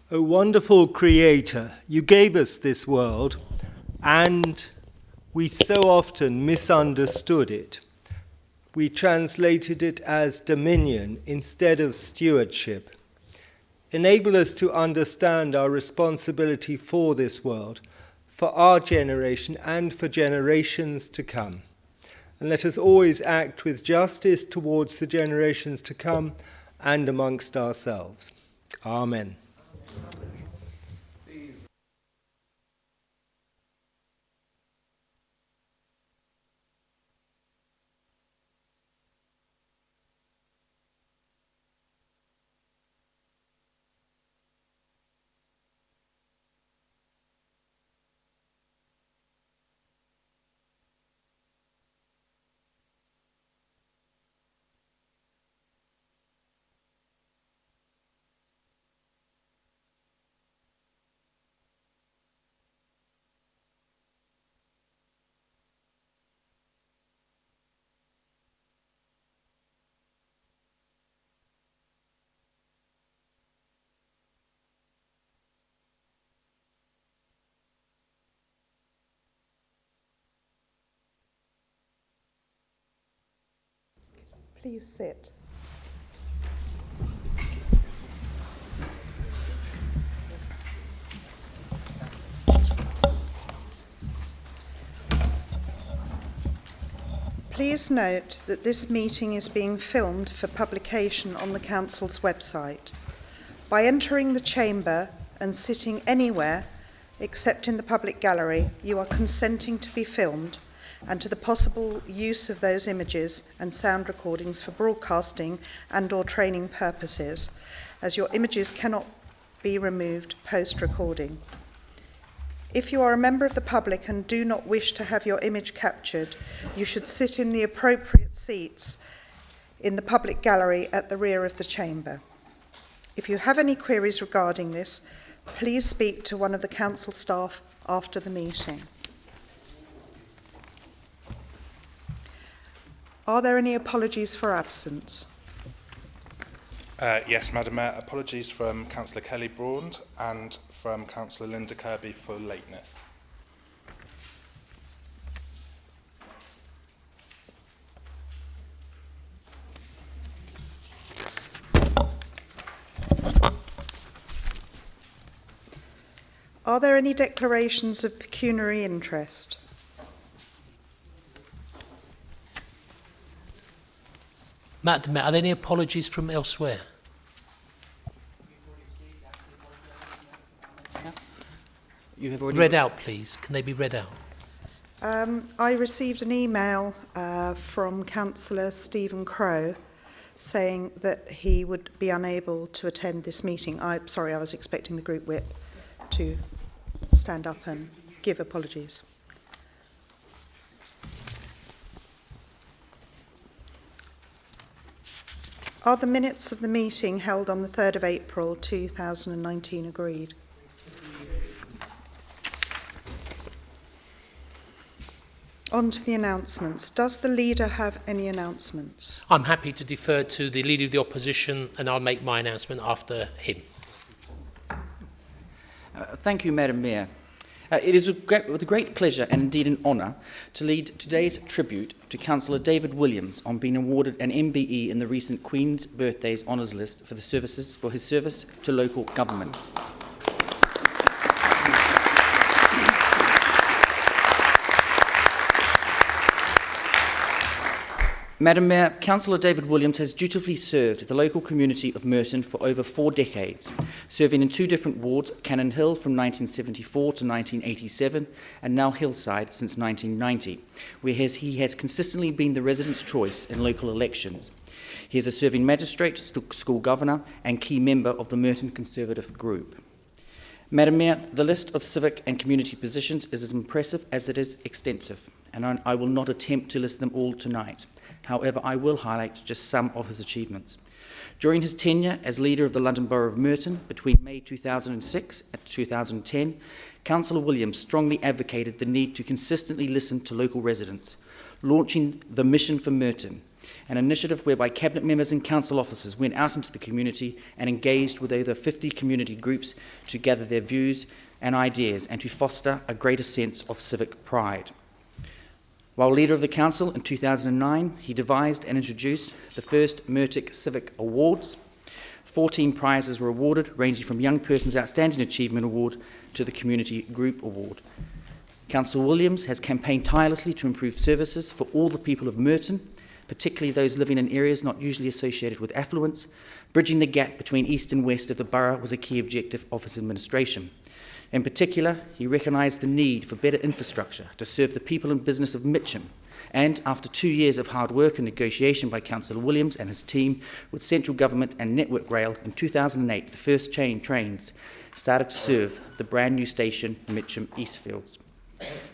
O wonderful Creator, you gave us this world, and we so often misunderstood it. We translated it as dominion instead of stewardship. Enable us to understand our responsibility for this world, for our generation and for generations to come. And let us always act with justice towards the generations to come and amongst ourselves. Amen. Please sit. Please note that this meeting is being filmed for publication on the Council's website. By entering the chamber and sitting anywhere except in the public gallery, you are consenting to be filmed and to the possible use of those images and sound recordings for broadcasting and/or training purposes, as your images cannot be removed post-recording. If you are a member of the public and do not wish to have your image captured, you should sit in the appropriate seats in the public gallery at the rear of the chamber. If you have any queries regarding this, please speak to one of the council staff after the meeting. Are there any apologies for absence? Yes, Madam Mayor. Apologies from Councillor Kelly Braund and from Councillor Linda Kirby for lateness. Are there any declarations of pecuniary interest? Madam Mayor, are there any apologies from elsewhere? You have already Read out, please. Can they be read out? I received an email from Councillor Stephen Crowe saying that he would be unable to attend this meeting. I was expecting the group whip to stand up and give apologies. Are the minutes of the meeting held on the 3rd of April 2019 agreed? On to the announcements. Does the leader have any announcements? I'm happy to defer to the Leader of the Opposition, and I'll make my announcement after him. Thank you, Madam Mayor. It is with great pleasure and indeed an honour to lead today's tribute to Councillor David Williams on being awarded an MBE in the recent Queen's Birthdays Honours List for his service to local government. Madam Mayor, Councillor David Williams has dutifully served the local community of Merton for over 4 decades, serving in 2 different wards, Cannon Hill from 1974 to 1987, and now Hillside since 1990, where he has consistently been the residents' choice in local elections. He is a serving magistrate, school governor, and key member of the Merton Conservative Group. Madam Mayor, the list of civic and community positions is as impressive as it is extensive, and I will not attempt to list them all tonight. However, I will highlight just some of his achievements. During his tenure as leader of the London Borough of Merton between May 2006 and 2010, Councillor Williams strongly advocated the need to consistently listen to local residents, launching the Mission for Merton, an initiative whereby cabinet members and council officers went out into the community and engaged with over 50 community groups to gather their views and ideas and to foster a greater sense of civic pride. While leader of the council in 2009, he devised and introduced the first Merton Civic Awards. 14 prizes were awarded, ranging from Young Person's Outstanding Achievement Award to the Community Group Award. Councillor Williams has campaigned tirelessly to improve services for all the people of Merton, particularly those living in areas not usually associated with affluence. Bridging the gap between east and west of the borough was a key objective of his administration. In particular, he recognised the need for better infrastructure to serve the people and business of Mitcham, and after 2 years of hard work and negotiation by Councillor Williams and his team with central government and Network Rail, in 2008 the first trains started to serve the brand new station Mitcham Eastfields.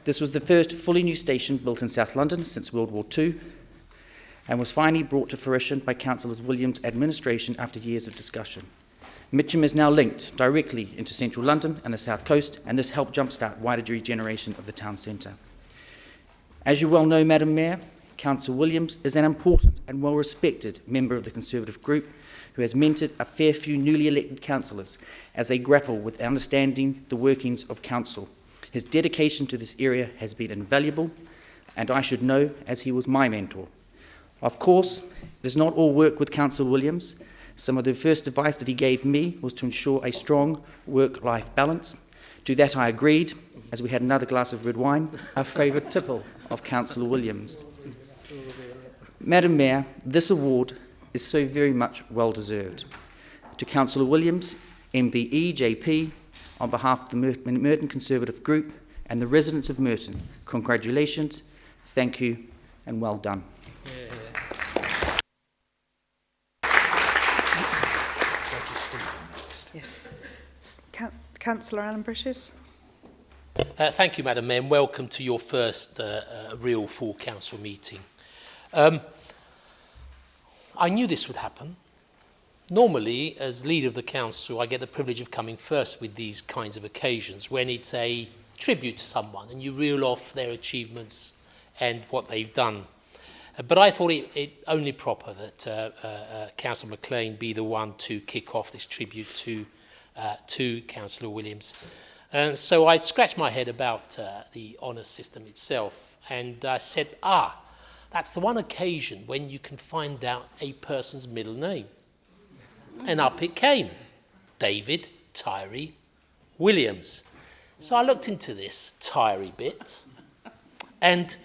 This was the first fully new station built in South London since World War II, and was finally brought to fruition by Councillor Williams' administration after years of discussion. Mitcham is now linked directly into central London and the south coast, and this helped jumpstart wider regeneration of the town centre. As you well know, Madam Mayor, Councillor Williams is an important and well-respected member of the Conservative group who has mentored a fair few newly elected councillors as they grapple with understanding the workings of council. His dedication to this area has been invaluable, and I should know, as he was my mentor. Of course, it is not all work with Councillor Williams. Some of the first advice that he gave me was to ensure a strong work-life balance. To that I agreed, as we had another glass of red wine, a favourite tipple of Councillor Williams. Madam Mayor, this award is so very much well-deserved. To Councillor Williams, MBE, JP, on behalf of the Merton Conservative Group and the residents of Merton, congratulations, thank you, and well done. Yes. Councillor Alan Bridges. Thank you, Madam Mayor, and welcome to your first real full council meeting. I knew this would happen. Normally, as leader of the council, I get the privilege of coming first with these kinds of occasions when it's a tribute to someone and you reel off their achievements and what they've done. But I thought it only proper that Councillor McLean be the one to kick off this tribute to Councillor Williams. And so I scratched my head about the honours system itself, and I said, that's the one occasion when you can find out a person's middle name. And up it came, David Tyree Williams. So I looked into this Tyree bit, and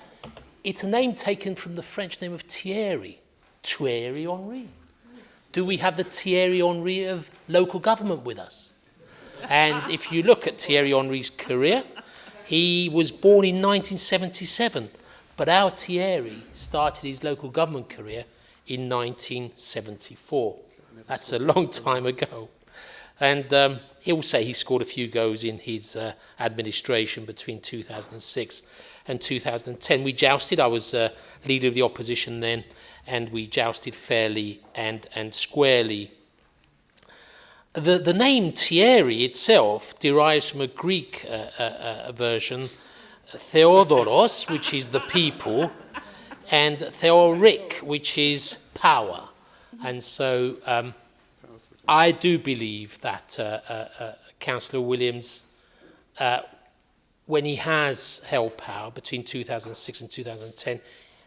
it's a name taken from the French name of Thierry Henry. Do we have the Thierry Henry of local government with us? And if you look at Thierry Henry's career, he was born in 1977, but our Thierry started his local government career in 1974. That's a long time ago. And he'll say he scored a few goals in his administration between 2006 and 2010. We jousted. I was leader of the opposition then, and we jousted fairly and squarely. The name Thierry itself derives from a Greek version, Theodoros, which is the people, and Theorik, which is power. And so I do believe that Councillor Williams, when he has held power between 2006 and 2010,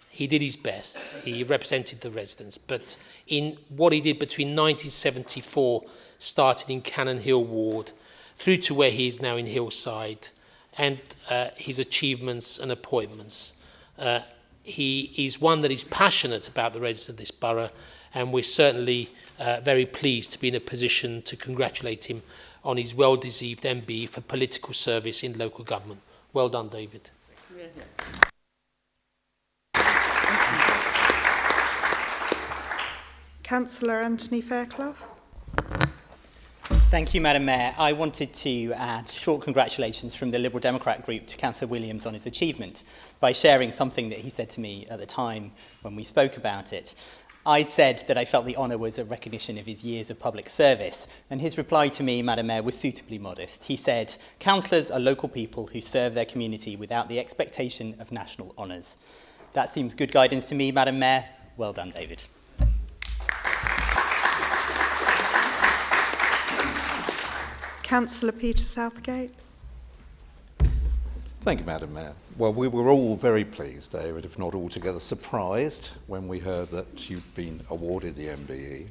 he did his best. He represented the residents. But in what he did between 1974, started in Cannon Hill Ward, through to where he is now in Hillside, and his achievements and appointments, he is one that is passionate about the residents of this borough, and we're certainly very pleased to be in a position to congratulate him on his well-deserved MB for political service in local government. Well done, David. Councillor Anthony Fairclough. Thank you, Madam Mayor. I wanted to add short congratulations from the Liberal Democrat group to Councillor Williams on his achievement by sharing something that he said to me at the time when we spoke about it. I'd said that I felt the honour was a recognition of his years of public service, and his reply to me, Madam Mayor, was suitably modest. He said, "Councillors are local people who serve their community without the expectation of national honours." That seems good guidance to me, Madam Mayor. Well done, David. Councillor Peter Southgate. Thank you, Madam Mayor. Well, we were all very pleased, David, if not altogether surprised, when we heard that you'd been awarded the MBE.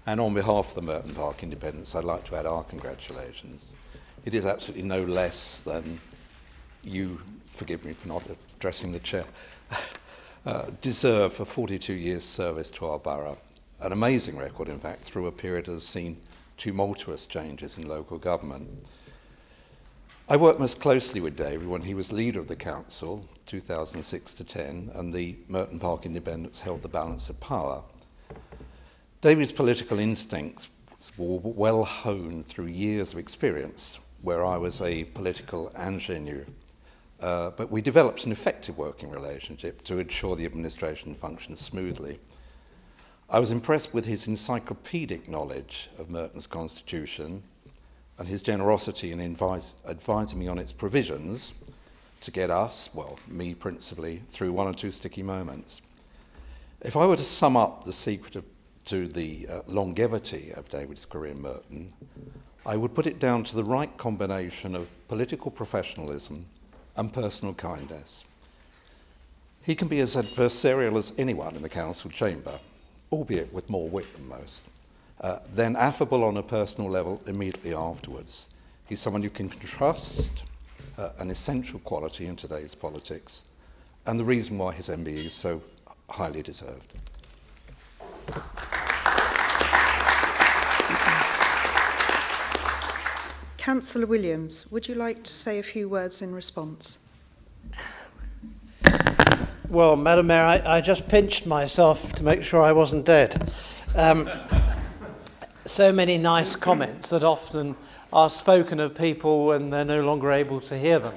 And on behalf of the Merton Park Independents, I'd like to add our congratulations. It is absolutely no less than you, forgive me for not addressing the chair, deserve for 42 years' service to our borough. An amazing record, in fact, through a period that has seen tumultuous changes in local government. I worked most closely with David when he was leader of the council, 2006 to 10, and the Merton Park Independents held the balance of power. David's political instincts were well honed through years of experience, where I was a political ingénieur. But we developed an effective working relationship to ensure the administration functioned smoothly. I was impressed with his encyclopedic knowledge of Merton's constitution and his generosity in advising me on its provisions to get us, well, me principally, through one or two sticky moments. If I were to sum up the secret to the longevity of David's career in Merton, I would put it down to the right combination of political professionalism and personal kindness. He can be as adversarial as anyone in the council chamber, albeit with more wit than most. Then affable on a personal level immediately afterwards. He's someone you can trust, an essential quality in today's politics, and the reason why his MBE is so highly deserved. Councillor Williams, would you like to say a few words in response? Well, Madam Mayor, I just pinched myself to make sure I wasn't dead. So many nice comments that often are spoken of people when they're no longer able to hear them.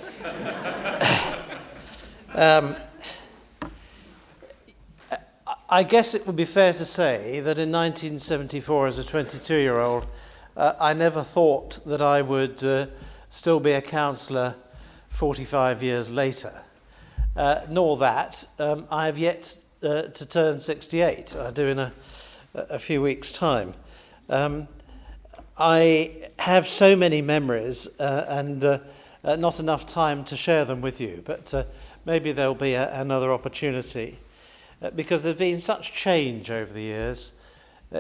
I guess it would be fair to say that in 1974, as a 22-year-old, I never thought that I would still be a councillor 45 years later. Nor that I have yet to turn 68. I do in a few weeks' time. I have so many memories and not enough time to share them with you, but maybe there'll be another opportunity. Because there's been such change over the years,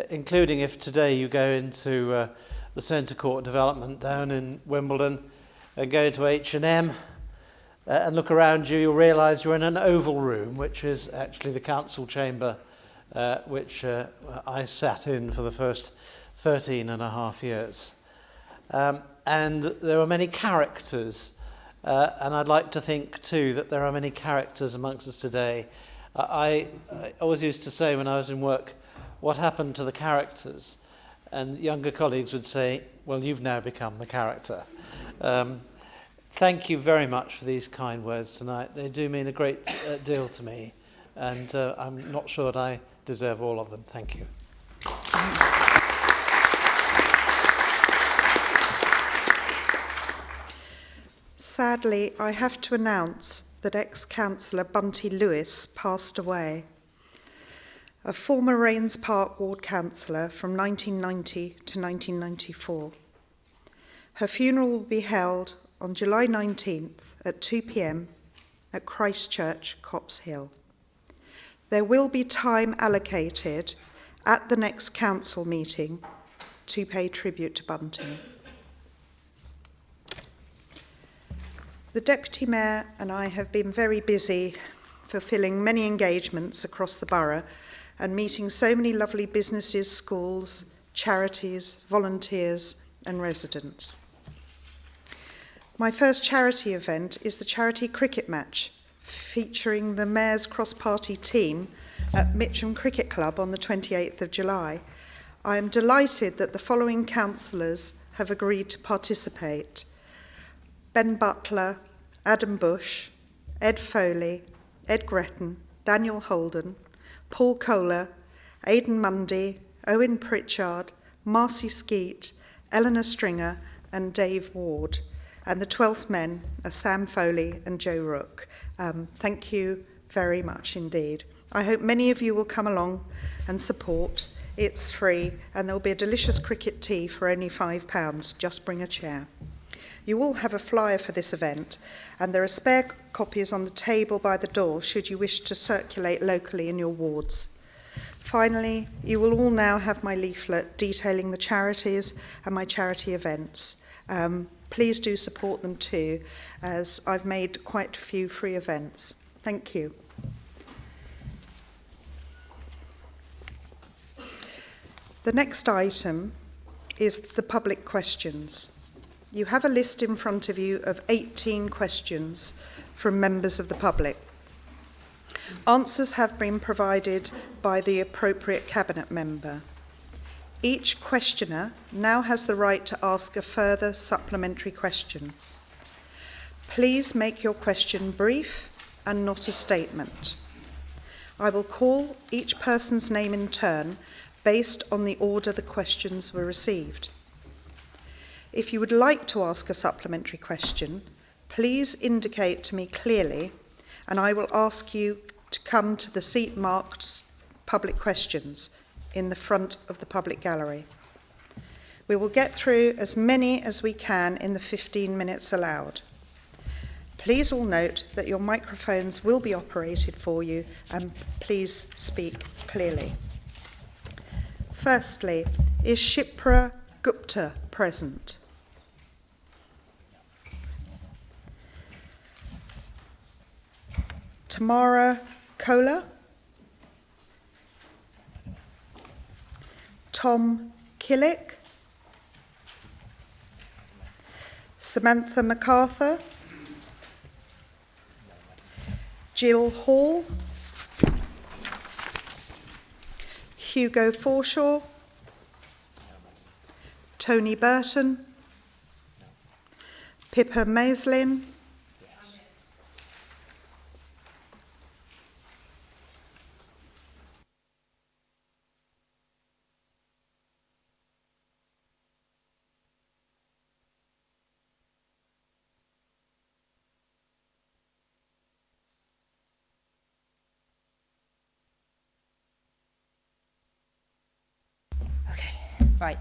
including if today you go into the Centre Court development down in Wimbledon and go into H&M and look around you, you'll realise you're in an oval room, which is actually the council chamber, which I sat in for the first 13 and a half years. And there are many characters, and I'd like to think too that there are many characters amongst us today. I always used to say when I was in work, what happened to the characters? And younger colleagues would say, well, you've now become the character. Thank you very much for these kind words tonight. They do mean a great deal to me, and I'm not sure that I deserve all of them. Thank you. Sadly, I have to announce that ex-councillor Bunty Lewis passed away. A former Rains Park ward councillor from 1990 to 1994. Her funeral will be held on July 19th at 2 p.m. at Christ Church, Cops Hill. There will be time allocated at the next council meeting to pay tribute to Bunty. The Deputy Mayor and I have been very busy fulfilling many engagements across the borough and meeting so many lovely businesses, schools, charities, volunteers and residents. My first charity event is the charity cricket match featuring the Mayor's cross-party team at Mitcham Cricket Club on the 28th of July. I am delighted that the following councillors have agreed to participate: Ben Butler, Adam Bush, Ed Foley, Ed Gretton, Daniel Holden, Paul Kohler, Aidan Mundy, Owen Pritchard, Marcy Skeet, Eleanor Stringer and Dave Ward. And the 12th men are Sam Foley and Joe Rook. Thank you very much indeed. I hope many of you will come along and support. It's free, and there'll be a delicious cricket tea for only £5. Just bring a chair. You all have a flyer for this event, and there are spare copies on the table by the door should you wish to circulate locally in your wards. Finally, you will all now have my leaflet detailing the charities and my charity events. Please do support them too, as I've made quite a few free events. Thank you. The next item is the public questions. You have a list in front of you of 18 questions from members of the public. Answers have been provided by the appropriate cabinet member. Each questioner now has the right to ask a further supplementary question. Please make your question brief and not a statement. I will call each person's name in turn based on the order the questions were received. If you would like to ask a supplementary question, please indicate to me clearly, and I will ask you to come to the seat marked public questions in the front of the public gallery. We will get through as many as we can in the 15 minutes allowed. Please all note that your microphones will be operated for you, and please speak clearly. Firstly, is Shipra Gupta present? Tamara Kohler? Tom Killick? Samantha MacArthur? Jill Hall? Hugo Forshaw? Tony Burton? Pippa Maislin? Right.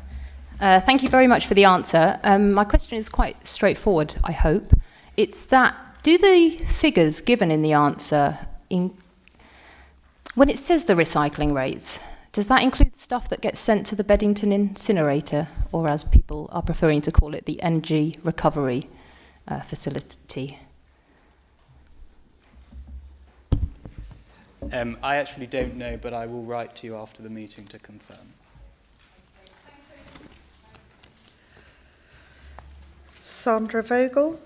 Thank you very much for the answer. My question is quite straightforward, I hope. It's that, do the figures given in the answer, when it says the recycling rates, does that include stuff that gets sent to the Beddington incinerator, or as people are preferring to call it, the energy recovery facility? I actually don't know, but I will write to you after the meeting to confirm. Sandra Vogel?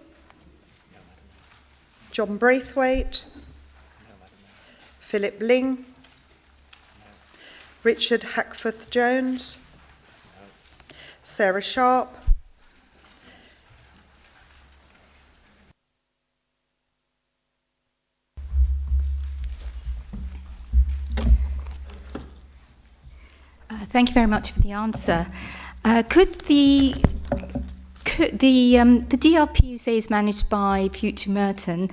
John Braithwaite? Philip Ling? Richard Hackforth-Jones? Sarah Sharp? Thank you very much for the answer. Could the DRP you say is managed by Future Merton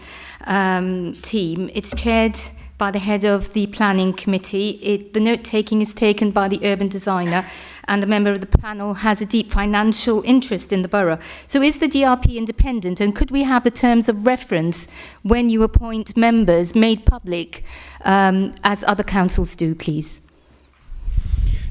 team? It's chaired by the head of the planning committee. The note-taking is taken by the urban designer, and a member of the panel has a deep financial interest in the borough. So is the DRP independent, and could we have the terms of reference when you appoint members made public, as other councils do, please?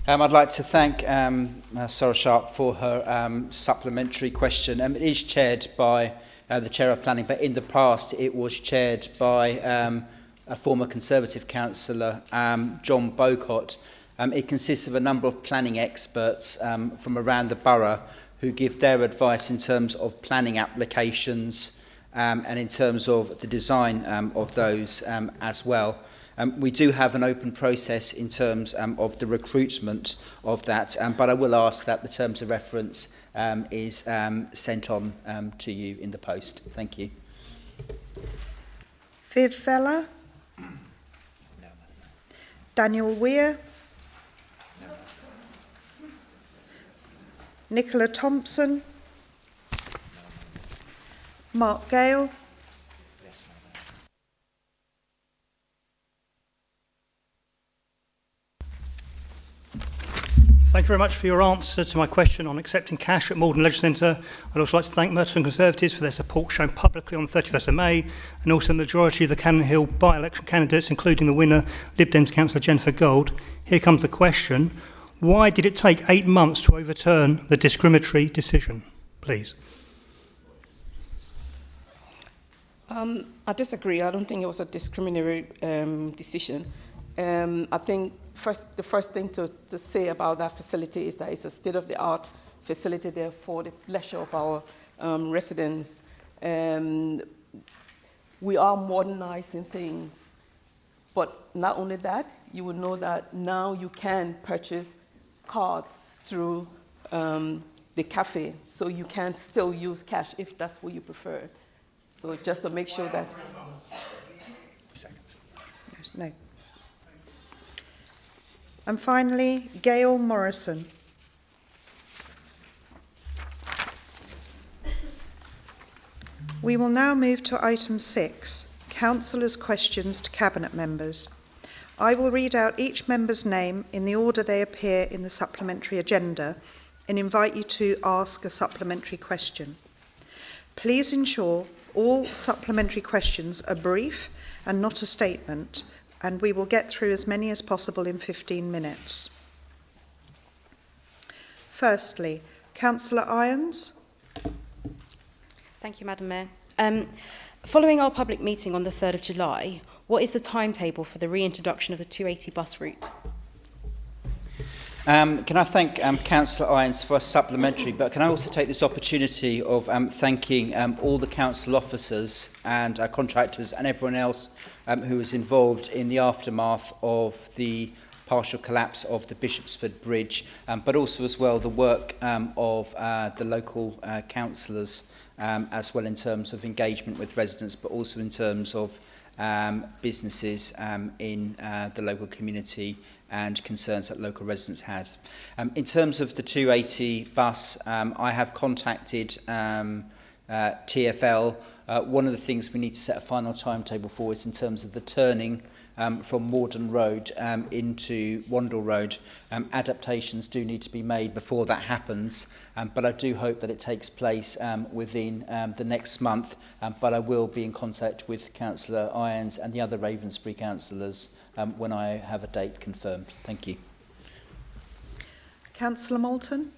I'd like to thank Sarah Sharp for her supplementary question. It is chaired by the Chair of Planning, but in the past it was chaired by a former Conservative councillor, John Bocott. It consists of a number of planning experts from around the borough who give their advice in terms of planning applications and in terms of the design of those as well. We do have an open process in terms of the recruitment of that, but I will ask that the terms of reference is sent on to you in the post. Thank you. Viv Vella? Daniel Weir? Nicola Thompson? Mark Gale? Thank you very much for your answer to my question on accepting cash at Malden Leisure Centre. I'd also like to thank Merton Conservatives for their support shown publicly on the 31st of May, and also the majority of the Cannon Hill by-election candidates, including the winner, Lib Dems Councillor Jennifer Gold. Here comes the question. Why did it take 8 months to overturn the discriminatory decision? Please. I disagree. I don't think it was a discriminatory decision. I think the first thing to say about that facility is that it's a state-of-the-art facility there for the leisure of our residents. We are modernizing things, but not only that, you will know that now you can purchase cards through the cafe, so you can still use cash if that's what you prefer. So just to make sure that... No. And finally, Gail Morrison. We will now move to item 6, Councillors' questions to Cabinet members. I will read out each member's name in the order they appear in the supplementary agenda and invite you to ask a supplementary question. Please ensure all supplementary questions are brief and not a statement, and we will get through as many as possible in 15 minutes. Firstly, Councillor Irons. Thank you, Madam Mayor. Following our public meeting on the 3rd of July, what is the timetable for the reintroduction of the 280 bus route? Can I thank Councillor Irons for a supplementary, but can I also take this opportunity of thanking all the council officers and contractors and everyone else who was involved in the aftermath of the partial collapse of the Bishopsford Bridge, but also as well the work of the local councillors as well in terms of engagement with residents, but also in terms of businesses in the local community and concerns that local residents had. In terms of the 280 bus, I have contacted TfL. One of the things we need to set a final timetable for is in terms of the turning from Morden Road into Wandle Road. Adaptations do need to be made before that happens, but I do hope that it takes place within the next month, but I will be in contact with Councillor Irons and the other Ravensbury councillors when I have a date confirmed. Thank you. Councillor Moulton.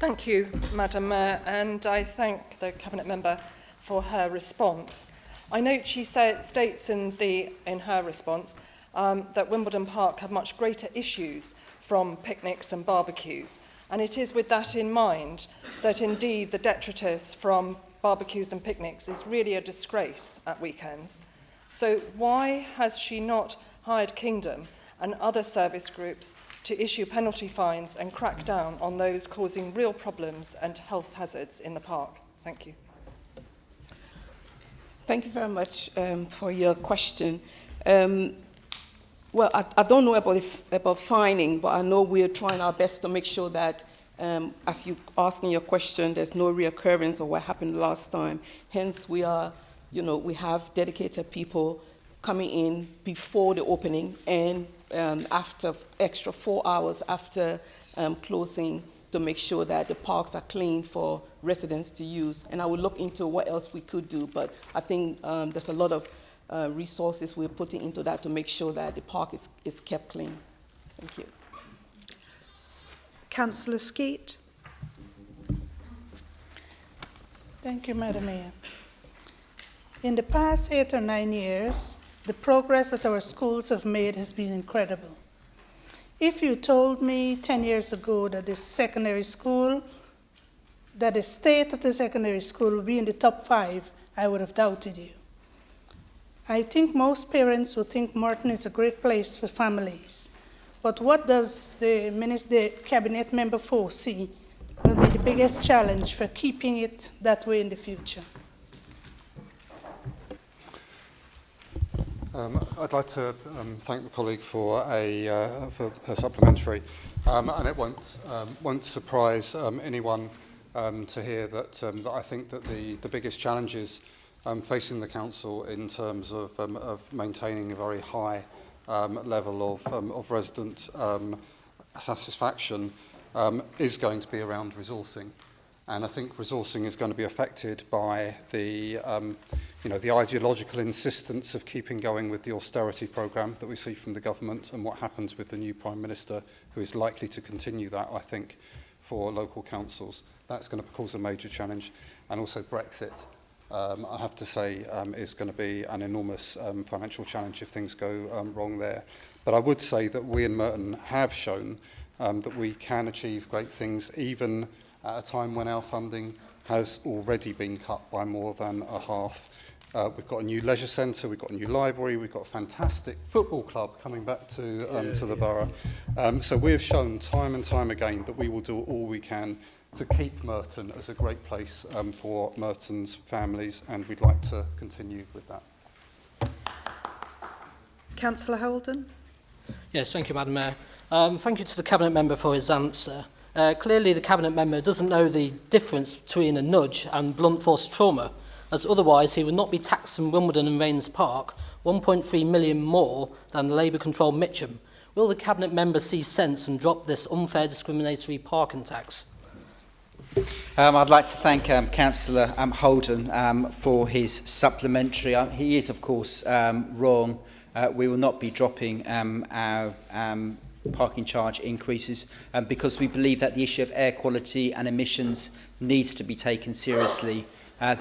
Thank you, Madam Mayor, and I thank the Cabinet member for her response. I note she states in her response that Wimbledon Park have much greater issues from picnics and barbecues, and it is with that in mind that indeed the detritus from barbecues and picnics is really a disgrace at weekends. So why has she not hired Kingdom and other service groups to issue penalty fines and crack down on those causing real problems and health hazards in the park? Thank you. Thank you very much for your question. Well, I don't know about fining, but I know we're trying our best to make sure that, as you asking your question, there's no reoccurrence of what happened last time. Hence, we are, we have dedicated people coming in before the opening and after extra 4 hours after closing to make sure that the parks are clean for residents to use. And I will look into what else we could do, but I think there's a lot of resources we're putting into that to make sure that the park is kept clean. Thank you. Councillor Skeet. Thank you, Madam Mayor. In the past 8 or 9 years, the progress that our schools have made has been incredible. If you told me 10 years ago that this secondary school, that the state of the secondary school would be in the top 5, I would have doubted you. I think most parents would think Merton is a great place for families. But what does the cabinet member foresee will be the biggest challenge for keeping it that way in the future? I'd like to thank the colleague for her supplementary, and it won't surprise anyone to hear that I think that the biggest challenges facing the council in terms of maintaining a very high level of resident satisfaction is going to be around resourcing. And I think resourcing is going to be affected by the ideological insistence of keeping going with the austerity programme that we see from the government, and what happens with the new Prime Minister, who is likely to continue that, I think, for local councils. That's going to cause a major challenge. And also Brexit, I have to say, is going to be an enormous financial challenge if things go wrong there. But I would say that we in Merton have shown that we can achieve great things, even at a time when our funding has already been cut by more than a half. We've got a new leisure centre, we've got a new library, we've got a fantastic football club coming back to the borough. So we have shown time and time again that we will do all we can to keep Merton as a great place for Merton's families, and we'd like to continue with that. Councillor Holden. Yes, thank you, Madam Mayor. Thank you to the Cabinet Member for his answer. Clearly, the Cabinet Member doesn't know the difference between a nudge and blunt force trauma, as otherwise he would not be taxing Wimbledon and Rains Park 1.3 million more than the Labour-controlled Mitcham. Will the Cabinet Member see sense and drop this unfair discriminatory parking tax? I'd like to thank Councillor Holden for his supplementary. He is, of course, wrong. We will not be dropping our parking charge increases because we believe that the issue of air quality and emissions needs to be taken seriously.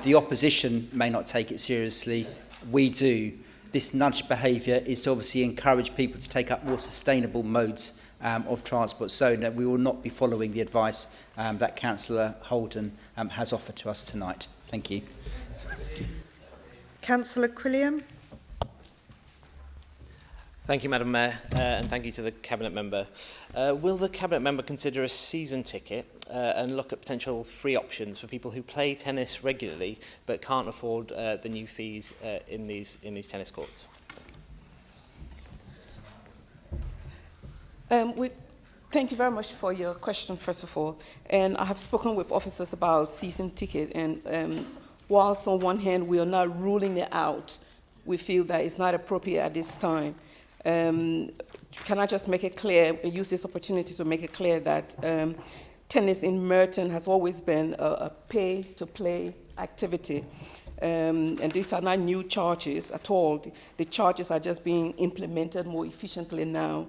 The opposition may not take it seriously. We do. This nudge behaviour is to obviously encourage people to take up more sustainable modes of transport, so that we will not be following the advice that Councillor Holden has offered to us tonight. Thank you. Councillor Quilliam. Thank you, Madam Mayor, and thank you to the Cabinet Member. Will the Cabinet Member consider a season ticket and look at potential free options for people who play tennis regularly but can't afford the new fees in these tennis courts? Thank you very much for your question, first of all. And I have spoken with officers about season ticket, and whilst on one hand we are not ruling it out, we feel that it's not appropriate at this time. Can I just make it clear, use this opportunity to make it clear that tennis in Merton has always been a pay-to-play activity. And these are not new charges at all. The charges are just being implemented more efficiently now.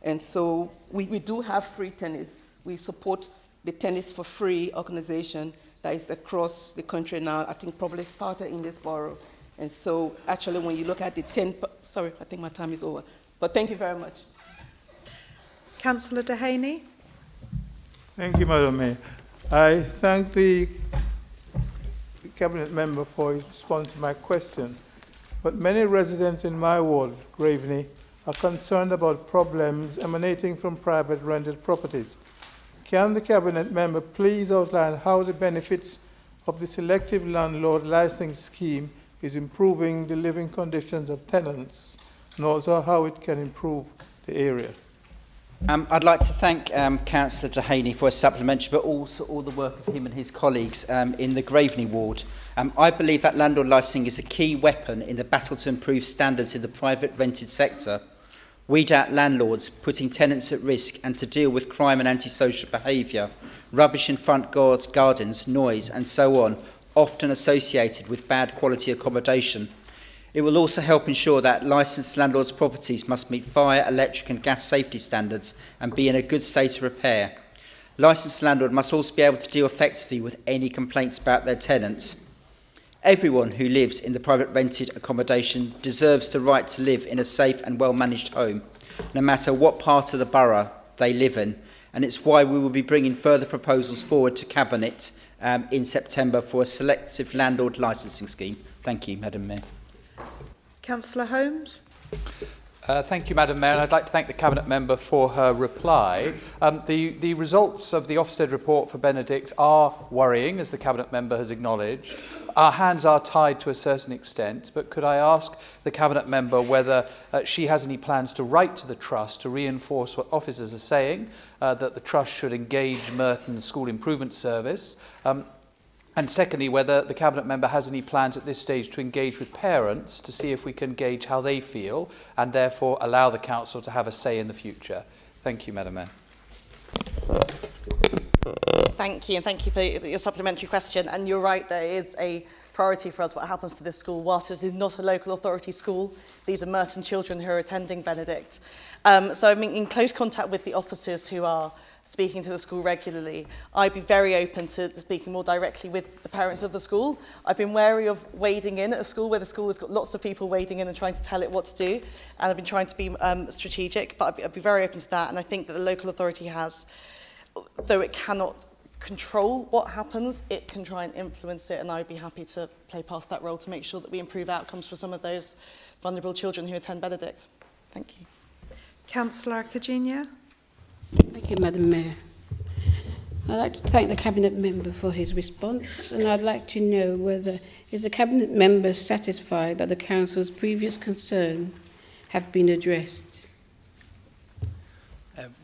And so we do have free tennis. We support the Tennis for Free organization that is across the country now. I think probably started in this borough. And so actually when you look at the sorry, I think my time is over. But thank you very much. Councillor Dehaney. Thank you, Madam Mayor. I thank the Cabinet Member for his response to my question. But many residents in my ward, Graveney, are concerned about problems emanating from private rented properties. Can the Cabinet Member please outline how the benefits of the selective landlord licensing scheme is improving the living conditions of tenants, and also how it can improve the area? I'd like to thank Councillor Dehaney for a supplementary, but also all the work of him and his colleagues in the Graveney ward. I believe that landlord licensing is a key weapon in the battle to improve standards in the private rented sector, weed out landlords putting tenants at risk, and to deal with crime and antisocial behaviour, rubbish in front gardens, noise and so on, often associated with bad quality accommodation. It will also help ensure that licensed landlords' properties must meet fire, electric and gas safety standards and be in a good state of repair. Licensed landlords must also be able to deal effectively with any complaints about their tenants. Everyone who lives in the private rented accommodation deserves the right to live in a safe and well-managed home, no matter what part of the borough they live in, and it's why we will be bringing further proposals forward to Cabinet in September for a selective landlord licensing scheme. Thank you, Madam Mayor. Councillor Holmes. Thank you, Madam Mayor, and I'd like to thank the Cabinet Member for her reply. The results of the Ofsted report for Benedict are worrying, as the Cabinet Member has acknowledged. Our hands are tied to a certain extent, but could I ask the Cabinet Member whether she has any plans to write to the Trust to reinforce what officers are saying, that the Trust should engage Merton's School Improvement Service, and secondly, whether the Cabinet Member has any plans at this stage to engage with parents to see if we can gauge how they feel and therefore allow the Council to have a say in the future. Thank you, Madam Mayor. Thank you, and thank you for your supplementary question. And you're right, there is a priority for us what happens to this school. Whilst it is not a local authority school, these are Merton children who are attending Benedict. So I'm in close contact with the officers who are speaking to the school regularly. I'd be very open to speaking more directly with the parents of the school. I've been wary of wading in at a school where the school has got lots of people wading in and trying to tell it what to do, and I've been trying to be strategic, but I'd be very open to that, and I think that the local authority has, though it cannot control what happens, it can try and influence it, and I'd be happy to play past that role to make sure that we improve outcomes for some of those vulnerable children who attend Benedict. Thank you. Councillor Virginia. Thank you, Madam Mayor. I'd like to thank the Cabinet Member for his response, and I'd like to know whether is the Cabinet Member satisfied that the Council's previous concerns have been addressed?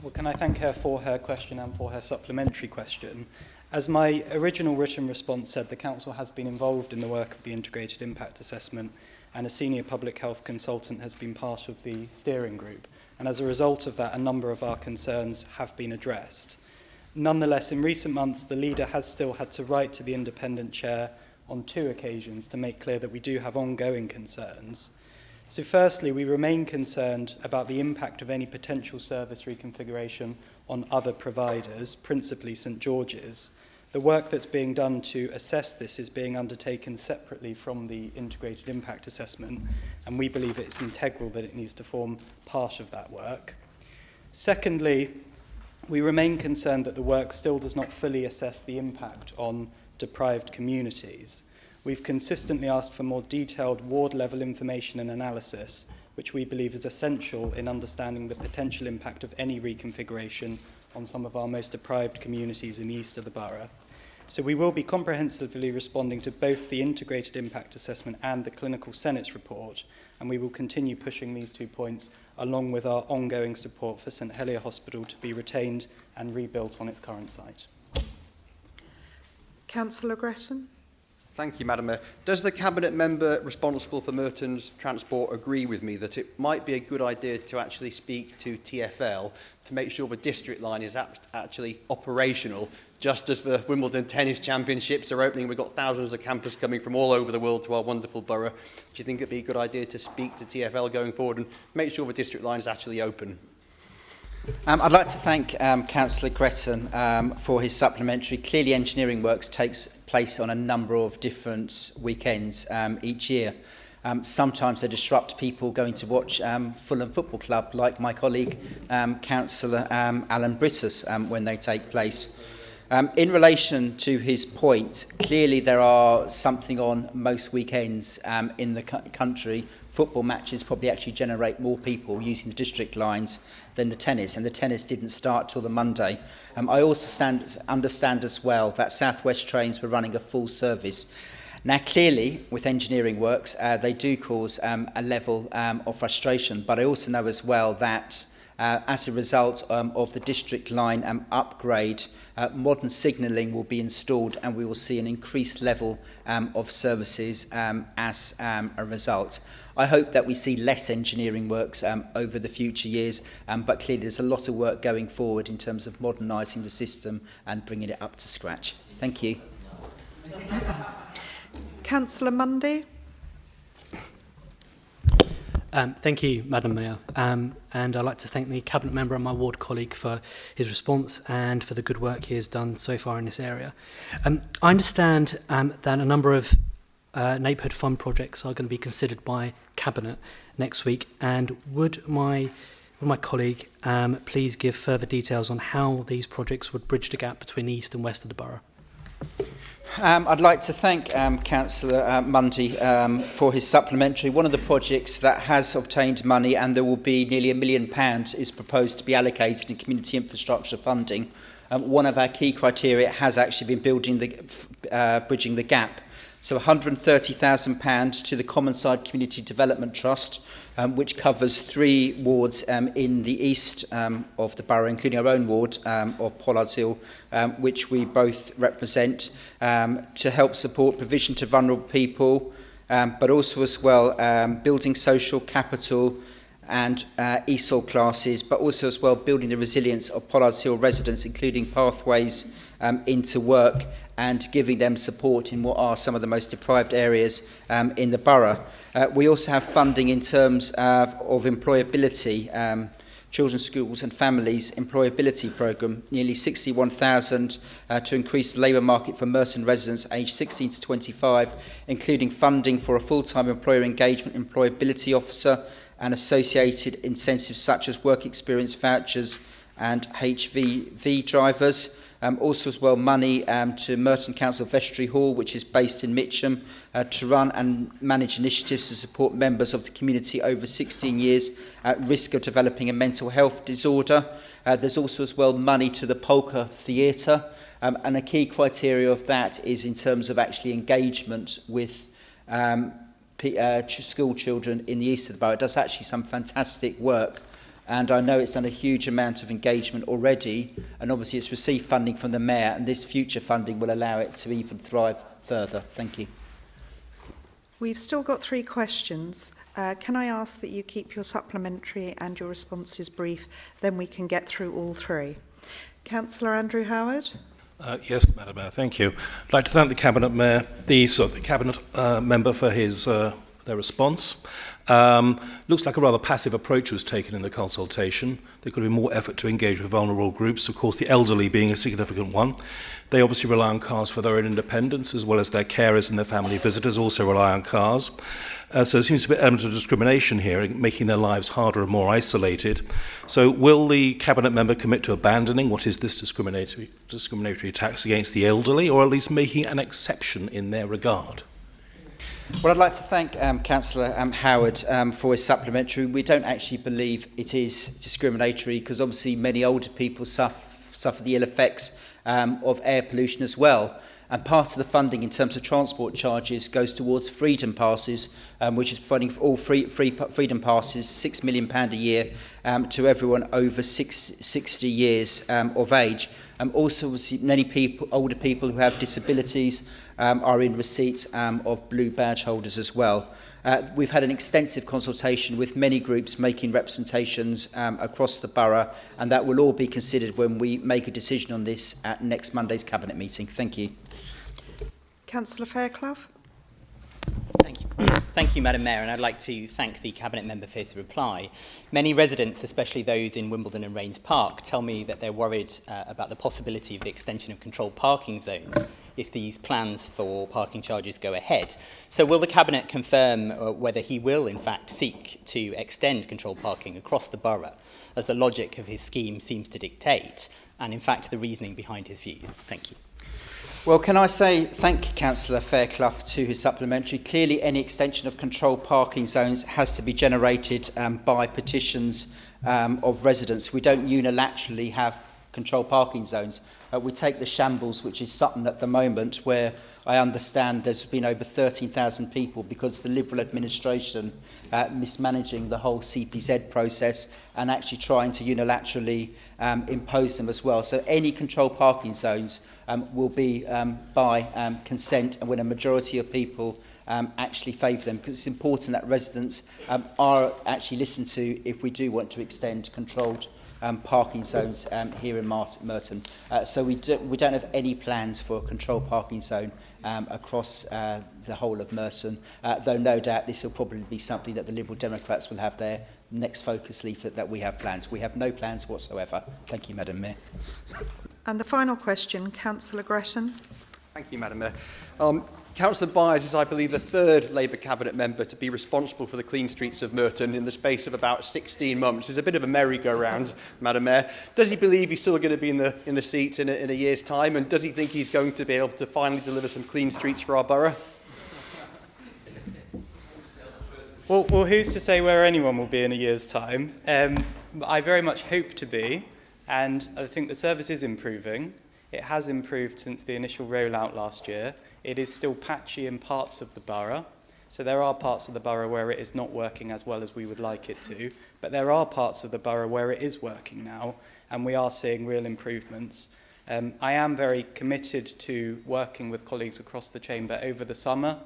Well, can I thank her for her question and for her supplementary question? As my original written response said, the Council has been involved in the work of the Integrated Impact Assessment, and a senior public health consultant has been part of the steering group. And as a result of that, a number of our concerns have been addressed. Nonetheless, in recent months, the leader has still had to write to the independent chair on 2 occasions to make clear that we do have ongoing concerns. So firstly, we remain concerned about the impact of any potential service reconfiguration on other providers, principally St George's. The work that's being done to assess this is being undertaken separately from the Integrated Impact Assessment, and we believe it's integral that it needs to form part of that work. Secondly, we remain concerned that the work still does not fully assess the impact on deprived communities. We've consistently asked for more detailed ward-level information and analysis, which we believe is essential in understanding the potential impact of any reconfiguration on some of our most deprived communities in the east of the borough. So we will be comprehensively responding to both the Integrated Impact Assessment and the Clinical Senate's report, and we will continue pushing these 2 points along with our ongoing support for St Helier Hospital to be retained and rebuilt on its current site. Councillor Gresson. Thank you, Madam Mayor. Does the Cabinet Member responsible for Merton's transport agree with me that it might be a good idea to actually speak to TfL to make sure the district line is actually operational, just as the Wimbledon Tennis Championships are opening? We've got thousands of campers coming from all over the world to our wonderful borough. Do you think it'd be a good idea to speak to TfL going forward and make sure the district line is actually open? I'd like to thank Councillor Gretton for his supplementary. Clearly, engineering works takes place on a number of different weekends each year. Sometimes they disrupt people going to watch Fulham Football Club, like my colleague Councillor Alan Brittus, when they take place. In relation to his point, clearly there are something on most weekends in the country. Football matches probably actually generate more people using the district lines than the tennis, and the tennis didn't start till the Monday. I also understand as well that South West trains were running a full service. Now, clearly, with engineering works, they do cause a level of frustration, but I also know as well that as a result of the district line upgrade, modern signalling will be installed, and we will see an increased level of services as a result. I hope that we see less engineering works over the future years, but clearly there's a lot of work going forward in terms of modernising the system and bringing it up to scratch. Thank you. Councillor Mundy. Thank you, Madam Mayor. And I'd like to thank the Cabinet Member and my ward colleague for his response and for the good work he has done so far in this area. I understand that a number of neighbourhood fund projects are going to be considered by Cabinet next week, and would my colleague please give further details on how these projects would bridge the gap between the east and west of the borough? I'd like to thank Councillor Mundy for his supplementary. One of the projects that has obtained money, and there will be nearly £1 million, is proposed to be allocated in community infrastructure funding. One of our key criteria has actually been bridging the gap. So £130,000 to the Commonside Community Development Trust, which covers 3 wards in the east of the borough, including our own ward of Pollard's Hill, which we both represent, to help support provision to vulnerable people, but also as well building social capital and ESOL classes, but also as well building the resilience of Pollard's Hill residents, including pathways into work and giving them support in what are some of the most deprived areas in the borough. We also have funding in terms of employability, Children's Schools and Families Employability Programme, nearly 61,000 to increase the labour market for Merton residents aged 16 to 25, including funding for a full-time employer engagement employability officer and associated incentives such as work experience vouchers and HVV drivers. Also as well money to Merton Council Vestry Hall, which is based in Mitcham, to run and manage initiatives to support members of the community over 16 years at risk of developing a mental health disorder. There's also as well money to the Polka Theatre, and a key criteria of that is in terms of actually engagement with school children in the east of the borough. It does actually some fantastic work. And I know it's done a huge amount of engagement already, and obviously it's received funding from the Mayor, and this future funding will allow it to even thrive further. Thank you. We've still got 3 questions. Can I ask that you keep your supplementary and your responses brief, then we can get through all 3. Councillor Andrew Howard. Yes, Madam Mayor, thank you. I'd like to thank the Cabinet Mayor, the Cabinet member for their response. Looks like a rather passive approach was taken in the consultation. There could be more effort to engage with vulnerable groups, of course the elderly being a significant one. They obviously rely on cars for their own independence, as well as their carers and their family visitors also rely on cars. So there seems to be an element of discrimination here, making their lives harder and more isolated. So will the Cabinet member commit to abandoning what is this discriminatory tax against the elderly, or at least making an exception in their regard? Well, I'd like to thank Councillor Howard for his supplementary. We don't actually believe it is discriminatory because obviously many older people suffer the ill effects of air pollution as well. And part of the funding in terms of transport charges goes towards freedom passes, which is providing for all freedom passes, £6 million a year to everyone over 60 years of age. Also, many older people who have disabilities are in receipt of blue badge holders as well. We've had an extensive consultation with many groups making representations across the borough, and that will all be considered when we make a decision on this at next Monday's Cabinet meeting. Thank you. Councillor Fairclough. Thank you. Thank you, Madam Mayor, and I'd like to thank the Cabinet member for his reply. Many residents, especially those in Wimbledon and Rains Park, tell me that they're worried about the possibility of the extension of controlled parking zones if these plans for parking charges go ahead. So will the Cabinet confirm whether he will, in fact, seek to extend controlled parking across the borough, as the logic of his scheme seems to dictate, and in fact the reasoning behind his views? Thank you. Well, can I say thank Councillor Fairclough to his supplementary. Clearly, any extension of controlled parking zones has to be generated by petitions of residents. We don't unilaterally have controlled parking zones. We take the shambles, which is Sutton at the moment, where I understand there's been over 13,000 people because the Liberal administration mismanaging the whole CPZ process and actually trying to unilaterally impose them as well. So any controlled parking zones will be by consent, and when a majority of people actually favour them, because it's important that residents are actually listened to if we do want to extend controlled parking zones here in Merton. So we don't have any plans for a controlled parking zone across the whole of Merton, though no doubt this will probably be something that the Liberal Democrats will have their next focus leaflet that we have plans. We have no plans whatsoever. Thank you, Madam Mayor. And the final question, Councillor Gretton. Thank you, Madam Mayor. Councillor Byers is, I believe, the 3rd Labour Cabinet member to be responsible for the clean streets of Merton in the space of about 16 months. It's a bit of a merry-go-round, Madam Mayor. Does he believe he's still going to be in the seat in a year's time, and does he think he's going to be able to finally deliver some clean streets for our borough? Well, who's to say where anyone will be in a year's time? I very much hope to be, and I think the service is improving. It has improved since the initial rollout last year. It is still patchy in parts of the borough, so there are parts of the borough where it is not working as well as we would like it to, but there are parts of the borough where it is working now, and we are seeing real improvements. I am very committed to working with colleagues across the chamber over the summer.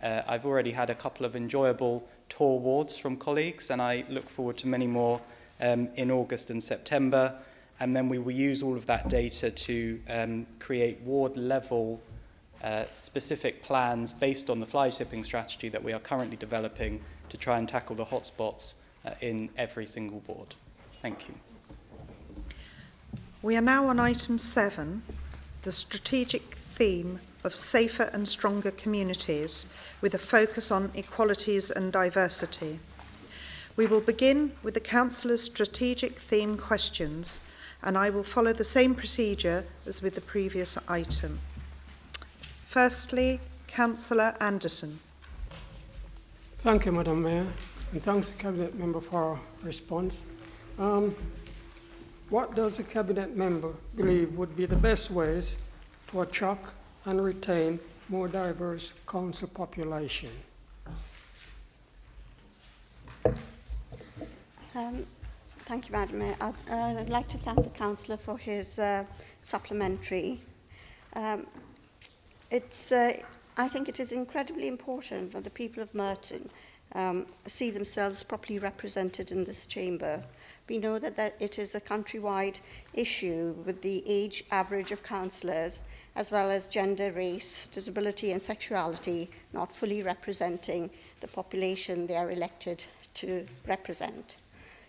I've already had a couple of enjoyable tour wards from colleagues, and I look forward to many more in August and September. And then we will use all of that data to create ward-level specific plans based on the fly tipping strategy that we are currently developing to try and tackle the hotspots in every single ward. Thank you. We are now on item 7, the strategic theme of safer and stronger communities with a focus on equalities and diversity. We will begin with the Councillor's strategic theme questions, and I will follow the same procedure as with the previous item. Firstly, Councillor Anderson. Thank you, Madam Mayor, and thanks to the Cabinet Member for our response. What does the Cabinet Member believe would be the best ways to attract and retain more diverse council population? Thank you, Madam Mayor. I'd like to thank the councillor for his supplementary. I think it is incredibly important that the people of Merton see themselves properly represented in this chamber. We know that it is a countrywide issue with the age average of councillors, as well as gender, race, disability and sexuality not fully representing the population they are elected to represent.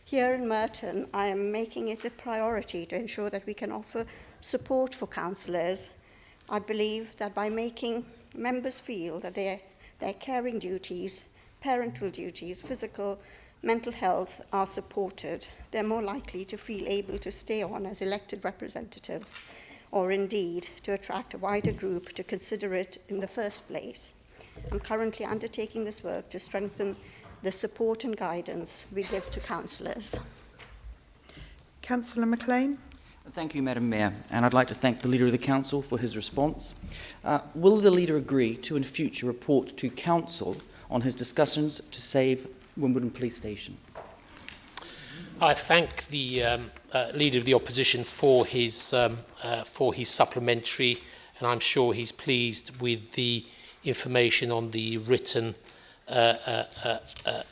Here in Merton, I am making it a priority to ensure that we can offer support for councillors. I believe that by making members feel that their caring duties, parental duties, physical, mental health are supported, they're more likely to feel able to stay on as elected representatives, or indeed to attract a wider group to consider it in the first place. I'm currently undertaking this work to strengthen the support and guidance we give to councillors. Councillor McLean. Thank you, Madam Mayor, and I'd like to thank the Leader of the Council for his response. Will the Leader agree to in future report to Council on his discussions to save Wimbledon Police Station? I thank the Leader of the Opposition for his supplementary, and I'm sure he's pleased with the information on the written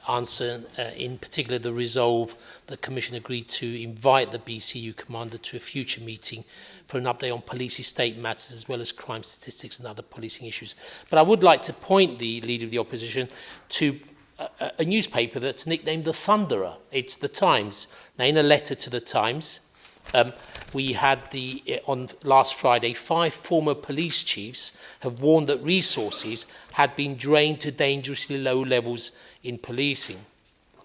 answer, in particular the resolve the Commission agreed to invite the BCU Commander to a future meeting for an update on police estate matters as well as crime statistics and other policing issues. But I would like to point the Leader of the Opposition to a newspaper that's nicknamed the Thunderer. It's the Times. Now, in a letter to the Times, we had on last Friday, 5 former police chiefs have warned that resources had been drained to dangerously low levels in policing.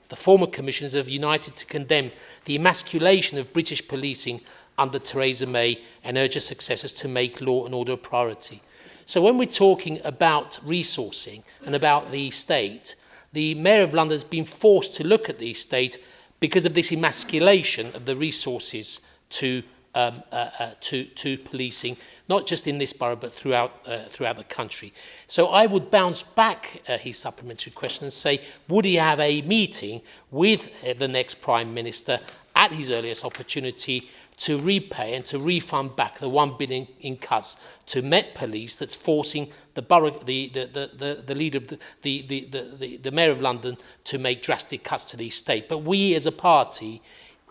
The former commissioners have united to condemn the emasculation of British policing under Theresa May and urge her successors to make law and order a priority. So when we're talking about resourcing and about the estate, the Mayor of London has been forced to look at the estate because of this emasculation of the resources to policing, not just in this borough but throughout the country. So I would bounce back his supplementary question and say, would he have a meeting with the next Prime Minister at his earliest opportunity to repay and to refund back the £1 billion in cuts to Met Police that's forcing the borough, the leader of the Mayor of London to make drastic cuts to the estate. But we as a party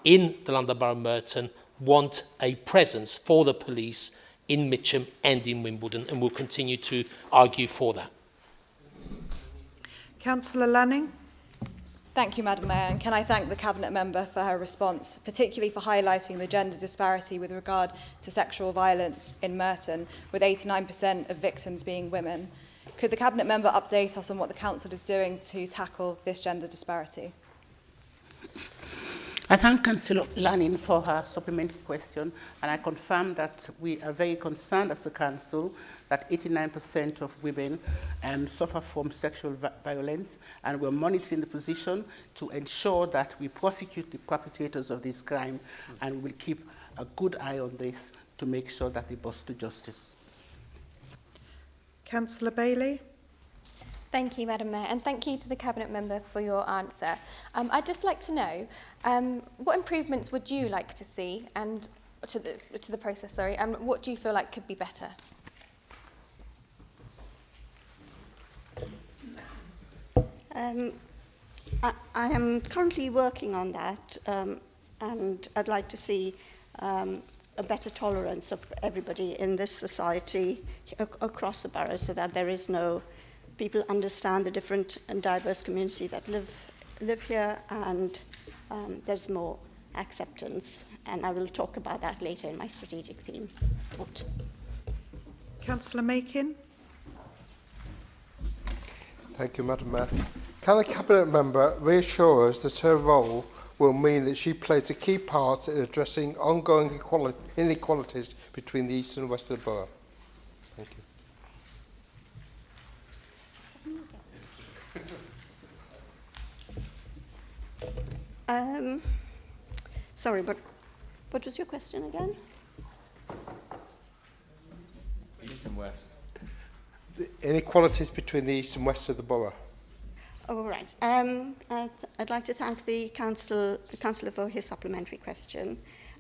in the London Borough of Merton want a presence for the police in Mitcham and in Wimbledon, and will continue to argue for that. Councillor Lanning. Thank you, Madam Mayor, and can I thank the Cabinet Member for her response, particularly for highlighting the gender disparity with regard to sexual violence in Merton, with 89% of victims being women. Could the Cabinet Member update us on what the Council is doing to tackle this gender disparity? I thank Councillor Lanning for her supplementary question, and I confirm that we are very concerned as a council that 89% of women suffer from sexual violence, and we're monitoring the position to ensure that we prosecute the perpetrators of this crime, and we will keep a good eye on this to make sure that they brought to justice. Councillor Bailey. Thank you, Madam Mayor, and thank you to the Cabinet Member for your answer. I'd just like to know, what improvements would you like to see and to the process, and what do you feel like could be better? I am currently working on that, and I'd like to see a better tolerance of everybody in this society across the borough, so that there is no, people understand the different and diverse communities that live here, and there's more acceptance. And I will talk about that later in my strategic theme. Councillor Makin. Thank you, Madam Mayor. Can the Cabinet Member reassure us that her role will mean that she plays a key part in addressing ongoing inequalities between the east and west of the borough? Thank you. Sorry, but what was your question again? East and west. The inequalities between the east and west of the borough. All right. I'd like to thank the councillor for his supplementary question.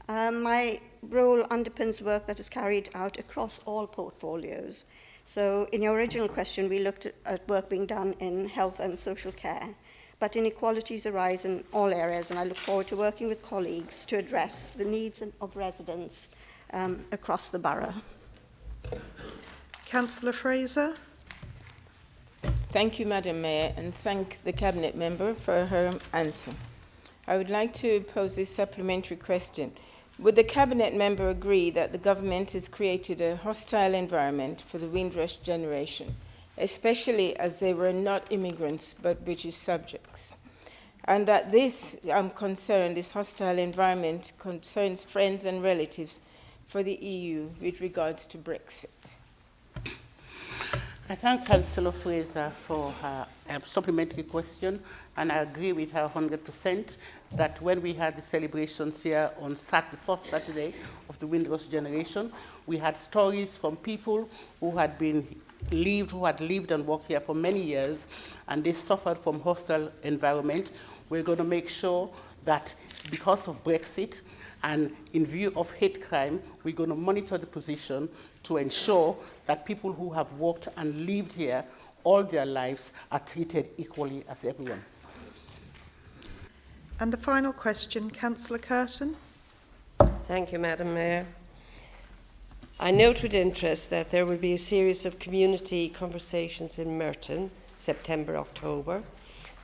My role underpins work that is carried out across all portfolios. So in your original question, we looked at work being done in health and social care. But inequalities arise in all areas, and I look forward to working with colleagues to address the needs of residents across the borough. Councillor Fraser. Thank you, Madam Mayor, and thank the Cabinet Member for her answer. I would like to pose this supplementary question. Would the Cabinet Member agree that the government has created a hostile environment for the Windrush generation, especially as they were not immigrants but British subjects, and that this, I'm concerned, this hostile environment concerns friends and relatives for the EU with regards to Brexit? I thank Councillor Fraser for her supplementary question, and I agree with her 100% that when we had the celebrations here on the first Saturday of the Windrush generation, we had stories from people who had lived and worked here for many years, and they suffered from hostile environment. We're going to make sure that because of Brexit and in view of hate crime, we're going to monitor the position to ensure that people who have worked and lived here all their lives are treated equally as everyone. And the final question, Councillor Curtin. Thank you, Madam Mayor. I note with interest that there will be a series of community conversations in Merton, September, October,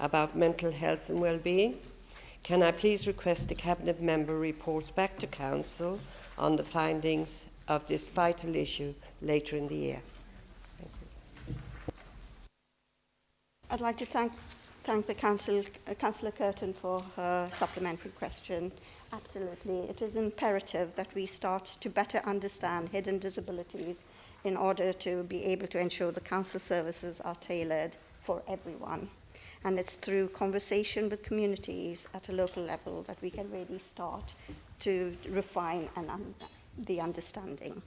about mental health and well-being. Can I please request the Cabinet Member reports back to Council on the findings of this vital issue later in the year? Thank you. I'd like to thank the Councillor Curtin for her supplementary question. Absolutely. It is imperative that we start to better understand hidden disabilities in order to be able to ensure the council services are tailored for everyone. And it's through conversation with communities at a local level that we can really start to refine the understanding.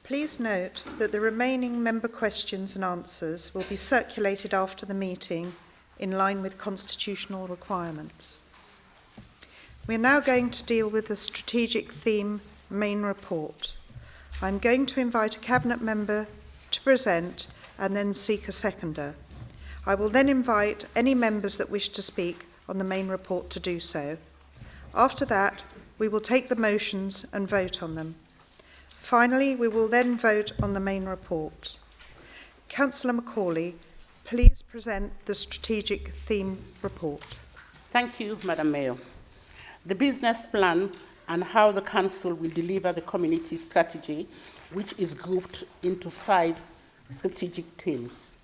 Please note that the remaining member questions and answers will be circulated after the meeting in line with constitutional requirements. We are now going to deal with the strategic theme main report. I'm going to invite a Cabinet Member to present and then seek a seconder. I will then invite any members that wish to speak on the main report to do so. After that, we will take the motions and vote on them. Finally, we will then vote on the main report. Councillor Macaulay, please present the strategic theme report. Thank you, Madam Mayor. The business plan and how the Council will deliver the community strategy, which is grouped into 5 strategic themes.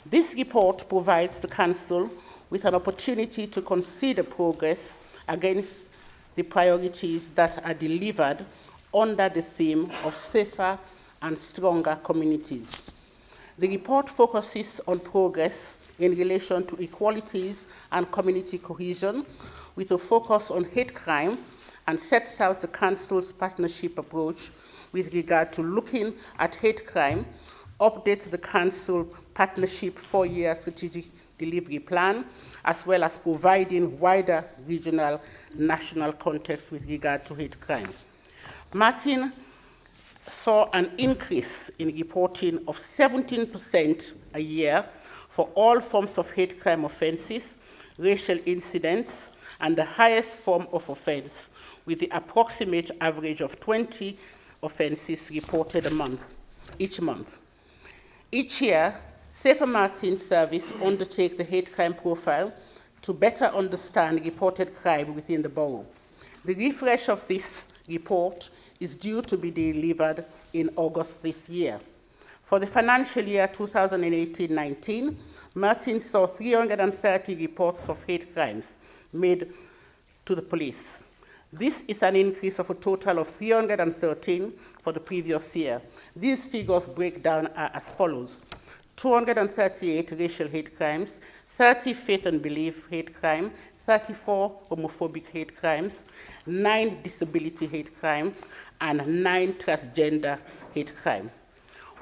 This report provides the Council with an opportunity to consider progress against the priorities that are delivered under the theme of safer and stronger communities. The report focuses on progress in relation to equalities and community cohesion, with a focus on hate crime, and sets out the Council's partnership approach with regard to looking at hate crime, update the Council Partnership 4-year strategic delivery plan, as well as providing wider regional, national context with regard to hate crime. Merton saw an increase in reporting of 17% a year for all forms of hate crime offences, racial incidents, and the highest form of offence, with the approximate average of 20 offences reported each month. Each year, Safer Merton Service undertake the hate crime profile to better understand reported crime within the borough. The refresh of this report is due to be delivered in August this year. For the financial year 2018-19, Merton saw 330 reports of hate crimes made to the police. This is an increase of a total of 313 for the previous year. These figures break down as follows: 238 racial hate crimes, 30 faith and belief hate crime, 34 homophobic hate crimes, 9 disability hate crime, and 9 transgender hate crime.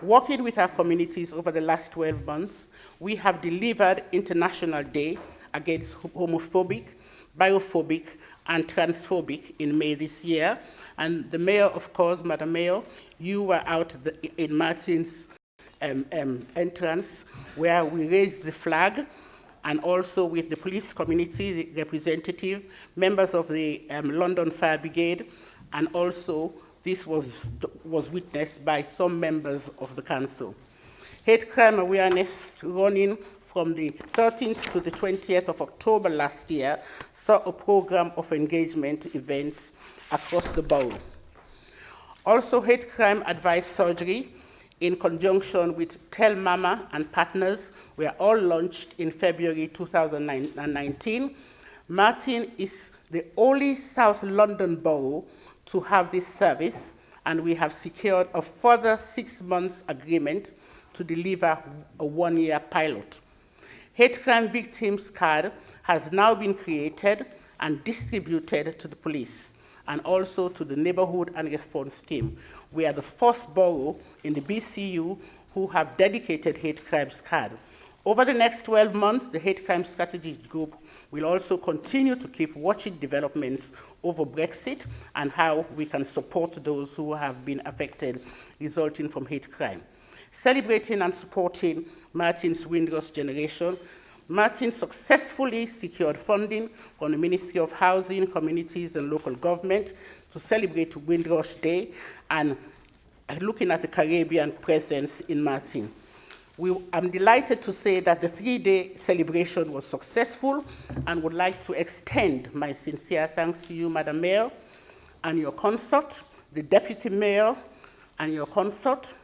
Working with our communities over the last 12 months, we have delivered International Day against homophobic, biophobic, and transphobic in May this year. And the mayor, of course, Madam Mayor, you were out in Martin's entrance where we raised the flag, and also with the police community, the representative, members of the London Fire Brigade, and also this was witnessed by some members of the council. Hate crime awareness running from the 13th to the 20th of October last year saw a program of engagement events across the borough. Also, hate crime advice surgery in conjunction with Tell Mama and partners were all launched in February 2019. Merton is the only South London borough to have this service, and we have secured a further 6 months agreement to deliver a 1-year pilot. Hate crime victims card has now been created and distributed to the police and also to the neighborhood and response team. We are the first borough in the BCU who have dedicated hate crimes card. Over the next 12 months, the Hate Crime Strategy Group will also continue to keep watching developments over Brexit and how we can support those who have been affected resulting from hate crime. Celebrating and supporting Merton's Windrush generation, Merton successfully secured funding from the Ministry of Housing, Communities and Local Government to celebrate Windrush Day and looking at the Caribbean presence in Merton. I'm delighted to say that the 3-day celebration was successful and would like to extend my sincere thanks to you, Madam Mayor, and your consort, the Deputy Mayor and your consort,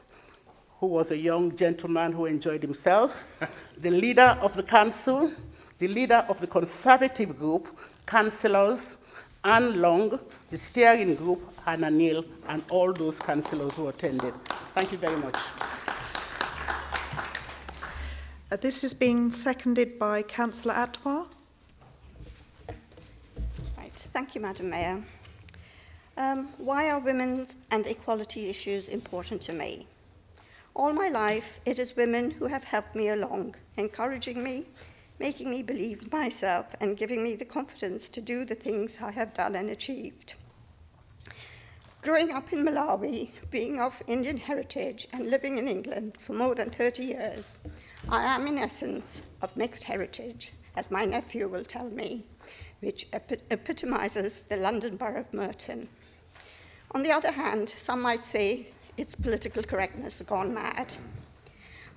who was a young gentleman who enjoyed himself, the leader of the council, the leader of the Conservative group, councillors, Anne Long, the steering group, Hannah Neal, and all those councillors who attended. Thank you very much. This is being seconded by Councillor Atwar. Right. Thank you, Madam Mayor. Why are women and equality issues important to me? All my life, it is women who have helped me along, encouraging me, making me believe in myself, and giving me the confidence to do the things I have done and achieved. Growing up in Malawi, being of Indian heritage, and living in England for more than 30 years, I am in essence of mixed heritage, as my nephew will tell me, which epitomizes the London Borough of Merton. On the other hand, some might say it's political correctness gone mad.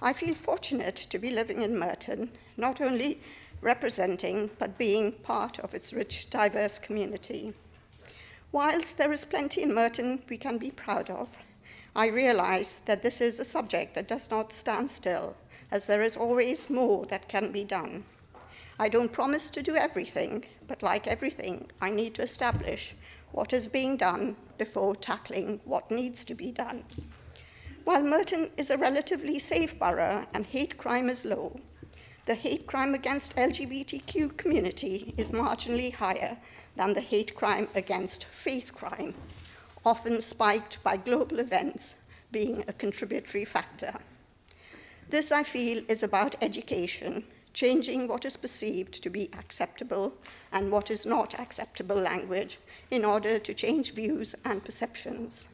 I feel fortunate to be living in Merton, not only representing, but being part of its rich, diverse community. Whilst there is plenty in Merton we can be proud of, I realize that this is a subject that does not stand still, as there is always more that can be done. I don't promise to do everything, but like everything, I need to establish what is being done before tackling what needs to be done. While Merton is a relatively safe borough and hate crime is low, the hate crime against LGBTQ community is marginally higher than the hate crime against faith crime, often spiked by global events being a contributory factor. This, I feel, is about education, changing what is perceived to be acceptable and what is not acceptable language in order to change views and perceptions.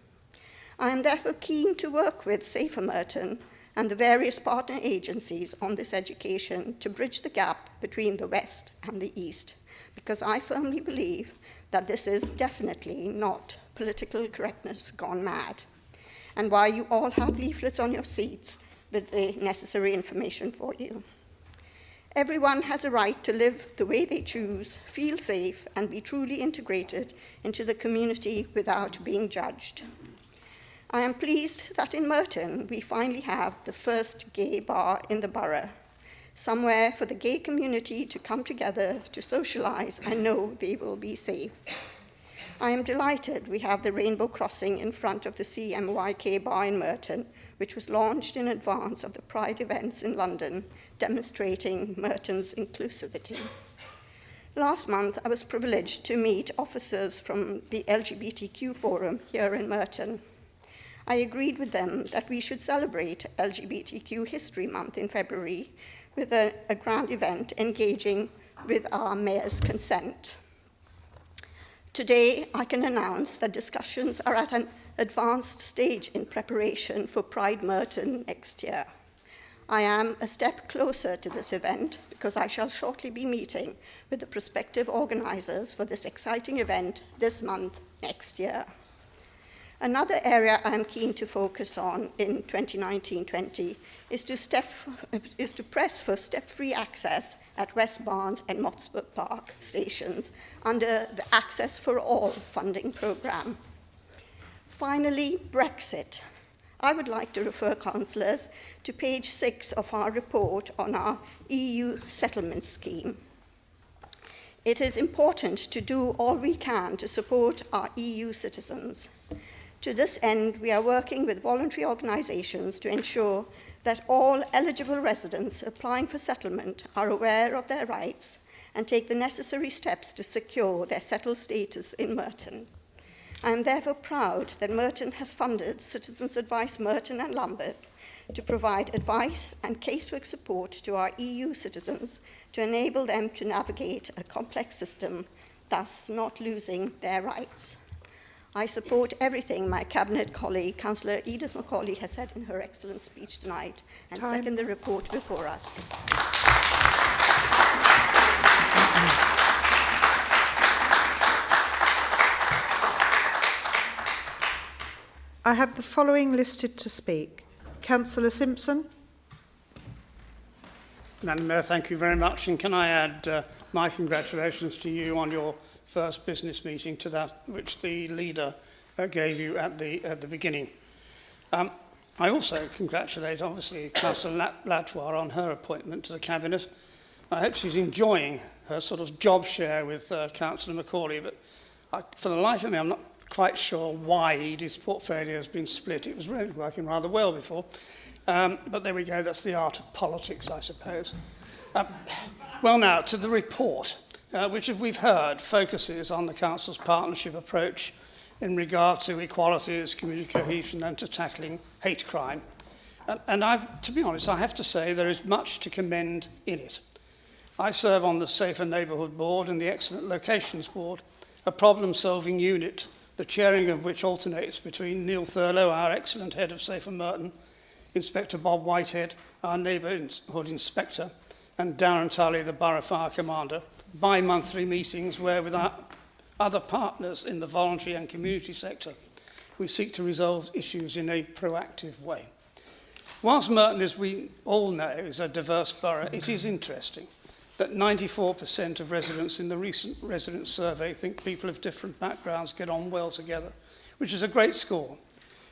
I am therefore keen to work with Safer Merton and the various partner agencies on this education to bridge the gap between the West and the East, because I firmly believe that this is definitely not political correctness gone mad, and why you all have leaflets on your seats with the necessary information for you. Everyone has a right to live the way they choose, feel safe, and be truly integrated into the community without being judged. I am pleased that in Merton we finally have the first gay bar in the borough, somewhere for the gay community to come together to socialize and know they will be safe. I am delighted we have the Rainbow Crossing in front of the CMYK bar in Merton, which was launched in advance of the Pride events in London, demonstrating Merton's inclusivity. Last month, I was privileged to meet officers from the LGBTQ Forum here in Merton. I agreed with them that we should celebrate LGBTQ History Month in February with a grand event engaging with our mayor's consent. Today, I can announce that discussions are at an advanced stage in preparation for Pride Merton next year. I am a step closer to this event because I shall shortly be meeting with the prospective organisers for this exciting event this month next year. Another area I am keen to focus on in 2019-20 is to press for step-free access at West Barnes and Motspur Park stations under the Access for All funding programme. Finally, Brexit. I would like to refer councillors to page 6 of our report on our EU settlement scheme. It is important to do all we can to support our EU citizens. To this end, we are working with voluntary organisations to ensure that all eligible residents applying for settlement are aware of their rights and take the necessary steps to secure their settled status in Merton. I am therefore proud that Merton has funded Citizens Advice Merton and Lambeth to provide advice and casework support to our EU citizens to enable them to navigate a complex system, thus not losing their rights. I support everything my Cabinet colleague, Councillor Edith Macaulay, has said in her excellent speech tonight, and second the report before us. I have the following listed to speak. Councillor Simpson. Madam Mayor, thank you very much. And can I add my congratulations to you on your first business meeting to that which the leader gave you at the beginning. I also congratulate, obviously, Councillor Latour on her appointment to the Cabinet. I hope she's enjoying her sort of job share with Councillor Macaulay, but for the life of me, I'm not quite sure why Edith's portfolio has been split. It was really working rather well before. But there we go, that's the art of politics, I suppose. Well, now, to the report, which, as we've heard, focuses on the Council's partnership approach in regard to equalities, community cohesion, and to tackling hate crime. And to be honest, I have to say there is much to commend in it. I serve on the Safer Neighbourhood Board and the Excellent Locations Board, a problem-solving unit, the chairing of which alternates between Neil Thurlow, our excellent head of Safer Merton, Inspector Bob Whitehead, our neighbourhood inspector, and Darren Tully, the Borough Fire Commander, bi-monthly meetings where, with our other partners in the voluntary and community sector, we seek to resolve issues in a proactive way. Whilst Merton, as we all know, is a diverse borough, it is interesting that 94% of residents in the recent resident survey think people of different backgrounds get on well together, which is a great score.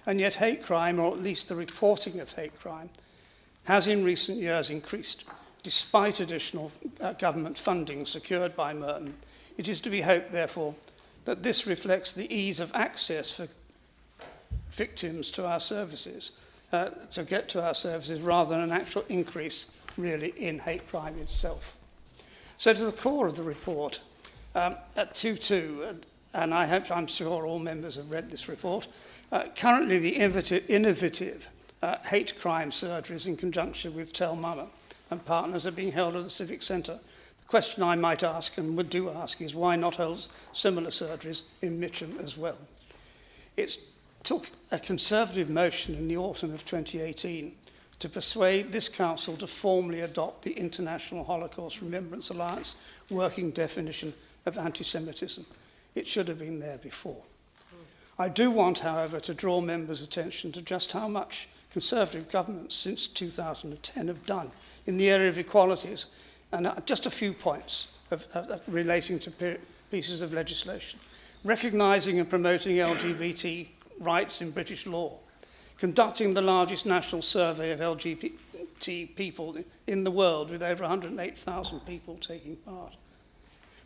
And yet hate crime, or at least the reporting of hate crime, has in recent years increased, despite additional government funding secured by Merton. It is to be hoped, therefore, that this reflects the ease of access for victims to our services, to get to our services, rather than an actual increase, really, in hate crime itself. So to the core of the report, at 2.2, and I'm sure all members have read this report, currently the innovative hate crime surgeries in conjunction with Tell Mama and partners are being held at the Civic Centre. The question I might ask, and would do ask, is why not hold similar surgeries in Mitcham as well? It took a Conservative motion in the autumn of 2018 to persuade this council to formally adopt the International Holocaust Remembrance Alliance working definition of anti-Semitism. It should have been there before. I do want, however, to draw members' attention to just how much Conservative governments since 2010 have done in the area of equalities, and just a few points relating to pieces of legislation. Recognising and promoting LGBT rights in British law, conducting the largest national survey of LGBT people in the world with over 108,000 people taking part,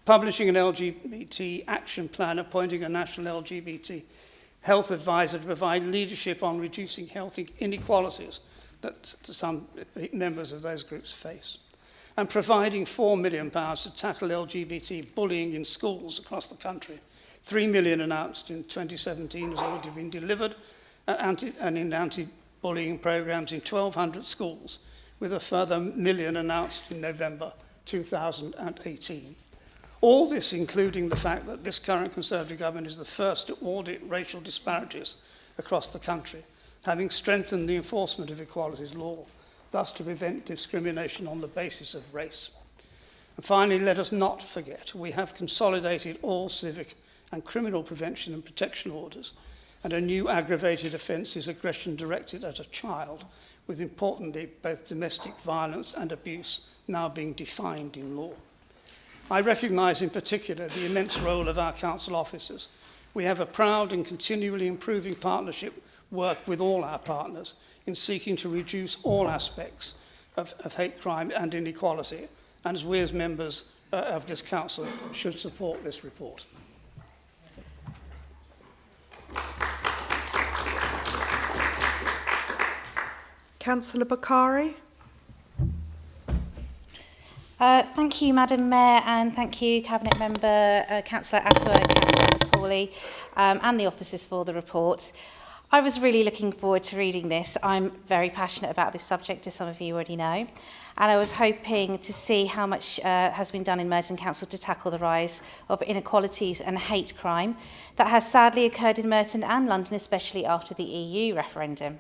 publishing an LGBT action plan, appointing a national LGBT health advisor to provide leadership on reducing health inequalities that some members of those groups face, and providing £4 million to tackle LGBT bullying in schools across the country. 3 million announced in 2017 has already been delivered, and in anti-bullying programs in 1,200 schools, with a further £1 million announced in November 2018. All this including the fact that this current Conservative government is the first to audit racial disparities across the country, having strengthened the enforcement of equalities law, thus to prevent discrimination on the basis of race. And finally, let us not forget, we have consolidated all civic and criminal prevention and protection orders, and a new aggravated offence is aggression directed at a child, with importantly both domestic violence and abuse now being defined in law. I recognise in particular the immense role of our council officers. We have a proud and continually improving partnership work with all our partners in seeking to reduce all aspects of hate crime and inequality, and as we as members of this council should support this report. Councillor Bakari. Thank you, Madam Mayor, and thank you, Cabinet Member, Councillor Atwood, Councillor Macaulay, and the officers for the report. I was really looking forward to reading this. I'm very passionate about this subject, as some of you already know, and I was hoping to see how much has been done in Merton Council to tackle the rise of inequalities and hate crime that has sadly occurred in Merton and London, especially after the EU referendum.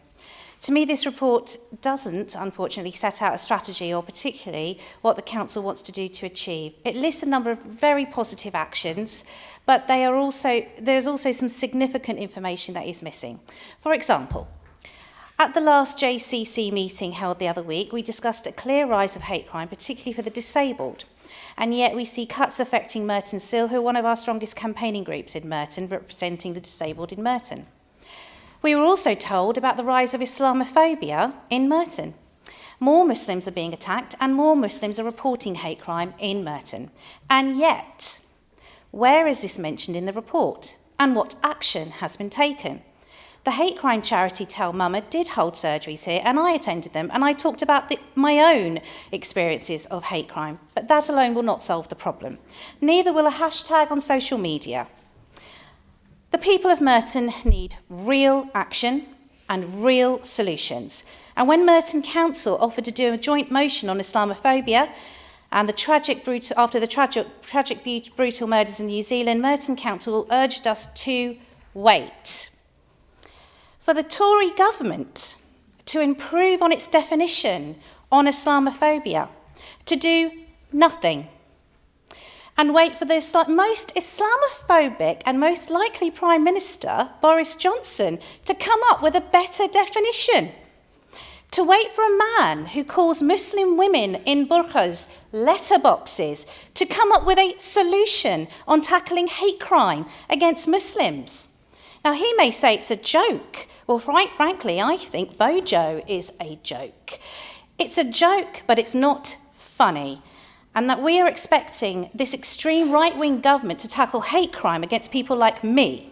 To me, this report doesn't, unfortunately, set out a strategy or particularly what the Council wants to do to achieve. It lists a number of very positive actions, but there's also some significant information that is missing. For example, at the last JCC meeting held the other week, we discussed a clear rise of hate crime, particularly for the disabled. And yet we see cuts affecting Merton Sill, who are one of our strongest campaigning groups in Merton, representing the disabled in Merton. We were also told about the rise of Islamophobia in Merton. More Muslims are being attacked and more Muslims are reporting hate crime in Merton. And yet, where is this mentioned in the report? And what action has been taken? The hate crime charity Tell Mama did hold surgeries here, and I attended them, and I talked about my own experiences of hate crime, but that alone will not solve the problem. Neither will a hashtag on social media. The people of Merton need real action and real solutions. And when Merton Council offered to do a joint motion on Islamophobia and after the tragic brutal murders in New Zealand, Merton Council urged us to wait for the Tory government to improve on its definition on Islamophobia, to do nothing, and wait for the most Islamophobic and most likely Prime Minister, Boris Johnson, to come up with a better definition. To wait for a man who calls Muslim women in burqas letterboxes to come up with a solution on tackling hate crime against Muslims. Now, he may say it's a joke. Well, quite frankly, I think Bojo is a joke. It's a joke, but it's not funny. And that we are expecting this extreme right-wing government to tackle hate crime against people like me.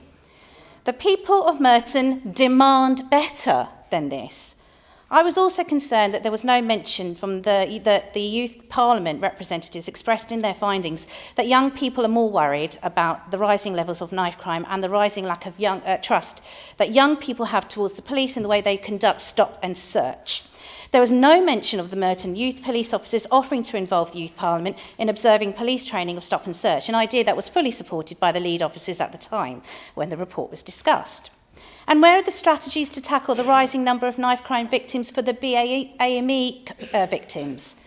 The people of Merton demand better than this. I was also concerned that there was no mention from the Youth Parliament representatives expressed in their findings that young people are more worried about the rising levels of knife crime and the rising lack of trust that young people have towards the police in the way they conduct stop and search. There was no mention of the Merton Youth Police officers offering to involve the Youth Parliament in observing police training of stop and search, an idea that was fully supported by the lead officers at the time when the report was discussed. And where are the strategies to tackle the rising number of knife crime victims for the BAME victims?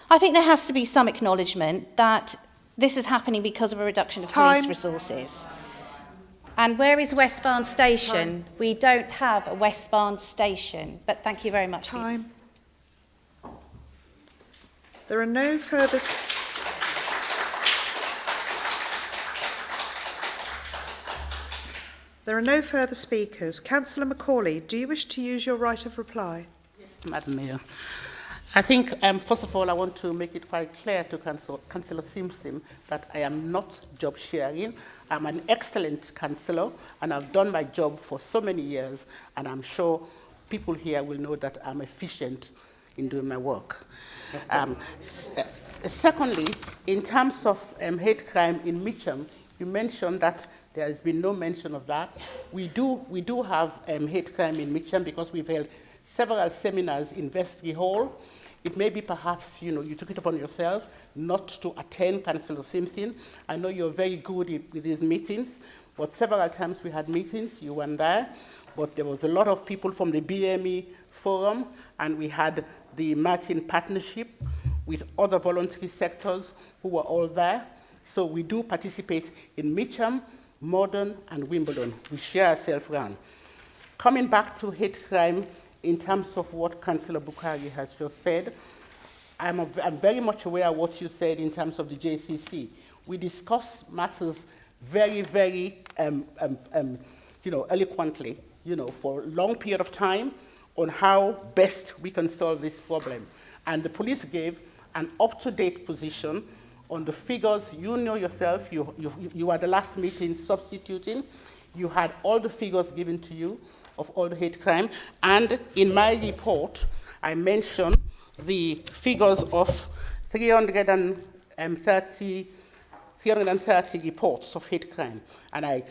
I think there has to be some acknowledgement that this is happening because of a reduction of police resources. And where is West Barnes Station? We don't have a West Barnes Station, but thank you very much. Time. There are no further... There are no further speakers. Councillor Macaulay, do you wish to use your right of reply? Yes, Madam Mayor. I think, first of all, I want to make it quite clear to Councillor Simpson that I am not job sharing. I'm an excellent councillor, and I've done my job for so many years, and I'm sure people here will know that I'm efficient in doing my work. Secondly, in terms of hate crime in Mitcham, you mentioned that there has been no mention of that. We do have hate crime in Mitcham because we've held several seminars in Vestry Hall. It may be perhaps, you took it upon yourself not to attend, Councillor Simpson. I know you're very good with these meetings, but several times we had meetings, you weren't there, but there was a lot of people from the BME Forum, and we had the Merton Partnership with other voluntary sectors who were all there. So we do participate in Mitcham, Morden, and Wimbledon. We share ourselves around. Coming back to hate crime, in terms of what Councillor Bukhari has just said, I'm very much aware of what you said in terms of the JCC. We discussed matters very, very eloquently, for a long period of time on how best we can solve this problem. And the police gave an up-to-date position on the figures. You know yourself, you were at the last meeting substituting. You had all the figures given to you of all the hate crime. And in my report, I mentioned the figures of 330 reports of hate crime. And I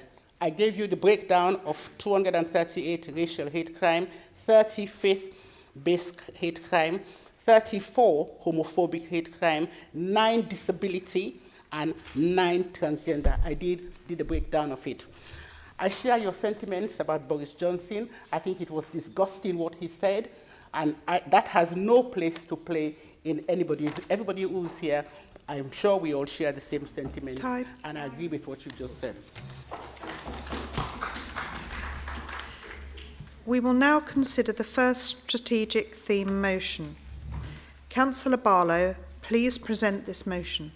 gave you the breakdown of 238 racial hate crime, 30 faith-based hate crime, 34 homophobic hate crime, 9 disability, and 9 transgender. I did a breakdown of it. I share your sentiments about Boris Johnson. I think it was disgusting what he said, and that has no place to play in everybody who's here. I'm sure we all share the same sentiments. Time. And I agree with what you just said. We will now consider the first strategic theme motion. Councillor Barlow, please present this motion.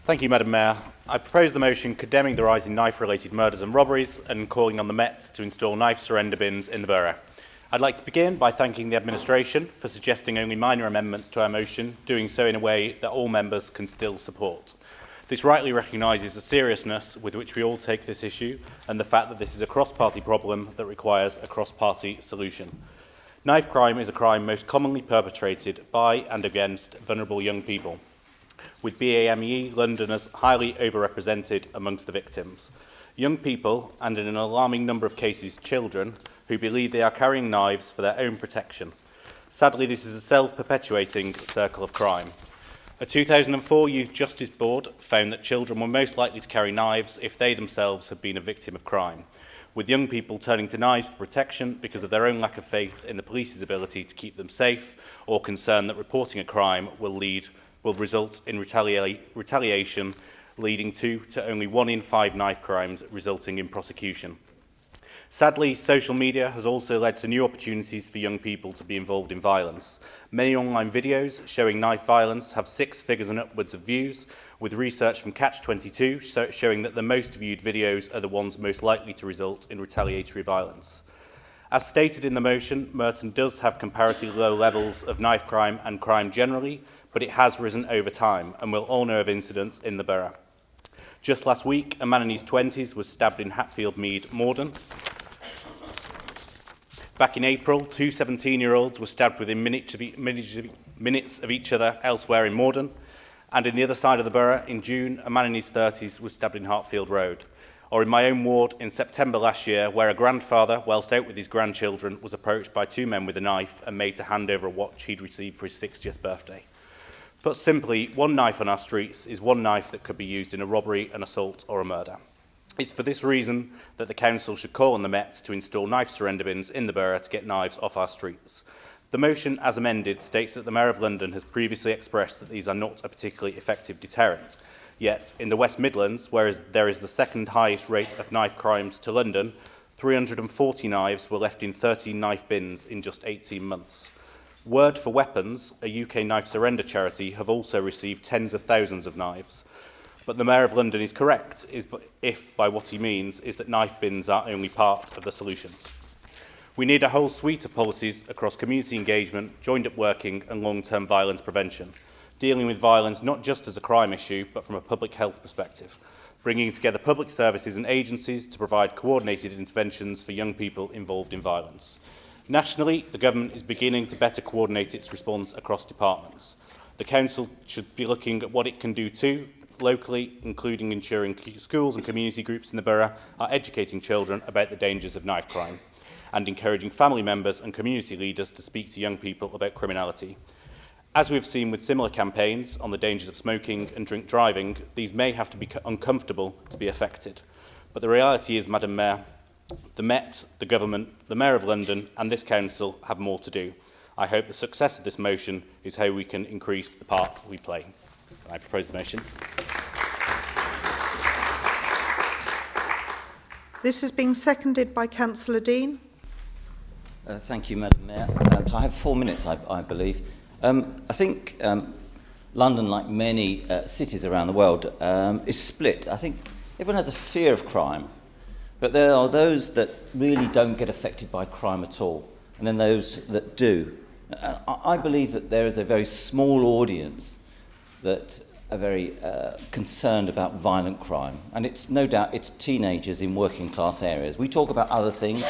Thank you, Madam Mayor. I propose the motion condemning the rise in knife-related murders and robberies and calling on the Met to install knife surrender bins in the borough. I'd like to begin by thanking the administration for suggesting only minor amendments to our motion, doing so in a way that all members can still support. This rightly recognises the seriousness with which we all take this issue and the fact that this is a cross-party problem that requires a cross-party solution. Knife crime is a crime most commonly perpetrated by and against vulnerable young people, with BAME Londoners highly overrepresented amongst the victims. Young people, and in an alarming number of cases children, who believe they are carrying knives for their own protection. Sadly, this is a self-perpetuating circle of crime. A 2004 Youth Justice Board found that children were most likely to carry knives if they themselves had been a victim of crime, with young people turning to knives for protection because of their own lack of faith in the police's ability to keep them safe, or concern that reporting a crime will result in retaliation, leading to only 1 in 5 knife crimes resulting in prosecution. Sadly, social media has also led to new opportunities for young people to be involved in violence. Many online videos showing knife violence have 6 figures and upwards of views, with research from Catch-22 showing that the most viewed videos are the ones most likely to result in retaliatory violence. As stated in the motion, Merton does have comparatively low levels of knife crime and crime generally, but it has risen over time, and we'll all know of incidents in the borough. Just last week, a man in his 20s was stabbed in Hatfield Mead, Morden. Back in April, 2 17-year-olds were stabbed within minutes of each other elsewhere in Morden. And in the other side of the borough, in June, a man in his 30s was stabbed in Hartfield Road. Or in my own ward, in September last year, where a grandfather, whilst out with his grandchildren, was approached by 2 men with a knife and made to hand over a watch he'd received for his 60th birthday. Put simply, 1 knife on our streets is 1 knife that could be used in a robbery, an assault or a murder. It's for this reason that the Council should call on the Met to install knife surrender bins in the borough to get knives off our streets. The motion, as amended, states that the Mayor of London has previously expressed that these are not a particularly effective deterrent. Yet, in the West Midlands, whereas there is the second highest rate of knife crimes to London, 340 knives were left in 13 knife bins in just 18 months. Word for Weapons, a UK knife surrender charity, have also received tens of thousands of knives. But the Mayor of London is correct if by what he means is that knife bins are only part of the solution. We need a whole suite of policies across community engagement, joined-up working and long-term violence prevention, dealing with violence not just as a crime issue but from a public health perspective, bringing together public services and agencies to provide coordinated interventions for young people involved in violence. Nationally, the Government is beginning to better coordinate its response across departments. The Council should be looking at what it can do too, locally, including ensuring schools and community groups in the borough are educating children about the dangers of knife crime and encouraging family members and community leaders to speak to young people about criminality. As we've seen with similar campaigns on the dangers of smoking and drink driving, these may have to be uncomfortable to be effected. But the reality is, Madam Mayor, the Met, the Government, the Mayor of London and this Council have more to do. I hope the success of this motion is how we can increase the part we play. I propose the motion. This is being seconded by Councillor Dean. Thank you, Madam Mayor. So I have 4 minutes, I believe. I think London, like many cities around the world, is split. I think everyone has a fear of crime, but there are those that really don't get affected by crime at all, and then those that do. I believe that there is a very small audience that are very concerned about violent crime, and it's no doubt it's teenagers in working class areas. We talk about other things.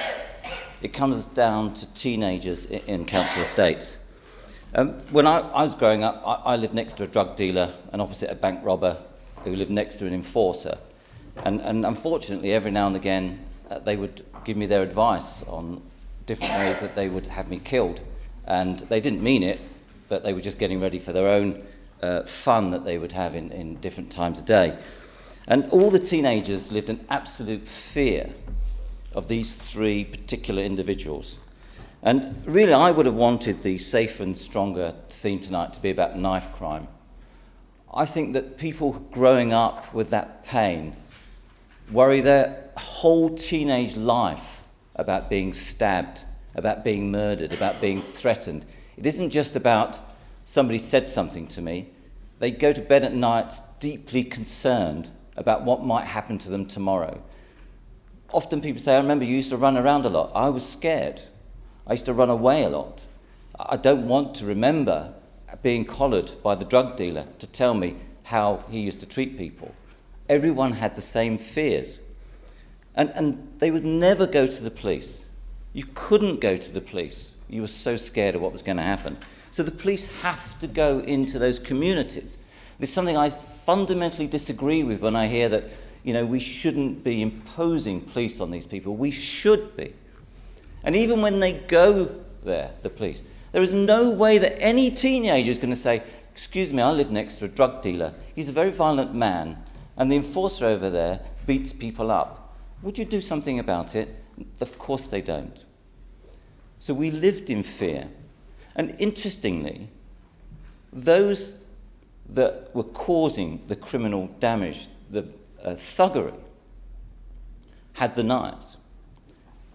It comes down to teenagers in council estates. When I was growing up, I lived next to a drug dealer and opposite a bank robber who lived next to an enforcer. And unfortunately, every now and again, they would give me their advice on different ways that they would have me killed. And they didn't mean it, but they were just getting ready for their own fun that they would have in different times of day. And all the teenagers lived in absolute fear of these three particular individuals. And really, I would have wanted the Safer and Stronger theme tonight to be about knife crime. I think that people growing up with that pain worry their whole teenage life about being stabbed, about being murdered, about being threatened. It isn't just about somebody said something to me. They go to bed at night deeply concerned about what might happen to them tomorrow. Often people say, I remember you used to run around a lot. I was scared. I used to run away a lot. I don't want to remember being collared by the drug dealer to tell me how he used to treat people. Everyone had the same fears. And they would never go to the police. You couldn't go to the police. You were so scared of what was going to happen. So the police have to go into those communities. It's something I fundamentally disagree with when I hear that, we shouldn't be imposing police on these people. We should be. And even when they go there, the police, there is no way that any teenager is going to say, excuse me, I live next to a drug dealer. He's a very violent man, and the enforcer over there beats people up. Would you do something about it? Of course they don't. So we lived in fear. And interestingly, those that were causing the criminal damage, the thuggery, had the knives.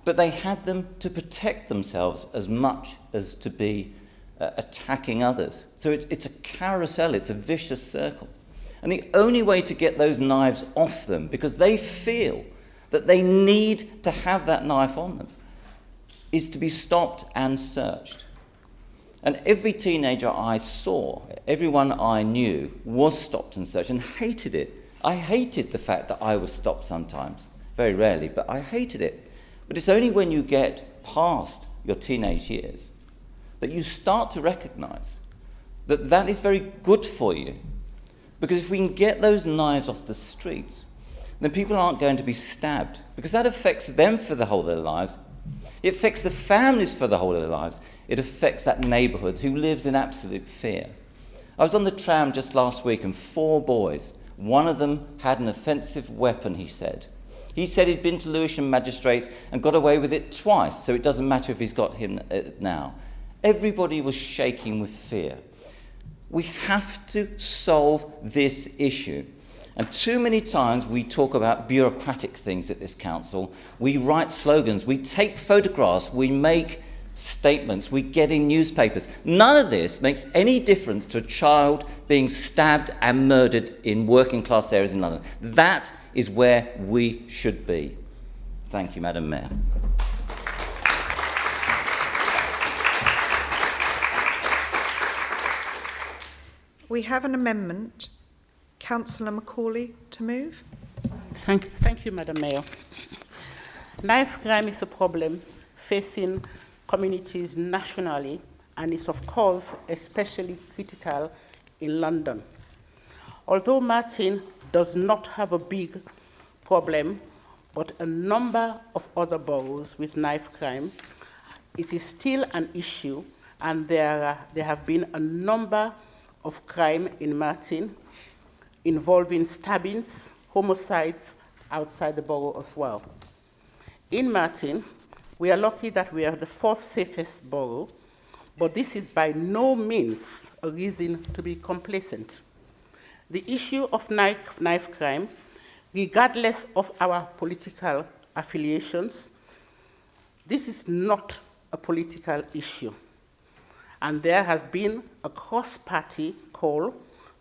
But they had them to protect themselves as much as to be attacking others. So it's a carousel, it's a vicious circle. And the only way to get those knives off them, because they feel that they need to have that knife on them, is to be stopped and searched. And every teenager I saw, everyone I knew, was stopped and searched and hated it. I hated the fact that I was stopped sometimes, very rarely, but I hated it. But it's only when you get past your teenage years that you start to recognise that that is very good for you. Because if we can get those knives off the streets, then people aren't going to be stabbed, because that affects them for the whole of their lives. It affects the families for the whole of their lives. It affects that neighbourhood who lives in absolute fear. I was on the tram just last week and 4 boys, one of them had an offensive weapon, he said, He said he'd been to Lewisham magistrates and got away with it twice, so it doesn't matter if he's got him now. Everybody was shaking with fear. We have to solve this issue. And too many times we talk about bureaucratic things at this council. We write slogans, we take photographs, we make statements, we get in newspapers. None of this makes any difference to a child being stabbed and murdered in working class areas in London. That is where we should be. Thank you, Madam Mayor. We have an amendment. Councillor Macaulay to move. Thank you, Madam Mayor. Knife crime is a problem facing communities nationally and is, of course, especially critical in London. Although Merton does not have a big problem, but a number of other boroughs with knife crime, it is still an issue, and there have been a number of crime in Merton involving stabbings, homicides outside the borough as well. In Merton, we are lucky that we are the fourth safest borough, but this is by no means a reason to be complacent. The issue of knife crime, regardless of our political affiliations, this is not a political issue. And there has been a cross-party call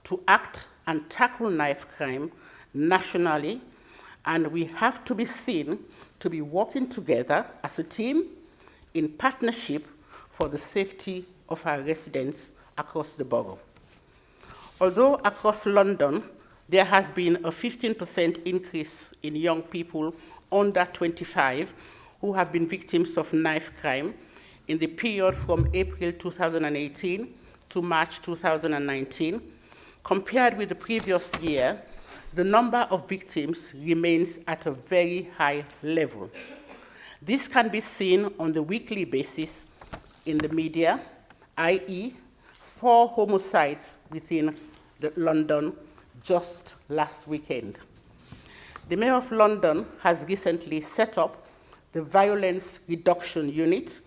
to act and tackle knife crime nationally, and we have to be seen to be working together as a team in partnership for the safety of our residents across the borough. Although across London there has been a 15% increase in young people under 25 who have been victims of knife crime in the period from April 2018 to March 2019, compared with the previous year, the number of victims remains at a very high level. This can be seen on the weekly basis in the media, i.e., 4 homicides within London just last weekend. The Mayor of London has recently set up the Violence Reduction Unit,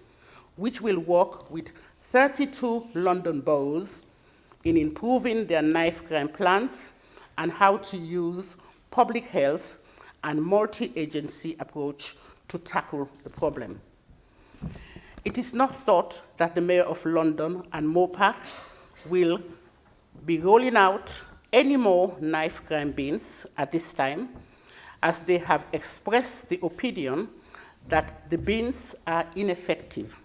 which will work with 32 London boroughs in improving their knife crime plans and how to use public health and multi-agency approach to tackle the problem. It is not thought that the Mayor of London and Mopac will be rolling out any more knife crime bins at this time, as they have expressed the opinion that the bins are ineffective.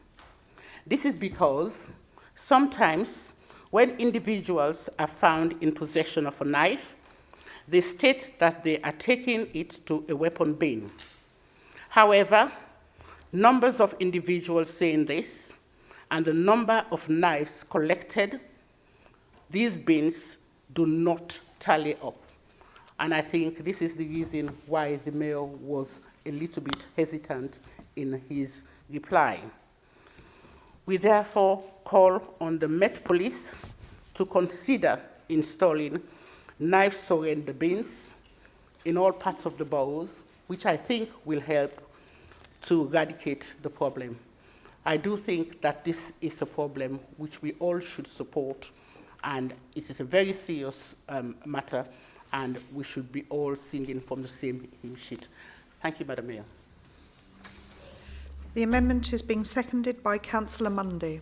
This is because sometimes when individuals are found in possession of a knife, they state that they are taking it to a weapon bin. However, numbers of individuals saying this and the number of knives collected, these bins do not tally up. And I think this is the reason why the Mayor was a little bit hesitant in his reply. We therefore call on the Met Police to consider installing knife surrender bins in all parts of the boroughs, which I think will help to eradicate the problem. I do think that this is a problem which we all should support, and it is a very serious matter, and we should be all singing from the same hymn sheet. Thank you, Madam Mayor. The amendment is being seconded by Councillor Mundy.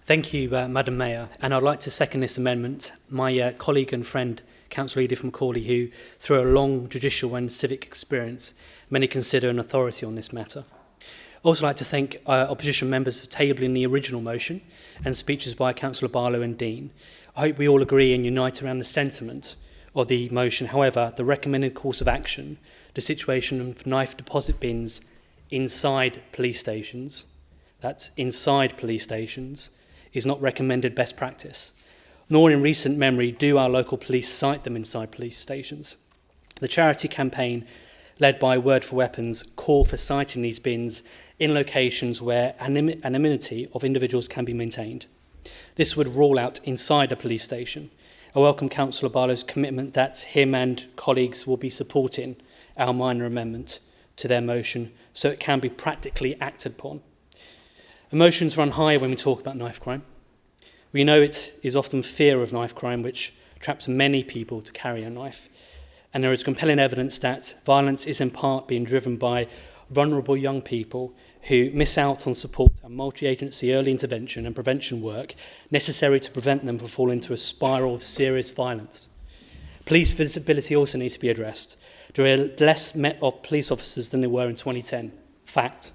Thank you, Madam Mayor, and I'd like to second this amendment. My colleague and friend, Councillor Edith Macaulay, who, through a long judicial and civic experience, many consider an authority on this matter. I'd also like to thank opposition members for tabling the original motion and speeches by Councillor Barlow and Dean. I hope we all agree and unite around the sentiment of the motion. However, the recommended course of action, the situation of knife deposit bins inside police stations, that's inside police stations, is not recommended best practice. Nor in recent memory do our local police cite them inside police stations. The charity campaign led by Word for Weapons call for citing these bins in locations where anonymity of individuals can be maintained. This would rule out inside a police station I welcome Councillor Barlow's commitment that him and colleagues will be supporting our minor amendment to their motion so it can be practically acted upon. Emotions run high when we talk about knife crime. We know it is often fear of knife crime which traps many people to carry a knife. And there is compelling evidence that violence is in part being driven by vulnerable young people who miss out on support and multi-agency early intervention and prevention work necessary to prevent them from falling into a spiral of serious violence. Police visibility also needs to be addressed. There are less police officers than there were in 2010. Fact.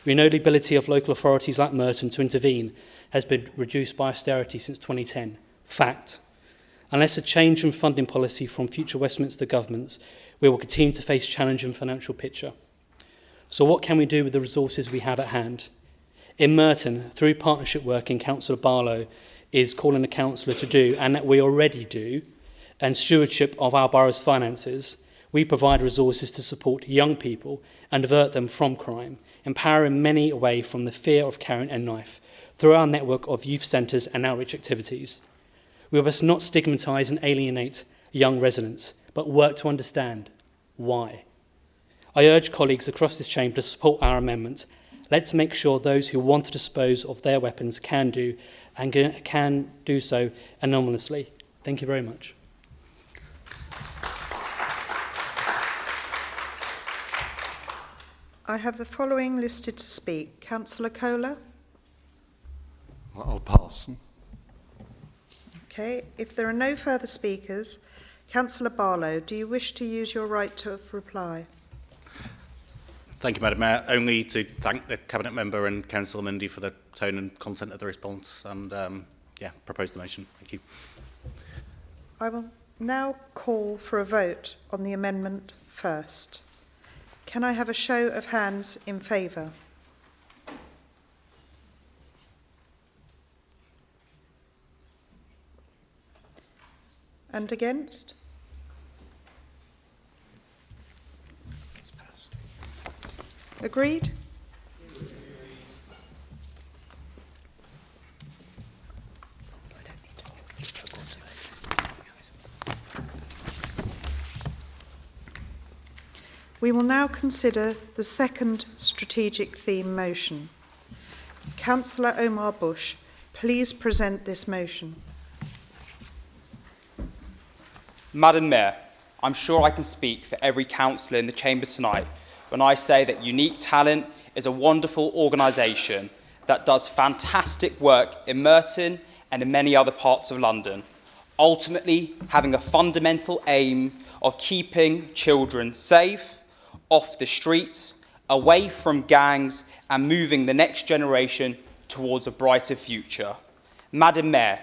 We know the ability of local authorities like Merton to intervene has been reduced by austerity since 2010. Fact. Unless a change in funding policy from future Westminster governments, we will continue to face challenging financial picture. So what can we do with the resources we have at hand? In Merton, through partnership work in Councillor Barlow is calling the councillor to do, and that we already do, and stewardship of our borough's finances, we provide resources to support young people and divert them from crime, empowering many away from the fear of carrying a knife through our network of youth centres and outreach activities. We must not stigmatise and alienate young residents, but work to understand why. I urge colleagues across this chamber to support our amendment. Let's make sure those who want to dispose of their weapons can do, and can do so anonymously. Thank you very much. I have the following listed to speak. Councillor Kohler? I'll pass. Okay. If there are no further speakers, Councillor Barlow, do you wish to use your right to reply? Thank you, Madam Mayor. Only to thank the Cabinet Member and Councillor Mundy for the tone and content of the response and, propose the motion. Thank you. I will now call for a vote on the amendment first. Can I have a show of hands in favour? And against? Agreed? We will now consider the second strategic theme motion. Councillor Omar Bush, please present this motion. Madam Mayor, I'm sure I can speak for every councillor in the chamber tonight when I say that Unique Talent is a wonderful organisation that does fantastic work in Merton and in many other parts of London, ultimately having a fundamental aim of keeping children safe, off the streets, away from gangs, and moving the next generation towards a brighter future. Madam Mayor,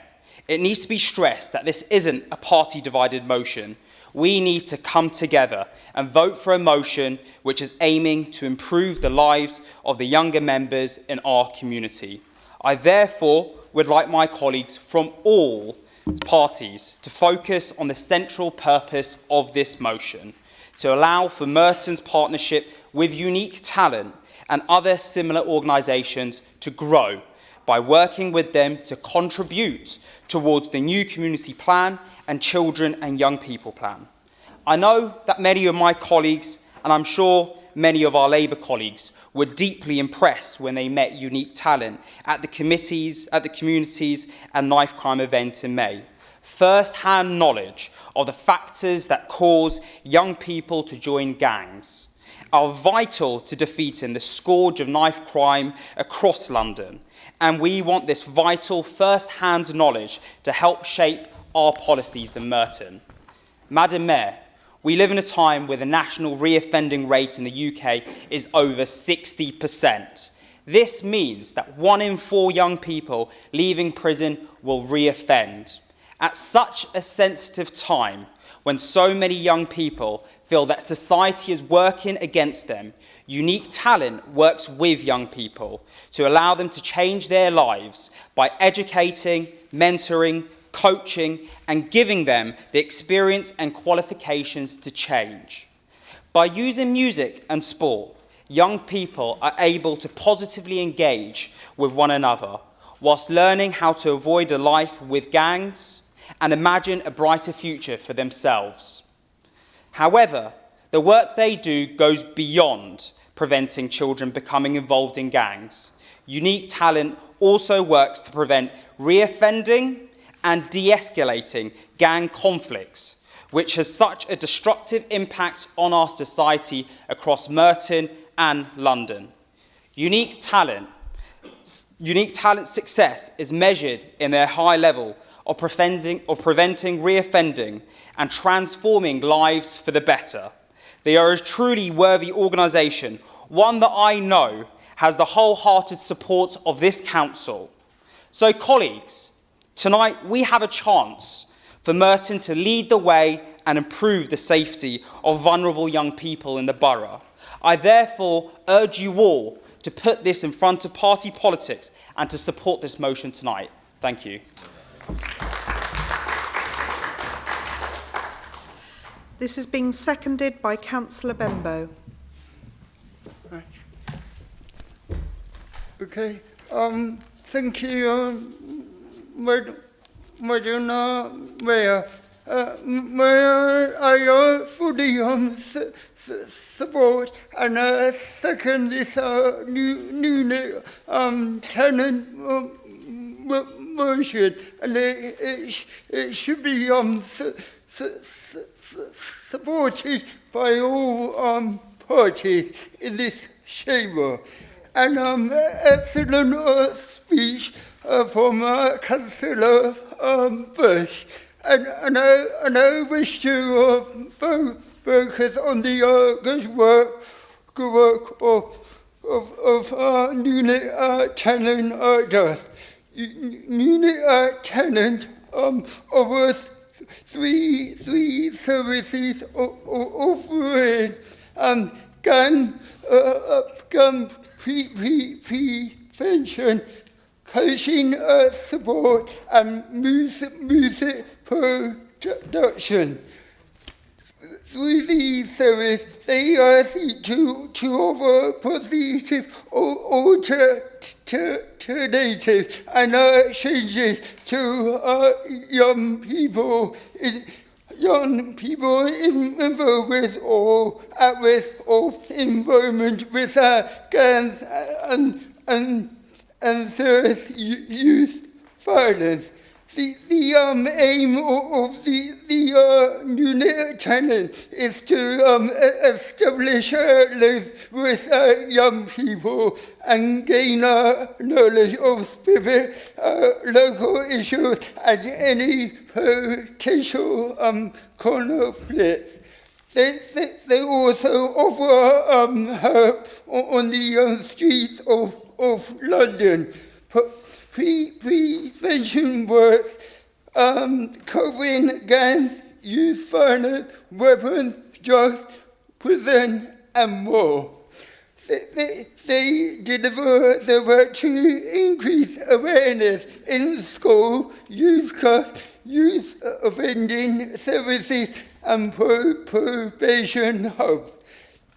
it needs to be stressed that this isn't a party-divided motion. We need to come together and vote for a motion which is aiming to improve the lives of the younger members in our community. I therefore would like my colleagues from all parties to focus on the central purpose of this motion, to allow for Merton's partnership with Unique Talent and other similar organisations to grow by working with them to contribute towards the new community plan and children and young people plan. I know that many of my colleagues, and I'm sure many of our Labour colleagues, were deeply impressed when they met Unique Talent at the communities and knife crime event in May. First-hand knowledge of the factors that cause young people to join gangs are vital to defeating the scourge of knife crime across London. And we want this vital first-hand knowledge to help shape our policies in Merton. Madam Mayor, we live in a time where the national reoffending rate in the UK is over 60%. This means that 1 in 4 young people leaving prison will reoffend. At such a sensitive time, when so many young people feel that society is working against them, Unique Talent works with young people to allow them to change their lives by educating, mentoring, coaching, and giving them the experience and qualifications to change. By using music and sport, young people are able to positively engage with one another, whilst learning how to avoid a life with gangs and imagine a brighter future for themselves. However, the work they do goes beyond preventing children becoming involved in gangs. Unique Talent also works to prevent reoffending and de-escalating gang conflicts, which has such a destructive impact on our society across Merton and London. Unique Talent's success is measured in their high level of preventing reoffending and transforming lives for the better. They are a truly worthy organisation, one that I know has the wholehearted support of this council. So colleagues, tonight we have a chance for Merton to lead the way and improve the safety of vulnerable young people in the borough. I therefore urge you all to put this in front of party politics and to support this motion tonight. Thank you. This is being seconded by Councillor Bembo. Okay. Thank you, Madam Mayor. I fully support and second this new tenant motion, and it should be supported by all parties in this chamber. And excellent speech from Councillor Bush. And I wish to focus on the good work of Unit Tenant does. Unit Tenant offers three services offering gun prevention, coaching support, and music production. Through these services, they seek to offer positive alternatives and changes to young people involved with or at risk of involvement with gangs and serious youth violence. The aim of the Unit Tenant is to establish links with young people and gain knowledge of specific local issues and any potential conflicts. They also offer help on the streets of London. Prevention works covering gangs, youth violence, weapons, drugs, prison, and more. They deliver the work to increase awareness in school, youth clubs, youth offending services, and probation hubs.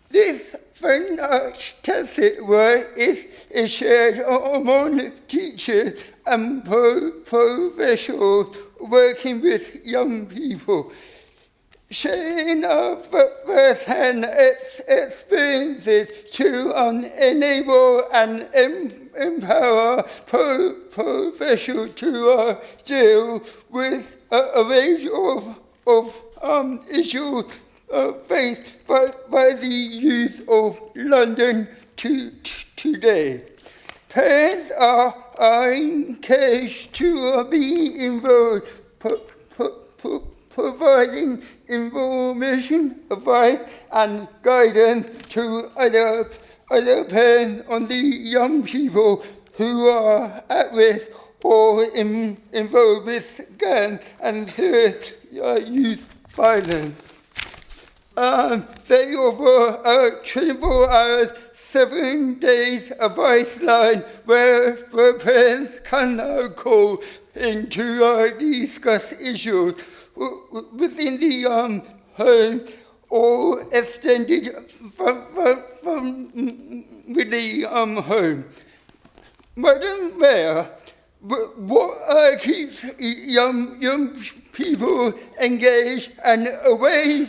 This fantastic work is shared among teachers and professionals working with young people. Sharing first-hand experiences to enable and empower professionals to deal with a range of issues faced by the youth of London today. Parents are encouraged to be involved, providing information, advice, and guidance to other parents on the young people who are at risk or involved with gangs and serious youth violence. They offer a 24 hours, 7 days advice line where parents can call in to discuss issues within the home or extended from the home. Madam Mayor, what keeps young people engaged and away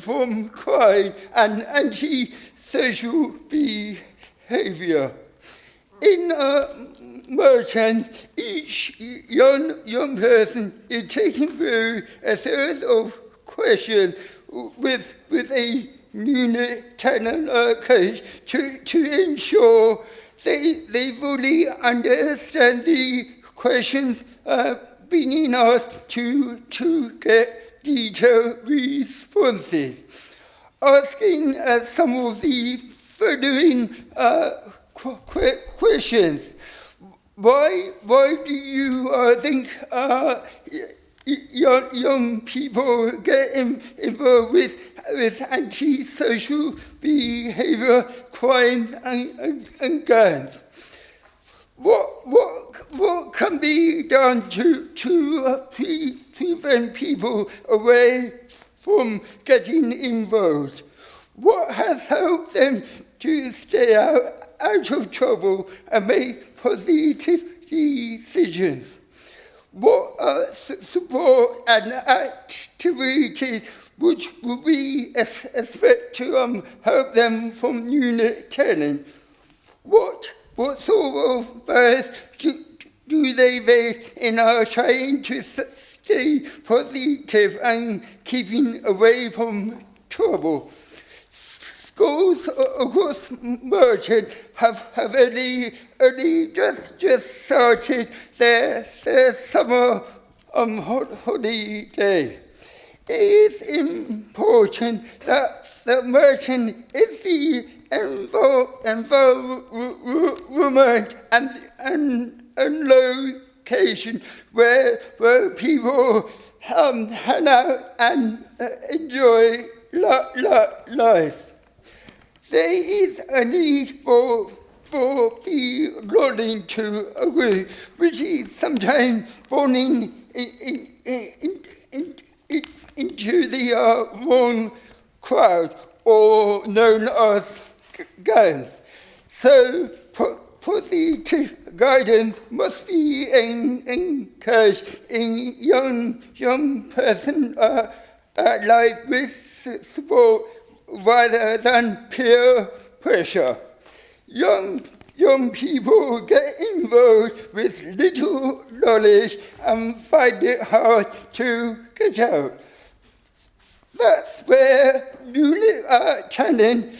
from crime and anti-social behaviour. In Merton, each young person is taken through a series of questions with a unit talent coach to ensure they fully understand the questions being asked to get detailed responses. Asking some of the following questions. Why do you think young people get involved with anti-social behaviour, crime and gangs? What can be done to prevent people away from getting involved? What has helped them to stay out of trouble and make positive decisions? What support and activities which will be a threat to help them from unit talent? What sort of barriers do they face in trying to stay positive and keeping away from trouble? Schools across Merton have only just started their summer holiday. It is important that Merton is the environment and location where people hang out and enjoy life. There is a need for belonging to a group which is sometimes falling into the wrong crowd, or known as gangs. So positive guidance must be encouraged in young person life with support rather than peer pressure. Young people get involved with little knowledge and find it hard to get out. That's where unit talent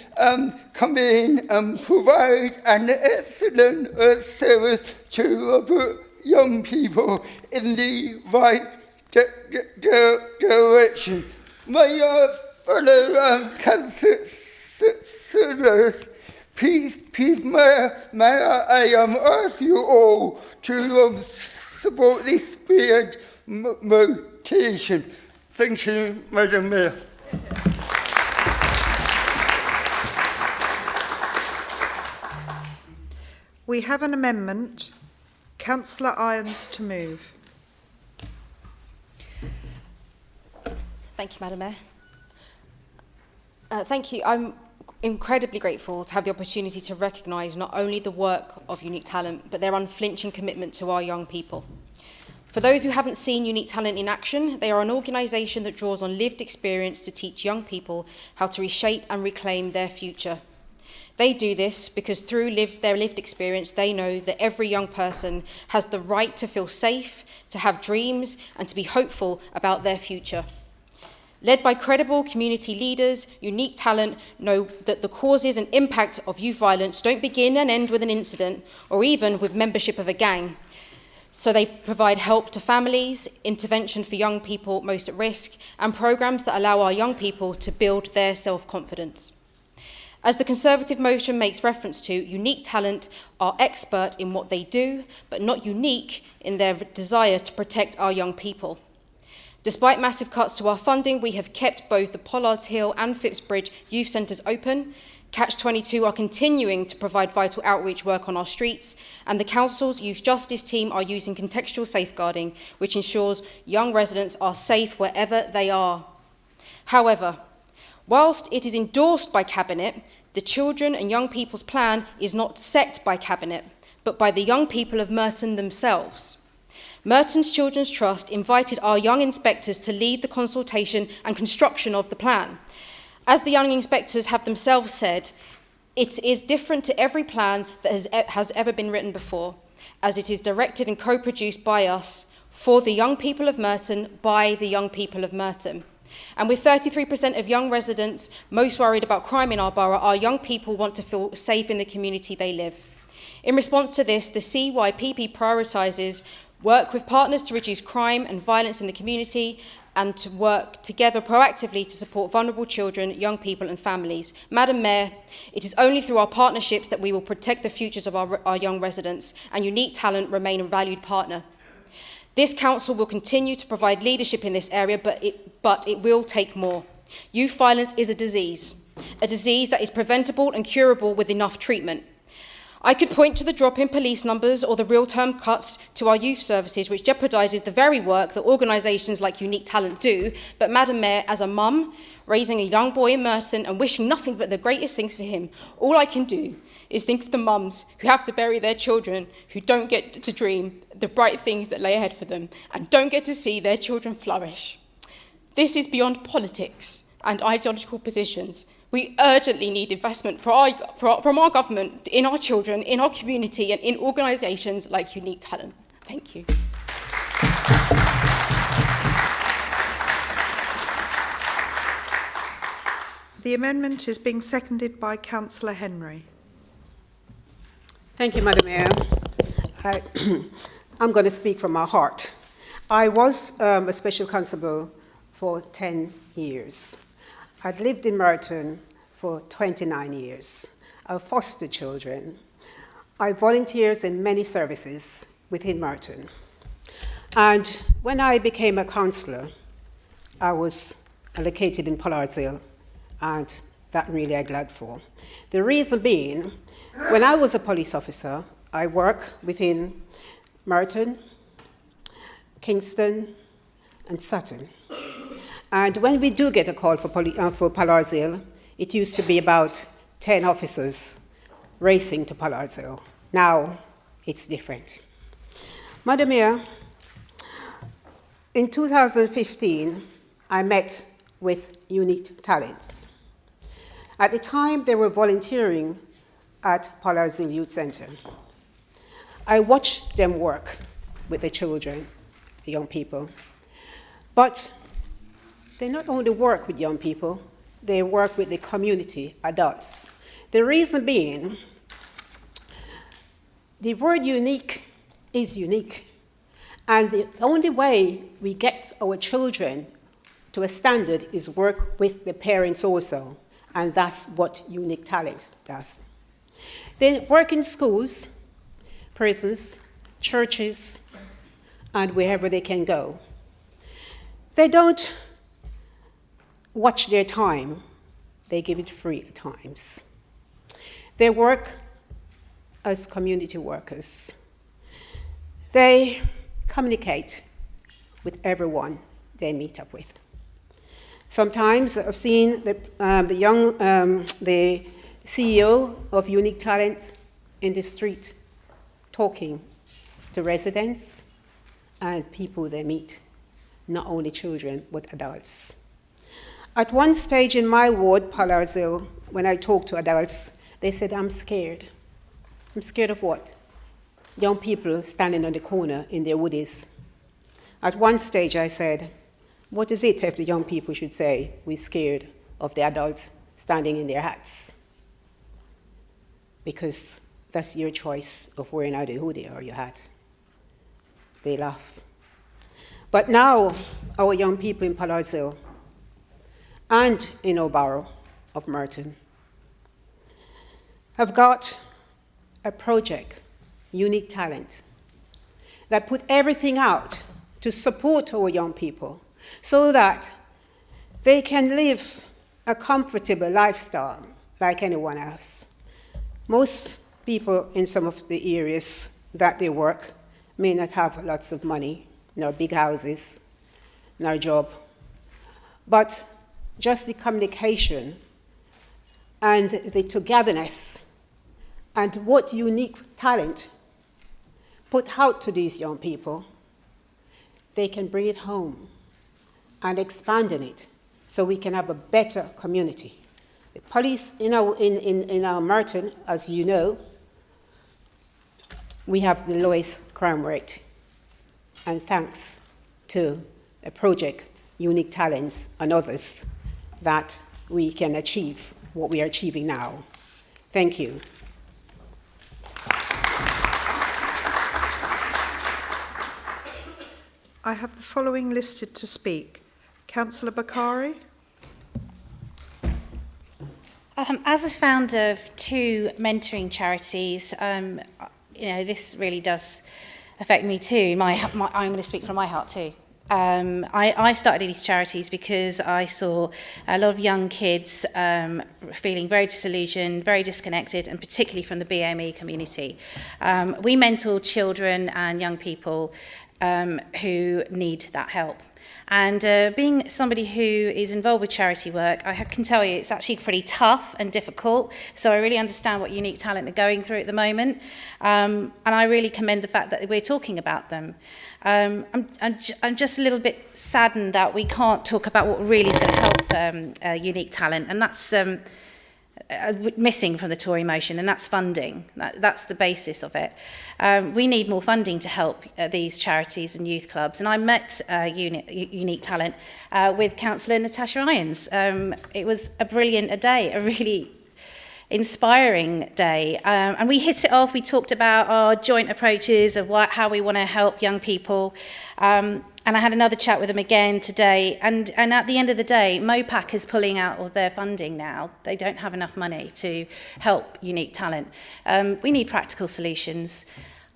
come in and provide an excellent service to put young people in the right direction. My fellow councillors, please may I ask you all to support this spirit motion. Thank you, Madam Mayor. We have an amendment. Councillor Irons to move. Thank you, Madam Mayor. Thank you. I'm incredibly grateful to have the opportunity to recognise not only the work of Unique Talent, but their unflinching commitment to our young people. For those who haven't seen Unique Talent in action, they are an organisation that draws on lived experience to teach young people how to reshape and reclaim their future. They do this because through their lived experience, they know that every young person has the right to feel safe, to have dreams, and to be hopeful about their future. Led by credible community leaders, Unique Talent know that the causes and impact of youth violence don't begin and end with an incident or even with membership of a gang. So they provide help to families, intervention for young people most at risk, and programs that allow our young people to build their self-confidence. As the Conservative motion makes reference to, Unique Talent are expert in what they do, but not unique in their desire to protect our young people. Despite massive cuts to our funding, we have kept both the Pollards Hill and Phippsbridge youth centres open. Catch-22 are continuing to provide vital outreach work on our streets, and the Council's Youth Justice team are using contextual safeguarding, which ensures young residents are safe wherever they are. However, whilst it is endorsed by Cabinet, the Children and Young People's Plan is not set by Cabinet, but by the young people of Merton themselves. Merton's Children's Trust invited our young inspectors to lead the consultation and construction of the plan. As the young inspectors have themselves said, it is different to every plan that has ever been written before, as it is directed and co-produced by us for the young people of Merton by the young people of Merton. And with 33% of young residents most worried about crime in our borough, our young people want to feel safe in the community they live. In response to this, the CYPP prioritises work with partners to reduce crime and violence in the community and to work together proactively to support vulnerable children, young people and families. Madam Mayor, it is only through our partnerships that we will protect the futures of our young residents, and Unique Talent remain a valued partner. This council will continue to provide leadership in this area, but it will take more. Youth violence is a disease that is preventable and curable with enough treatment. I could point to the drop in police numbers or the real-term cuts to our youth services, which jeopardises the very work that organisations like Unique Talent do. But Madam Mayor, as a mum, raising a young boy in Merton and wishing nothing but the greatest things for him, all I can do is think of the mums who have to bury their children, who don't get to dream the bright things that lay ahead for them, and don't get to see their children flourish. This is beyond politics and ideological positions. We urgently need investment from our government in our children, in our community, and in organisations like Unique Talent. Thank you. The amendment is being seconded by Councillor Henry. Thank you, Madam Mayor. I'm going to speak from my heart. I was a special constable for 10 years. I'd lived in Merton for 29 years. I fostered children. I volunteered in many services within Merton. And when I became a councillor, I was allocated in Pollard's Hill, and that really I'm glad for. The reason being, when I was a police officer, I worked within Merton, Kingston, and Sutton. And when we do get a call for Pollard's Hill, it used to be about 10 officers racing to Pollard's Hill. Now, it's different. Madam Mayor, in 2015, I met with Unique Talents. At the time, they were volunteering at Pollard's Hill Youth Centre. I watched them work with the children, the young people. But they not only work with young people, they work with the community, adults. The reason being, the word unique is unique. And the only way we get our children to a standard is work with the parents also. And that's what Unique Talent does. They work in schools, prisons, churches, and wherever they can go. They don't watch their time. They give it free at times. They work as community workers. They communicate with everyone they meet up with. Sometimes I've seen the CEO of Unique Talent in the street talking to residents and people they meet, not only children, but adults. At one stage in my ward, Pollard's Hill, when I talked to adults, they said, I'm scared. I'm scared of what? Young people standing on the corner in their woodies. At one stage I said, what is it if the young people should say we're scared of the adults standing in their hats? Because that's your choice of wearing either a hoodie or your hat. They laugh. But now, our young people in Pollard's Hill and in our borough of Merton have got a project, Unique Talent, that put everything out to support our young people so that they can live a comfortable lifestyle like anyone else. Most people in some of the areas that they work may not have lots of money, nor big houses, nor job, but just the communication and the togetherness and what Unique Talent put out to these young people, they can bring it home and expand on it so we can have a better community. The police in our Merton, as you know, we have the lowest crime rate. And thanks to a project, Unique Talents and others, that we can achieve what we are achieving now. Thank you. I have the following listed to speak. Councillor Bakari. As a founder of 2 mentoring charities, this really does affect me too. I'm going to speak from my heart too. I started these charities because I saw a lot of young kids feeling very disillusioned, very disconnected, and particularly from the BME community. We mentor children and young people who need that help. And being somebody who is involved with charity work, I can tell you it's actually pretty tough and difficult. So I really understand what Unique Talent are going through at the moment. And I really commend the fact that we're talking about them. I'm just a little bit saddened that we can't talk about what really is going to help Unique Talent. And that's missing from the Tory motion, and that's funding. That's the basis of it. We need more funding to help these charities and youth clubs. And I met Unique Talent with Councillor Natasha Irons. It was a brilliant day, a really inspiring day. And we hit it off. We talked about our joint approaches of how we want to help young people. And I had another chat with them again today. And at the end of the day, MOPAC is pulling out of their funding now. They don't have enough money to help Unique Talent. We need practical solutions.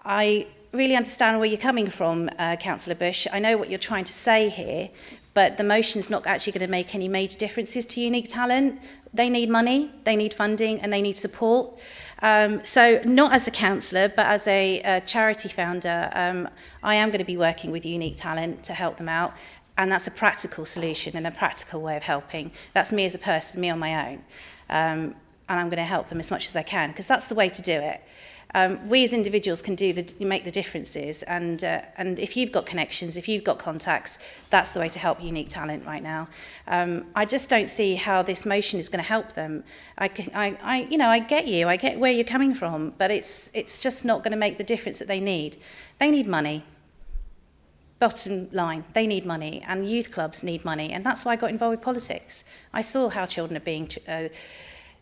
I really understand where you're coming from, Councillor Bush. I know what you're trying to say here, but the motion's not actually going to make any major differences to Unique Talent. They need money, they need funding, and they need support. So not as a councillor, but as a charity founder, I am going to be working with Unique Talent to help them out. And that's a practical solution and a practical way of helping. That's me as a person, me on my own. And I'm going to help them as much as I can, because that's the way to do it. We as individuals can make the differences, and if you've got connections, if you've got contacts, that's the way to help Unique Talent right now. I just don't see how this motion is going to help them. I get you, I get where you're coming from, but it's just not going to make the difference that they need. They need money. Bottom line, they need money, and youth clubs need money, and that's why I got involved with politics. I saw how children are being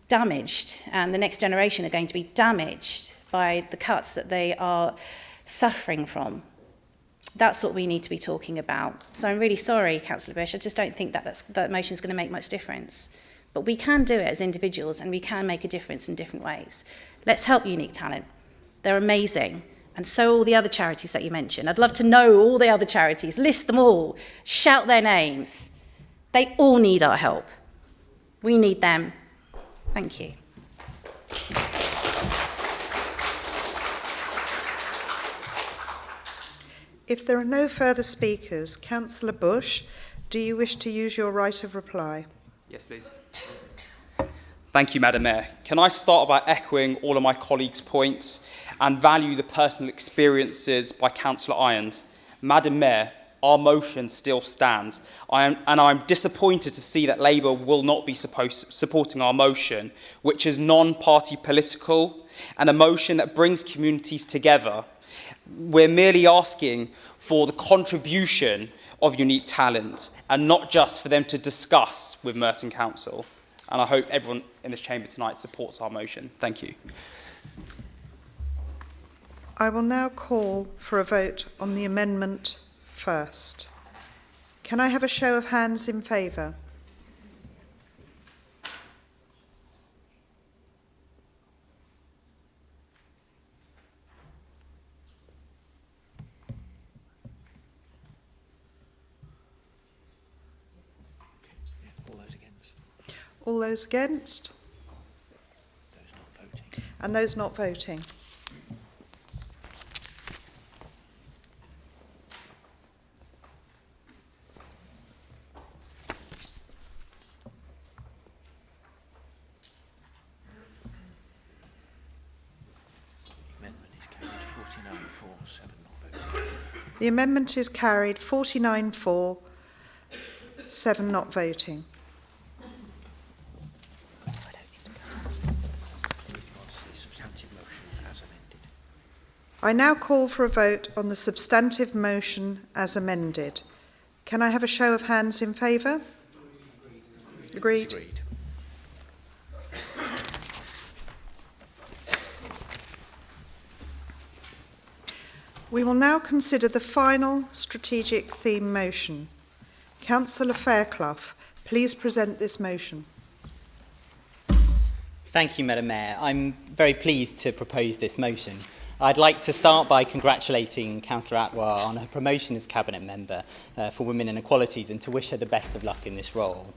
damaged, and the next generation are going to be damaged by the cuts that they are suffering from. That's what we need to be talking about. So I'm really sorry, Councillor Bush, I just don't think that motion is going to make much difference. But we can do it as individuals, and we can make a difference in different ways. Let's help Unique Talent. They're amazing. And so all the other charities that you mentioned. I'd love to know all the other charities. List them all. Shout their names. They all need our help. We need them. Thank you. If there are no further speakers, Councillor Bush, do you wish to use your right of reply? Yes, please. Thank you, Madam Mayor. Can I start by echoing all of my colleagues' points and value the personal experiences by Councillor Irons? Madam Mayor, our motion still stands. I'm disappointed to see that Labour will not be supporting our motion, which is non-party political and a motion that brings communities together. We're merely asking for the contribution of Unique Talent and not just for them to discuss with Merton Council. And I hope everyone in this chamber tonight supports our motion. Thank you. I will now call for a vote on the amendment first. Can I have a show of hands in favour? All those against? Those not voting. And those not voting. The amendment is carried 49-4-7. The amendment is carried 49 for, 7 not voting. I now call for a vote on the substantive motion as amended. Can I have a show of hands in favour? Agreed. Agreed. We will now consider the final strategic theme motion. Councillor Fairclough, please present this motion. Thank you, Madam Mayor. I'm very pleased to propose this motion. I'd like to start by congratulating Councillor Atwar on her promotion as Cabinet Member for Women and Equalities and to wish her the best of luck in this role.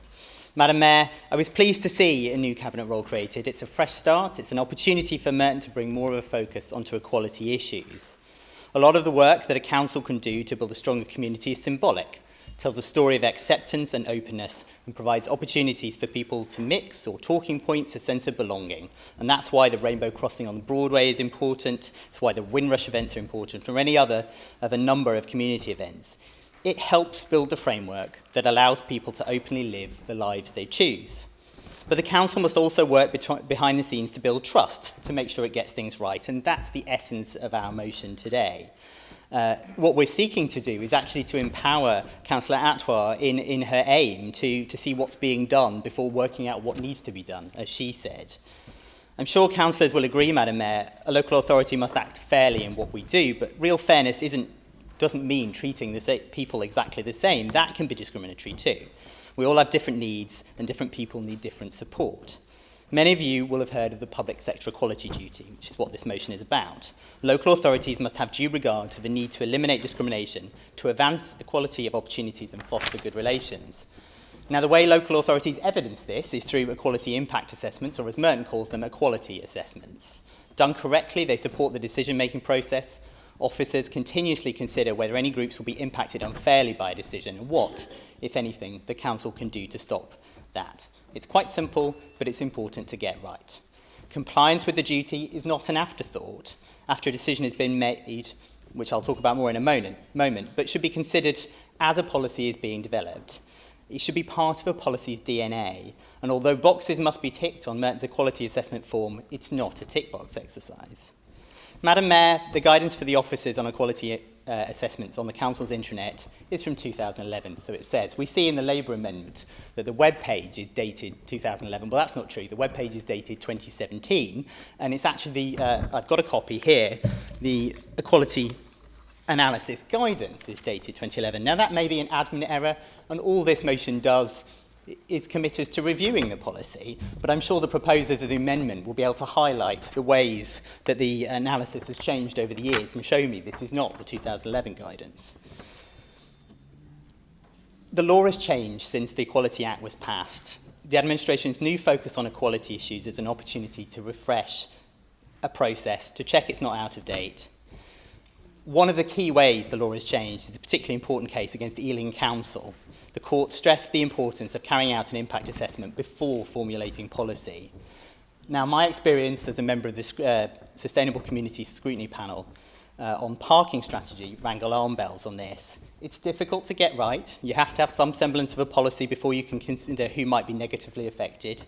Madam Mayor, I was pleased to see a new Cabinet role created. It's a fresh start. It's an opportunity for Merton to bring more of a focus onto equality issues. A lot of the work that a council can do to build a stronger community is symbolic. It tells a story of acceptance and openness and provides opportunities for people to mix or talking points, a sense of belonging. And that's why the rainbow crossing on Broadway is important. It's why the Windrush events are important, or any other of a number of community events. It helps build the framework that allows people to openly live the lives they choose. But the council must also work behind the scenes to build trust, to make sure it gets things right, and that's the essence of our motion today. What we're seeking to do is actually to empower Councillor Atwar in her aim to see what's being done before working out what needs to be done, as she said. I'm sure councillors will agree, Madam Mayor, a local authority must act fairly in what we do, but real fairness doesn't mean treating the people exactly the same. That can be discriminatory too. We all have different needs, and different people need different support. Many of you will have heard of the public sector equality duty, which is what this motion is about. Local authorities must have due regard to the need to eliminate discrimination, to advance equality of opportunities and foster good relations. Now, the way local authorities evidence this is through equality impact assessments, or as Merton calls them, equality assessments. Done correctly, they support the decision-making process. Officers continuously consider whether any groups will be impacted unfairly by a decision and what, if anything, the council can do to stop that. It's quite simple, but it's important to get right. Compliance with the duty is not an afterthought after a decision has been made, which I'll talk about more in a moment, but should be considered as a policy is being developed. It should be part of a policy's DNA, and although boxes must be ticked on Merton's equality assessment form, it's not a tick box exercise. Madam Mayor, the guidance for the officers on equality assessments on the Council's intranet is from 2011. So it says, we see in the Labour amendment that the web page is dated 2011. Well, that's not true. The web page is dated 2017. And it's actually, I've got a copy here, the equality analysis guidance is dated 2011. Now, that may be an admin error, and all this motion does is committed to reviewing the policy, but I'm sure the proposers of the amendment will be able to highlight the ways that the analysis has changed over the years and show me this is not the 2011 guidance. The law has changed since the Equality Act was passed. The administration's new focus on equality issues is an opportunity to refresh a process, to check it's not out of date. One of the key ways the law has changed is a particularly important case against Ealing Council. The court stressed the importance of carrying out an impact assessment before formulating policy. Now, my experience as a member of the Sustainable Community Scrutiny Panel on parking strategy rang alarm bells on this. It's difficult to get right. You have to have some semblance of a policy before you can consider who might be negatively affected.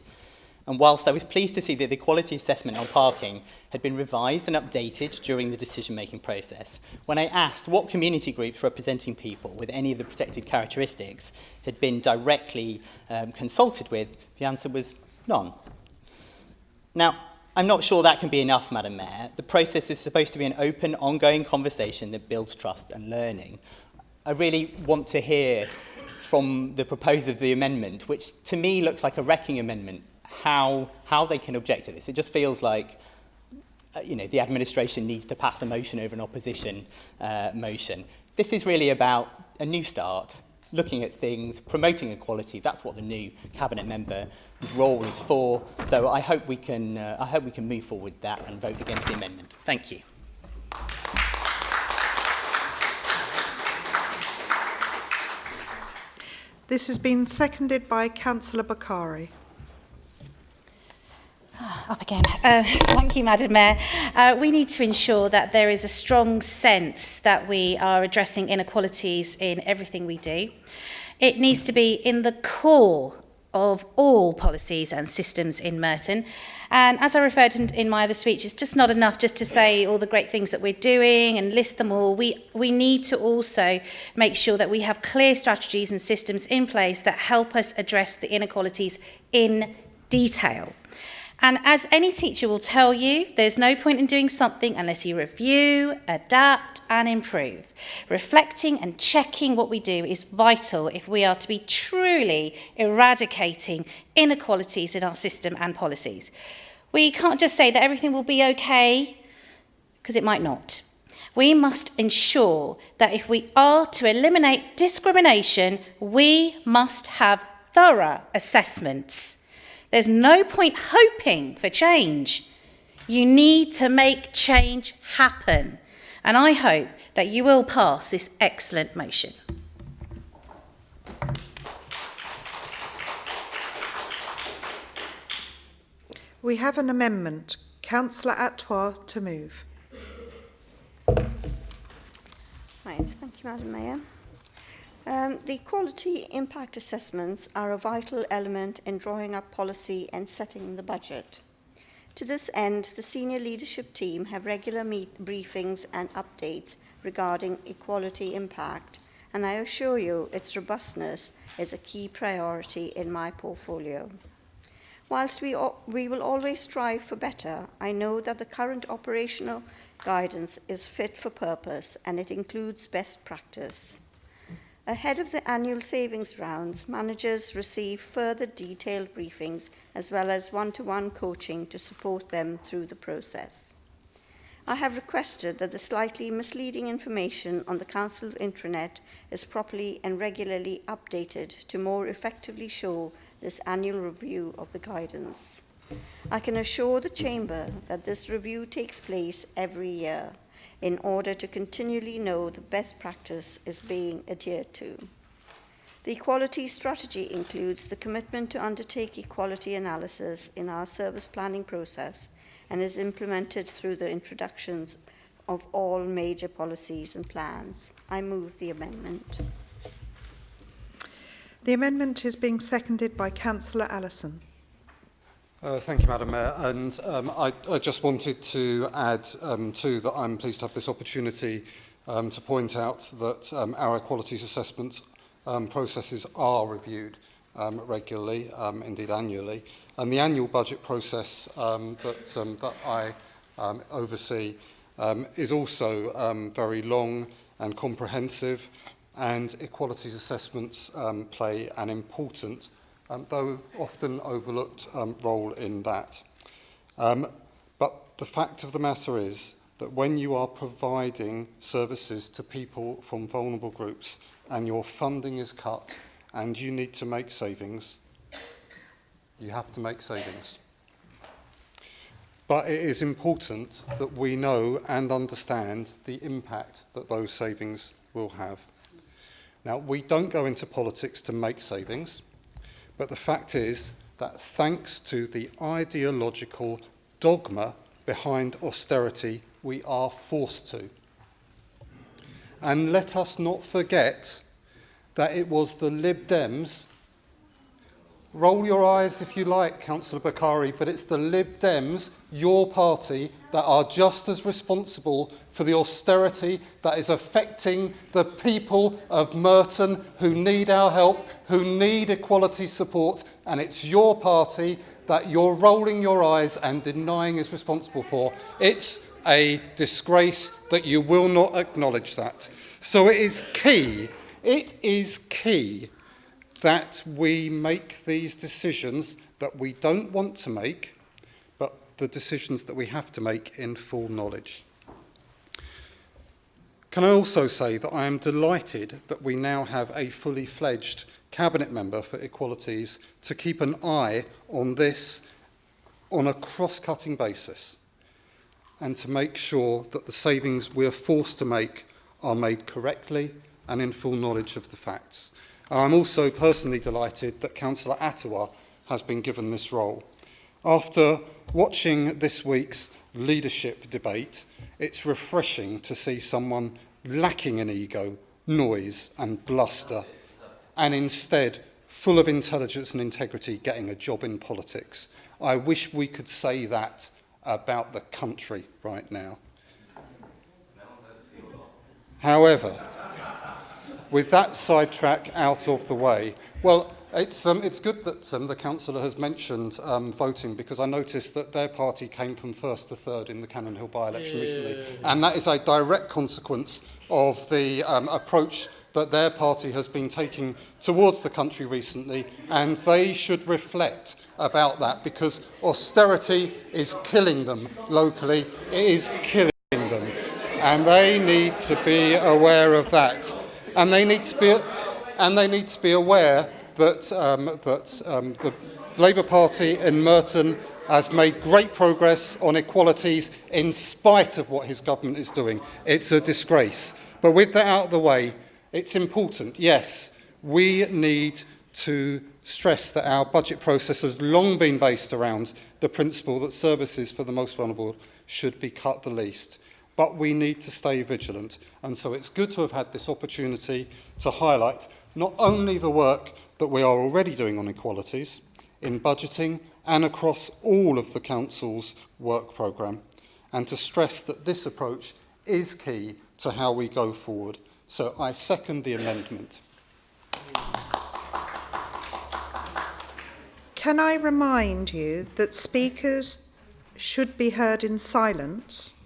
And whilst I was pleased to see that the quality assessment on parking had been revised and updated during the decision-making process, when I asked what community groups representing people with any of the protected characteristics had been directly consulted with, the answer was none. Now, I'm not sure that can be enough, Madam Mayor. The process is supposed to be an open, ongoing conversation that builds trust and learning. I really want to hear from the proposers of the amendment, which to me looks like a wrecking amendment, how they can object to this. It just feels like the administration needs to pass a motion over an opposition motion. This is really about a new start, looking at things, promoting equality. That's what the new cabinet member's role is for. So I hope we can move forward with that and vote against the amendment. Thank you. This has been seconded by Councillor Bakari. Up again. Thank you, Madam Mayor. We need to ensure that there is a strong sense that we are addressing inequalities in everything we do. It needs to be in the core of all policies and systems in Merton. And as I referred in my other speech, it's just not enough just to say all the great things that we're doing and list them all. We need to also make sure that we have clear strategies and systems in place that help us address the inequalities in detail. And as any teacher will tell you, there's no point in doing something unless you review, adapt and improve. Reflecting and checking what we do is vital if we are to be truly eradicating inequalities in our system and policies. We can't just say that everything will be okay, because it might not. We must ensure that if we are to eliminate discrimination, we must have thorough assessments. There's no point hoping for change. You need to make change happen. And I hope that you will pass this excellent motion. We have an amendment. Councillor Atwar to move. Right, thank you, Madam Mayor. The quality impact assessments are a vital element in drawing up policy and setting the budget. To this end, the senior leadership team have regular briefings and updates regarding equality impact, and I assure you its robustness is a key priority in my portfolio. Whilst we will always strive for better, I know that the current operational guidance is fit for purpose and it includes best practice. Ahead of the annual savings rounds, managers receive further detailed briefings as well as one-to-one coaching to support them through the process. I have requested that the slightly misleading information on the Council's intranet is properly and regularly updated to more effectively show this annual review of the guidance. I can assure the Chamber that this review takes place every year in order to continually know the best practice is being adhered to. The equality strategy includes the commitment to undertake equality analysis in our service planning process and is implemented through the introductions of all major policies and plans. I move the amendment. The amendment is being seconded by Councillor Allison. Thank you, Madam Mayor. And I just wanted to add too that I'm pleased to have this opportunity to point out that our equalities assessment processes are reviewed regularly, indeed annually. And the annual budget process that I oversee is also very long and comprehensive, and equalities assessments play an important though often overlooked role in that. But the fact of the matter is that when you are providing services to people from vulnerable groups and your funding is cut and you need to make savings, you have to make savings. But it is important that we know and understand the impact that those savings will have. Now, we don't go into politics to make savings. But the fact is that thanks to the ideological dogma behind austerity, we are forced to. And let us not forget that it was the Lib Dems, roll your eyes if you like, Councillor Bakari, but it's the Lib Dems, your party, that are just as responsible for the austerity that is affecting the people of Merton who need our help, who need equality support, and it's your party that you're rolling your eyes and denying is responsible for. It's a disgrace that you will not acknowledge that. So it is key that we make these decisions that we don't want to make, but the decisions that we have to make in full knowledge. Can I also say that I am delighted that we now have a fully fledged Cabinet member for Equalities to keep an eye on this on a cross-cutting basis and to make sure that the savings we are forced to make are made correctly and in full knowledge of the facts. I'm also personally delighted that Councillor Atwar has been given this role. After watching this week's leadership debate, it's refreshing to see someone lacking in ego, noise and bluster, and instead full of intelligence and integrity getting a job in politics. I wish we could say that about the country right now. However, with that sidetrack out of the way, well, it's good that the councillor has mentioned voting, because I noticed that their party came from first to third in the Cannon Hill by-election recently, and that is a direct consequence of the approach that their party has been taking towards the country recently, and they should reflect about that, because austerity is killing them locally. It is killing them, and they need to be aware of that, and they need to be aware that the Labour Party in Merton has made great progress on equalities in spite of what his government is doing. It's a disgrace. But with that out of the way, it's important, yes, we need to stress that our budget process has long been based around the principle that services for the most vulnerable should be cut the least. But we need to stay vigilant. And so it's good to have had this opportunity to highlight not only the work that we are already doing on equalities in budgeting and across all of the Council's work programme, and to stress that this approach is key to how we go forward. So I second the amendment. Can I remind you that speakers should be heard in silence,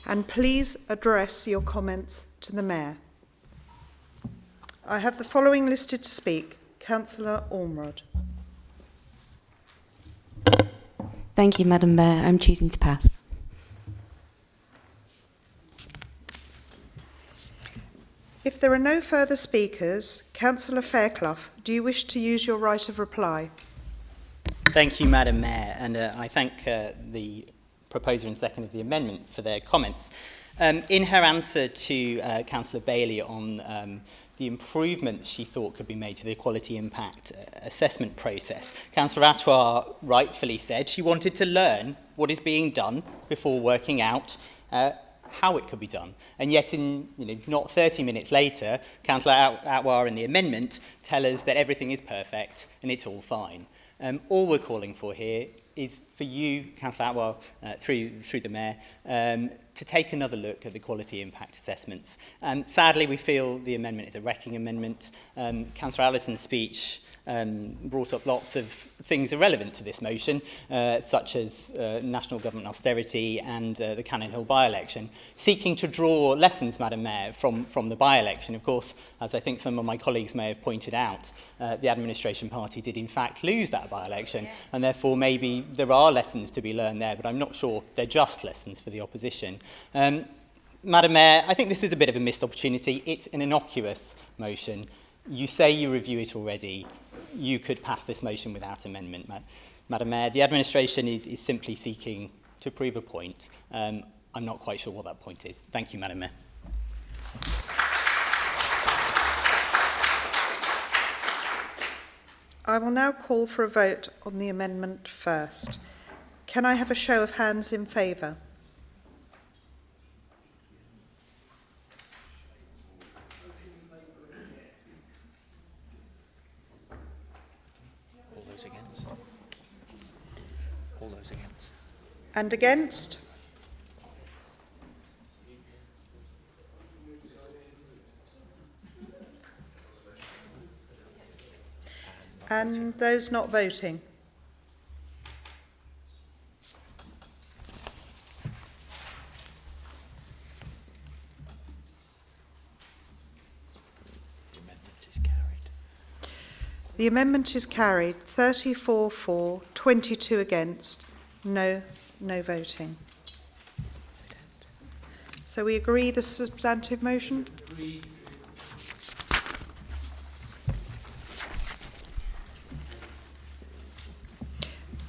and please address your comments to the Mayor. I have the following listed to speak. Councillor Ormrod. Thank you, Madam Mayor. I'm choosing to pass. If there are no further speakers, Councillor Fairclough, do you wish to use your right of reply? Thank you, Madam Mayor, and I thank the proposer and second of the amendment for their comments. In her answer to Councillor Bailey on the improvements she thought could be made to the equality impact assessment process, Councillor Atwar rightfully said she wanted to learn what is being done before working out how it could be done. And yet, not 30 minutes later, Councillor Atwar and the amendment tell us that everything is perfect and it's all fine. All we're calling for here is for you, Councillor Atwar, through the Mayor, to take another look at the quality impact assessments. Sadly, we feel the amendment is a wrecking amendment. Councillor Allison's speech brought up lots of things irrelevant to this motion, such as national government austerity and the Cannon Hill by-election, seeking to draw lessons, Madam Mayor, from the by-election. Of course, as I think some of my colleagues may have pointed out, the administration party did in fact lose that by-election, and therefore maybe there are lessons to be learned there, but I'm not sure they're just lessons for the opposition. Madam Mayor, I think this is a bit of a missed opportunity. It's an innocuous motion. You say you review it already. You could pass this motion without amendment. Madam Mayor, the administration is simply seeking to prove a point. I'm not quite sure what that point is. Thank you, Madam Mayor. I will now call for a vote on the amendment first. Can I have a show of hands in favour? All those against? All those against? And against? And those not voting? The amendment is carried. The amendment is carried. 34 for, 22 against, no voting. So we agree the substantive motion? Agreed.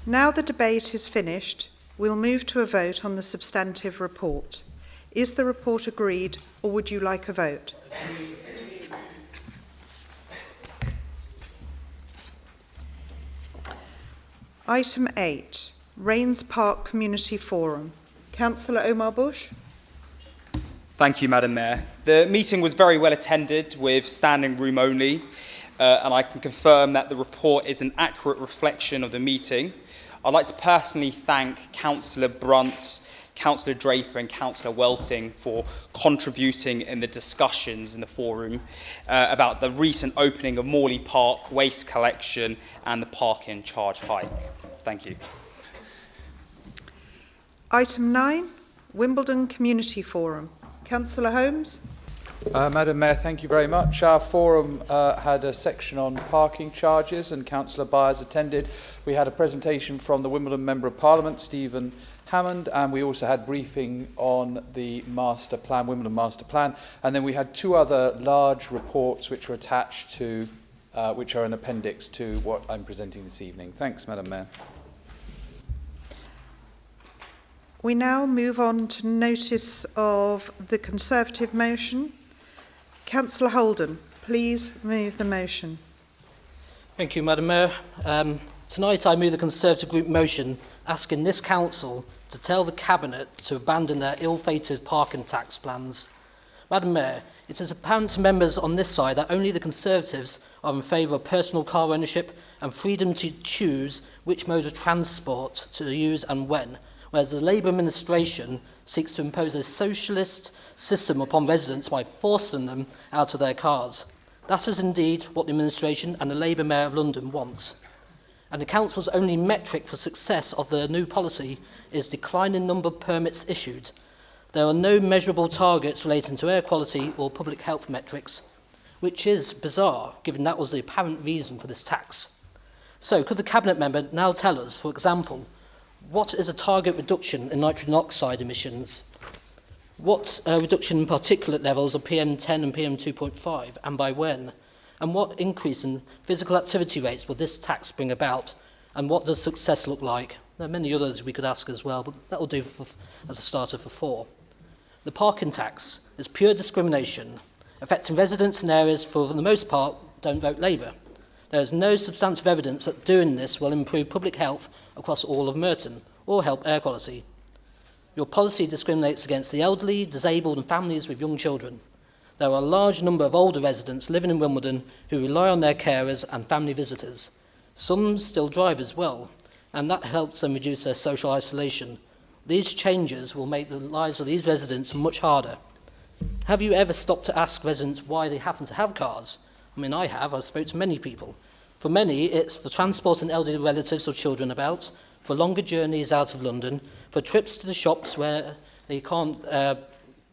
Now the debate is finished, we'll move to a vote on the substantive report. Is the report agreed, or would you like a vote? Agreed. Item 8, Rains Park Community Forum. Councillor Omar Bush. Thank you, Madam Mayor. The meeting was very well attended with standing room only, and I can confirm that the report is an accurate reflection of the meeting. I'd like to personally thank Councillor Brunt, Councillor Draper and Councillor Welting for contributing in the discussions in the forum about the recent opening of Morley Park, waste collection and the parking charge hike. Thank you. Item 9, Wimbledon Community Forum. Councillor Holmes. Madam Mayor, thank you very much. Our forum had a section on parking charges and Councillor Byers attended. We had a presentation from the Wimbledon Member of Parliament, Stephen Hammond, and we also had briefing on the master plan, Wimbledon master plan, and then we had 2 other large reports which are attached to, which are an appendix to what I'm presenting this evening. Thanks, Madam Mayor. We now move on to notice of the Conservative motion. Councillor Holden, please move the motion. Thank you, Madam Mayor. Tonight I move the Conservative Group motion asking this Council to tell the Cabinet to abandon their ill-fated parking tax plans. Madam Mayor, it is apparent to members on this side that only the Conservatives are in favour of personal car ownership and freedom to choose which mode of transport to use and when, whereas the Labour administration seeks to impose a socialist system upon residents by forcing them out of their cars. That is indeed what the administration and the Labour Mayor of London wants. And the Council's only metric for success of the new policy is declining number of permits issued. There are no measurable targets relating to air quality or public health metrics, which is bizarre, given that was the apparent reason for this tax. So, could the Cabinet member now tell us, for example, what is a target reduction in nitrogen oxide emissions? What reduction in particulate levels of PM10 and PM2.5, and by when? And what increase in physical activity rates will this tax bring about? And what does success look like? There are many others we could ask as well, but that will do as a starter for 4. The parking tax is pure discrimination, affecting residents in areas for the most part don't vote Labour. There is no substantive evidence that doing this will improve public health across all of Merton or help air quality. Your policy discriminates against the elderly, disabled and families with young children. There are a large number of older residents living in Wimbledon who rely on their carers and family visitors. Some still drive as well, and that helps them reduce their social isolation. These changes will make the lives of these residents much harder. Have you ever stopped to ask residents why they happen to have cars? I mean, I have. I've spoken to many people. For many, it's for transporting elderly relatives or children about, for longer journeys out of London, for trips to the shops where they can't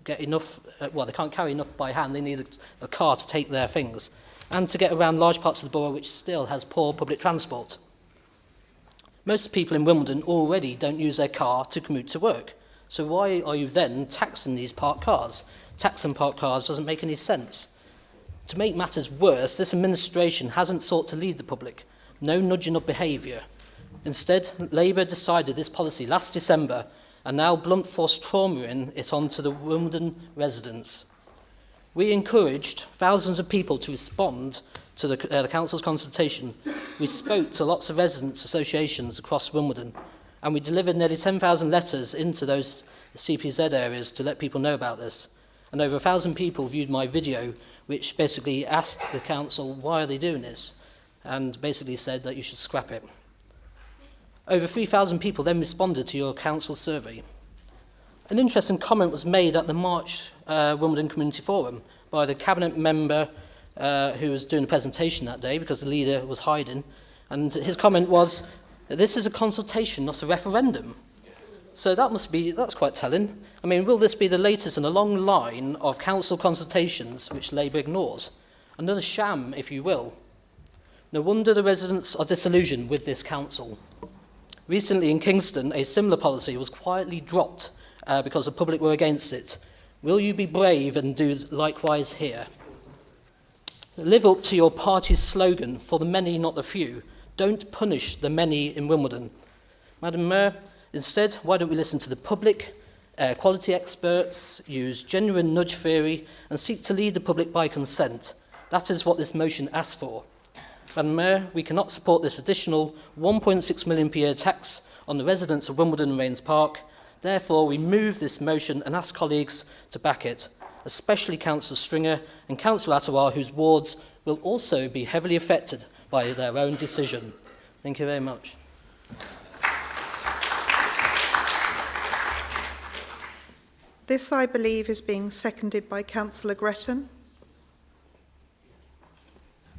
get enough, they can't carry enough by hand, they need a car to take their things, and to get around large parts of the borough which still has poor public transport. Most people in Wimbledon already don't use their car to commute to work, so why are you then taxing these parked cars? Taxing parked cars doesn't make any sense. To make matters worse, this administration hasn't sought to lead the public, no nudging of behaviour. Instead, Labour decided this policy last December and now blunt force trauma-ing it onto the Wimbledon residents. We encouraged thousands of people to respond to the Council's consultation. We spoke to lots of residents' associations across Wimbledon, and we delivered nearly 10,000 letters into those CPZ areas to let people know about this. And over 1,000 people viewed my video, which basically asked the Council, why are they doing this? And basically said that you should scrap it. Over 3,000 people then responded to your Council survey. An interesting comment was made at the March Wimbledon Community Forum by the Cabinet member who was doing a presentation that day because the leader was hiding. And his comment was, this is a consultation, not a referendum. So that's quite telling. I mean, will this be the latest in a long line of council consultations which Labour ignores? Another sham, if you will. No wonder the residents are disillusioned with this council. Recently in Kingston, a similar policy was quietly dropped because the public were against it. Will you be brave and do likewise here? Live up to your party's slogan, for the many, not the few. Don't punish the many in Wimbledon. Madam Mayor, instead, why don't we listen to the public, quality experts, use genuine nudge theory, and seek to lead the public by consent? That is what this motion asks for. Madam Mayor, we cannot support this additional 1.6 million per year tax on the residents of Wimbledon and Rains Park. Therefore, we move this motion and ask colleagues to back it, especially Councillor Stringer and Councillor Ottawa, whose wards will also be heavily affected by their own decision. Thank you very much. This, I believe, is being seconded by Councillor Gretton.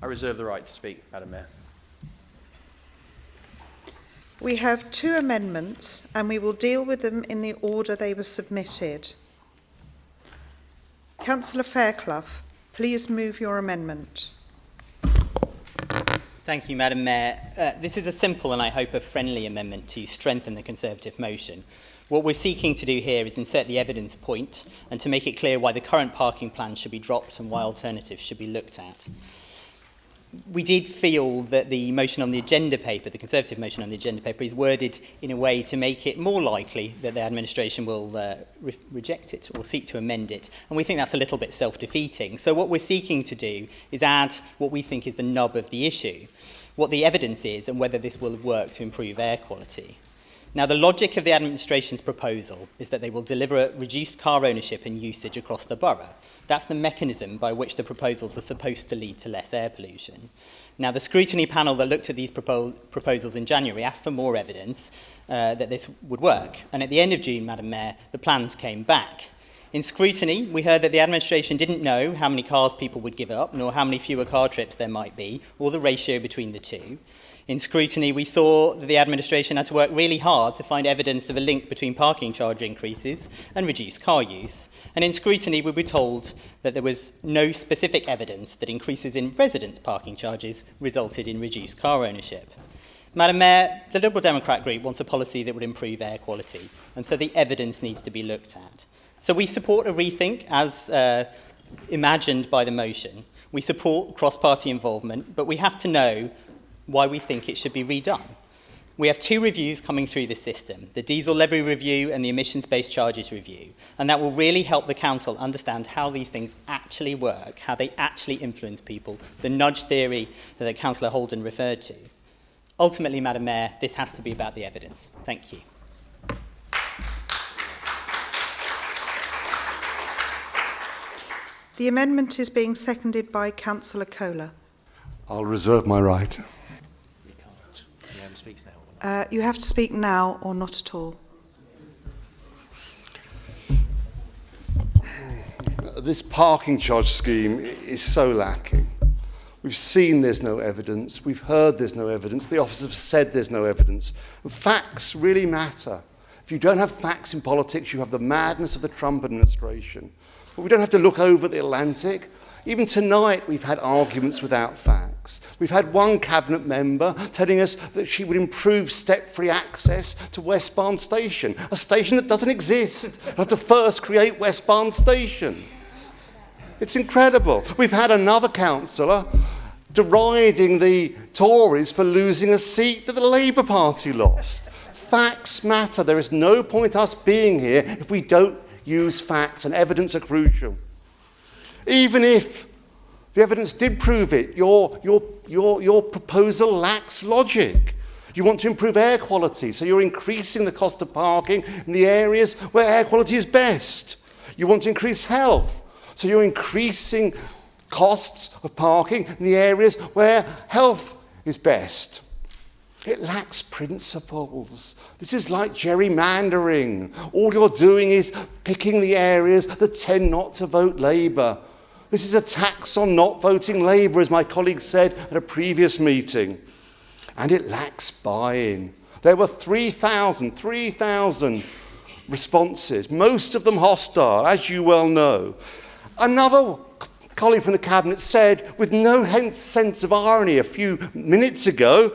I reserve the right to speak, Madam Mayor. We have two amendments and we will deal with them in the order they were submitted. Councillor Fairclough, please move your amendment. Thank you, Madam Mayor. This is a simple and I hope a friendly amendment to strengthen the Conservative motion. What we're seeking to do here is insert the evidence point and to make it clear why the current parking plan should be dropped and why alternatives should be looked at. We did feel that the motion on the agenda paper, the Conservative motion on the agenda paper, is worded in a way to make it more likely that the administration will reject it or seek to amend it. And we think that's a little bit self-defeating. So what we're seeking to do is add what we think is the nub of the issue, what the evidence is and whether this will work to improve air quality. Now, the logic of the administration's proposal is that they will deliver reduced car ownership and usage across the borough. That's the mechanism by which the proposals are supposed to lead to less air pollution. Now, the scrutiny panel that looked at these proposals in January asked for more evidence that this would work. And at the end of June, Madam Mayor, the plans came back. In scrutiny, we heard that the administration didn't know how many cars people would give up, nor how many fewer car trips there might be, or the ratio between the two. In scrutiny, we saw that the administration had to work really hard to find evidence of a link between parking charge increases and reduced car use. And in scrutiny, we were told that there was no specific evidence that increases in resident parking charges resulted in reduced car ownership. Madam Mayor, the Liberal Democrat group wants a policy that would improve air quality, and so the evidence needs to be looked at. So we support a rethink as imagined by the motion. We support cross-party involvement, but we have to know why we think it should be redone. We have two reviews coming through the system, the diesel levy review and the emissions-based charges review, and that will really help the council understand how these things actually work, how they actually influence people, the nudge theory that Councillor Holden referred to. Ultimately, Madam Mayor, this has to be about the evidence. Thank you. The amendment is being seconded by Councillor Kohler. I'll reserve my right. You have to speak now or not at all. This parking charge scheme is so lacking. We've seen there's no evidence. We've heard there's no evidence. The officers have said there's no evidence. And facts really matter. If you don't have facts in politics, you have the madness of the Trump administration. But we don't have to look over the Atlantic. Even tonight, we've had arguments without facts. We've had one cabinet member telling us that she would improve step-free access to Westbourne Station, a station that doesn't exist. We have to first create Westbourne Station. It's incredible. We've had another councillor deriding the Tories for losing a seat that the Labour Party lost. Facts matter. There is no point us being here if we don't use facts, and evidence are crucial. Even if the evidence did prove it, your proposal lacks logic. You want to improve air quality, so you're increasing the cost of parking in the areas where air quality is best. You want to increase health, so you're increasing costs of parking in the areas where health is best. It lacks principles. This is like gerrymandering. All you're doing is picking the areas that tend not to vote Labour. This is a tax on not voting Labour, as my colleague said at a previous meeting. And it lacks buy-in. There were 3,000 responses, most of them hostile, as you well know. Another colleague from the Cabinet said, with no sense of irony a few minutes ago,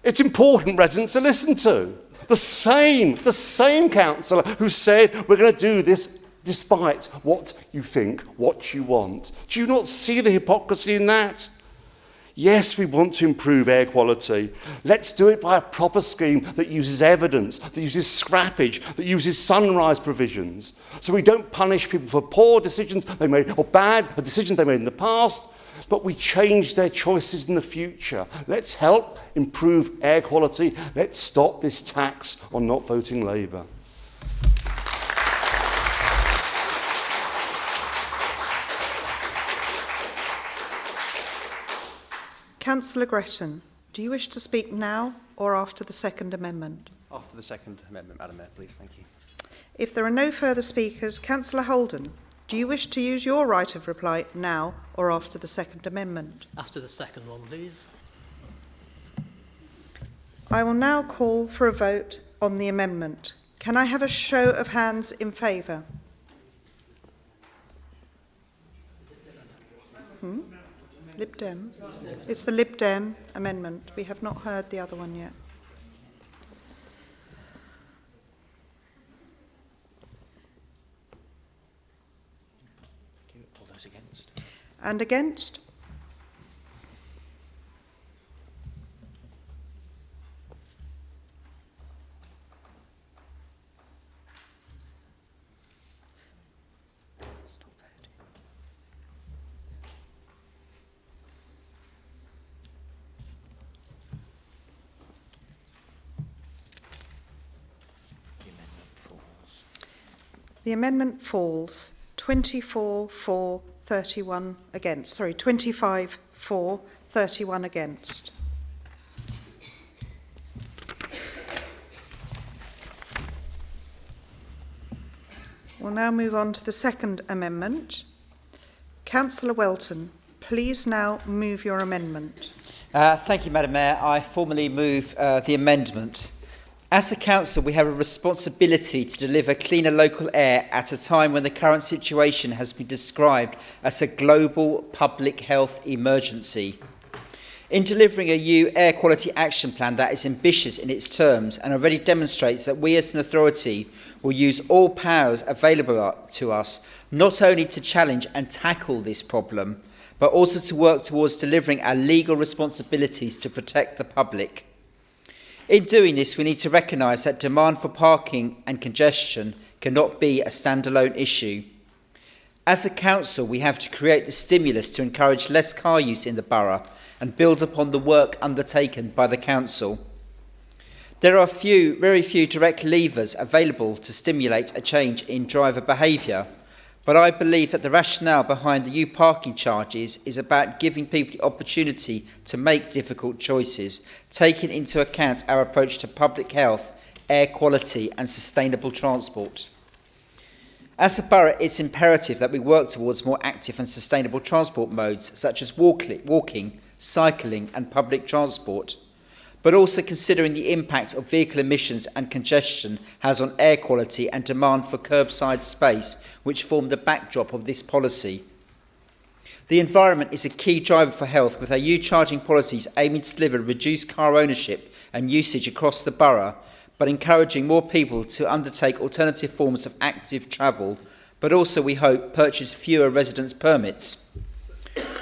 it's important residents are listened to. The same councillor who said, we're going to do this despite what you think, what you want. Do you not see the hypocrisy in that? Yes, we want to improve air quality. Let's do it by a proper scheme that uses evidence, that uses scrappage, that uses sunrise provisions. So we don't punish people for poor decisions they made or bad decisions they made in the past. but we change their choices in the future. Let's help improve air quality. Let's stop this tax on not voting Labour. Councillor Gretton, do you wish to speak now or after the Second Amendment? After the Second Amendment, Madam Mayor, please. Thank you. If there are no further speakers, Councillor Holden, do you wish to use your right of reply now or after the Second Amendment? After the second one, please. I will now call for a vote on the amendment. Can I have a show of hands in favour? Lib Dem? It's the Lib Dem amendment. We have not heard the other one yet. All those against? And against? The amendment falls. 24 for, 31 against. Sorry, 25 for, 31 against. We'll now move on to the Second Amendment. Councillor Welton, please now move your amendment. Thank you, Madam Mayor. I formally move the amendment. As a council, we have a responsibility to deliver cleaner local air at a time when the current situation has been described as a global public health emergency. In delivering a new air quality action plan that is ambitious in its terms and already demonstrates that we as an authority will use all powers available to us, not only to challenge and tackle this problem, but also to work towards delivering our legal responsibilities to protect the public. In doing this, we need to recognise that demand for parking and congestion cannot be a standalone issue. As a council, we have to create the stimulus to encourage less car use in the borough and build upon the work undertaken by the council. There are very few direct levers available to stimulate a change in driver behaviour, but I believe that the rationale behind the new parking charges is about giving people the opportunity to make difficult choices, taking into account our approach to public health, air quality and sustainable transport. As a borough, it's imperative that we work towards more active and sustainable transport modes, such as walking, cycling and public transport, but also considering the impact of vehicle emissions and congestion has on air quality and demand for curbside space, which form the backdrop of this policy. The environment is a key driver for health, with our new charging policies aiming to deliver reduced car ownership and usage across the borough, but encouraging more people to undertake alternative forms of active travel, but also, we hope, purchase fewer residence permits.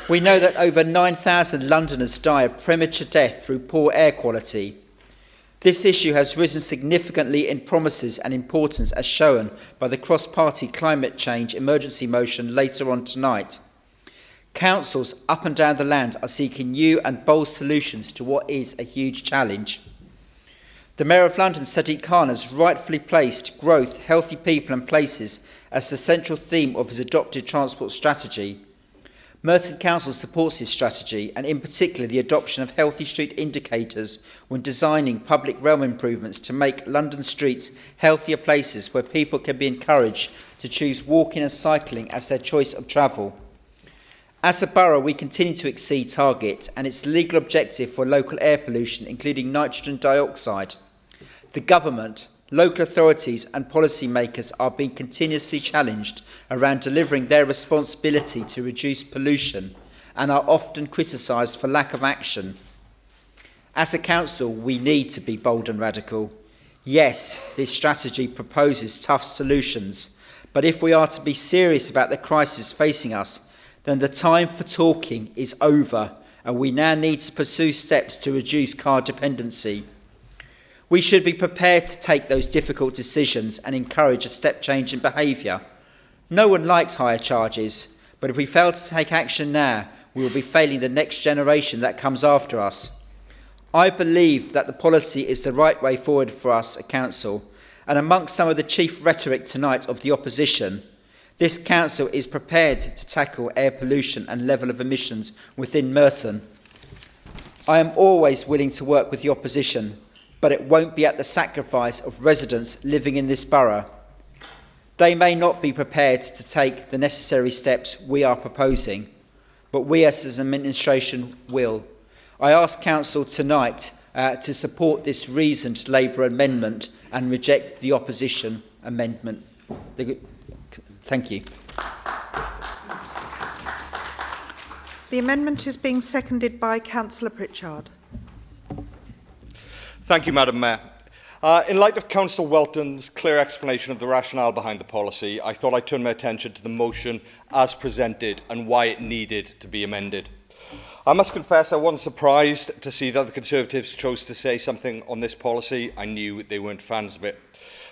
We know that over 9,000 Londoners die of premature death through poor air quality. This issue has risen significantly in promises and importance, as shown by the cross-party climate change emergency motion later on tonight. Councils up and down the land are seeking new and bold solutions to what is a huge challenge. The Mayor of London, Sadiq Khan, has rightfully placed growth, healthy people and places as the central theme of his adopted transport strategy. Merton Council supports this strategy, and in particular the adoption of healthy street indicators when designing public realm improvements to make London streets healthier places where people can be encouraged to choose walking and cycling as their choice of travel. As a borough, we continue to exceed target and its legal objective for local air pollution, including nitrogen dioxide. The government, local authorities and policymakers are being continuously challenged around delivering their responsibility to reduce pollution and are often criticised for lack of action. As a council, we need to be bold and radical. Yes, this strategy proposes tough solutions, but if we are to be serious about the crisis facing us, then the time for talking is over, and we now need to pursue steps to reduce car dependency. We should be prepared to take those difficult decisions and encourage a step change in behaviour. No one likes higher charges, but if we fail to take action now, we will be failing the next generation that comes after us. I believe that the policy is the right way forward for us at Council, and amongst some of the chief rhetoric tonight of the opposition, this Council is prepared to tackle air pollution and level of emissions within Merton. I am always willing to work with the opposition, but it won't be at the sacrifice of residents living in this borough. They may not be prepared to take the necessary steps we are proposing, but we as an administration will. I ask Council tonight to support this reasoned Labour amendment and reject the opposition amendment. Thank you. The amendment is being seconded by Councillor Pritchard. Thank you, Madam Mayor. In light of Councillor Welton's clear explanation of the rationale behind the policy, I thought I'd turn my attention to the motion as presented and why it needed to be amended. I must confess I wasn't surprised to see that the Conservatives chose to say something on this policy. I knew they weren't fans of it.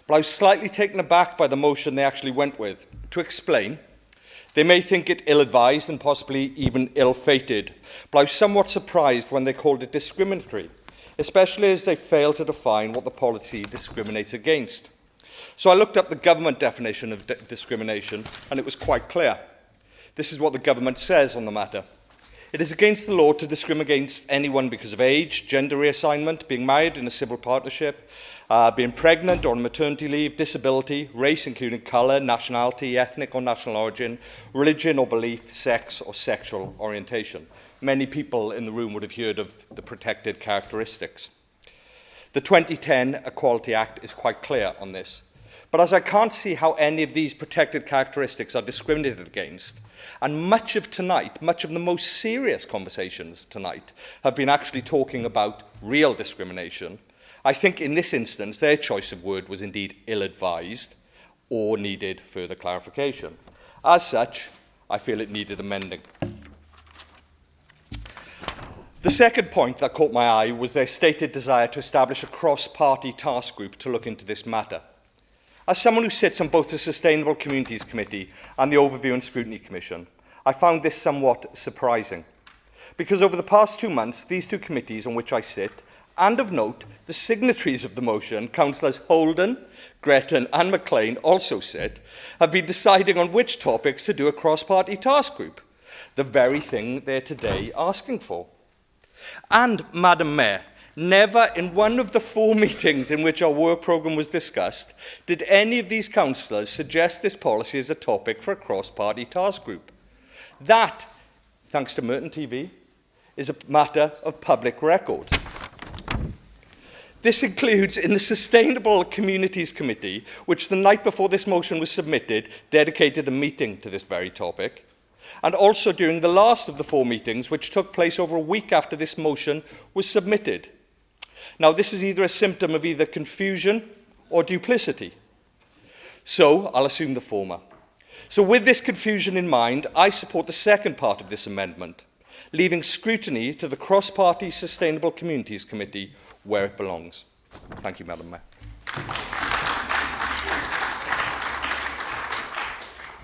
But I was slightly taken aback by the motion they actually went with. To explain, they may think it ill-advised and possibly even ill-fated, but I was somewhat surprised when they called it discriminatory, especially as they failed to define what the policy discriminates against. So I looked up the government definition of discrimination, and it was quite clear. This is what the government says on the matter. It is against the law to discriminate against anyone because of age, gender reassignment, being married in a civil partnership, being pregnant or on maternity leave, disability, race including colour, nationality, ethnic or national origin, religion or belief, sex or sexual orientation. Many people in the room would have heard of the protected characteristics. The 2010 Equality Act is quite clear on this. But as I can't see how any of these protected characteristics are discriminated against, and much of the most serious conversations tonight have been actually talking about real discrimination, I think in this instance their choice of word was indeed ill-advised or needed further clarification. As such, I feel it needed amending. The second point that caught my eye was their stated desire to establish a cross-party task group to look into this matter. As someone who sits on both the Sustainable Communities Committee and the Overview and Scrutiny Commission, I found this somewhat surprising. Because over the past 2 months, these two committees on which I sit, and of note, the signatories of the motion, Councillors Holden, Gretton and McLean also sit, have been deciding on which topics to do a cross-party task group, the very thing they're today asking for. And, Madam Mayor, never in one of the 4 meetings in which our work programme was discussed did any of these councillors suggest this policy as a topic for a cross-party task group. That, thanks to Merton TV, is a matter of public record. This includes in the Sustainable Communities Committee, which the night before this motion was submitted, dedicated a meeting to this very topic, and also during the last of the 4 meetings, which took place over a week after this motion was submitted. Now, this is either a symptom of either confusion or duplicity. So, I'll assume the former. So, with this confusion in mind, I support the second part of this amendment, leaving scrutiny to the Cross-Party Sustainable Communities Committee where it belongs. Thank you, Madam Mayor.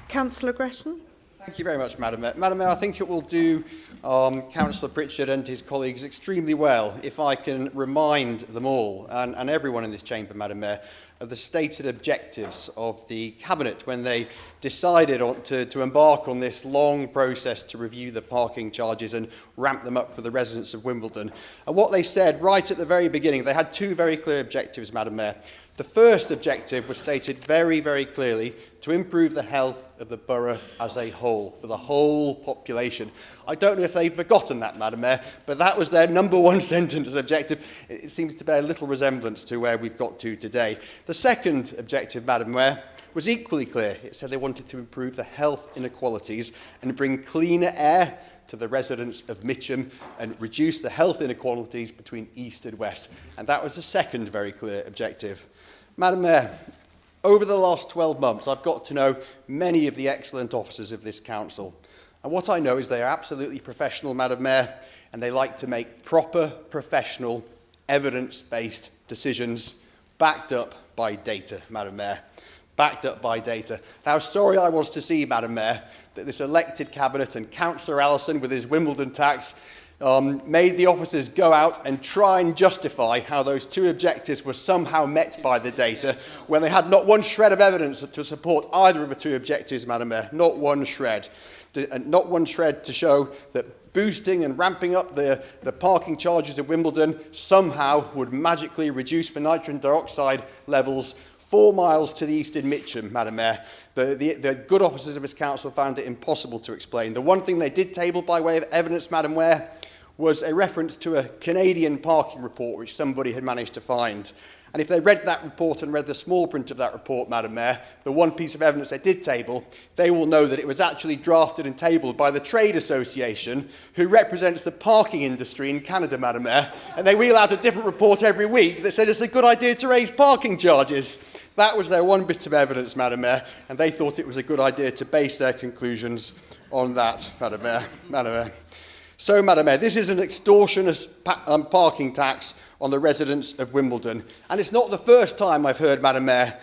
Councillor Gretton. Thank you very much, Madam Mayor. Madam Mayor, I think it will do Councillor Pritchard and his colleagues extremely well if I can remind them all, and everyone in this chamber, Madam Mayor, of the stated objectives of the Cabinet when they decided to embark on this long process to review the parking charges and ramp them up for the residents of Wimbledon. And what they said right at the very beginning, they had 2 very clear objectives, Madam Mayor. The first objective was stated very, very clearly to improve the health of the borough as a whole, for the whole population. I don't know if they've forgotten that, Madam Mayor, but that was their number 1 sentence and objective. It seems to bear little resemblance to where we've got to today. The second objective, Madam Mayor, was equally clear. It said they wanted to improve the health inequalities and bring cleaner air to the residents of Mitcham and reduce the health inequalities between east and west. And that was the second very clear objective. Madam Mayor, over the last 12 months, I've got to know many of the excellent officers of this council. And what I know is they are absolutely professional, Madam Mayor, and they like to make proper, professional, evidence-based decisions backed up by data, Madam Mayor. backed up by data. How sorry I was to see, Madam Mayor, that this elected cabinet and Councillor Allison with his Wimbledon tax made the officers go out and try and justify how those two objectives were somehow met by the data when they had not one shred of evidence to support either of the two objectives, Madam Mayor, not one shred. Not one shred to show that boosting and ramping up the parking charges in Wimbledon somehow would magically reduce the nitrogen dioxide levels 4 miles to the east in Mitcham, Madam Mayor. The good officers of this council found it impossible to explain. The one thing they did table by way of evidence, Madam Mayor, was a reference to a Canadian parking report which somebody had managed to find. And if they read that report and read the small print of that report, Madam Mayor, the one piece of evidence they did table, they will know that it was actually drafted and tabled by the trade association who represents the parking industry in Canada, Madam Mayor. And they wheel out a different report every week that said it's a good idea to raise parking charges. That was their one bit of evidence, Madam Mayor, and they thought it was a good idea to base their conclusions on that, Madam Mayor. Madam Mayor. So, Madam Mayor, this is an extortionate parking tax on the residents of Wimbledon. And it's not the first time I've heard, Madam Mayor,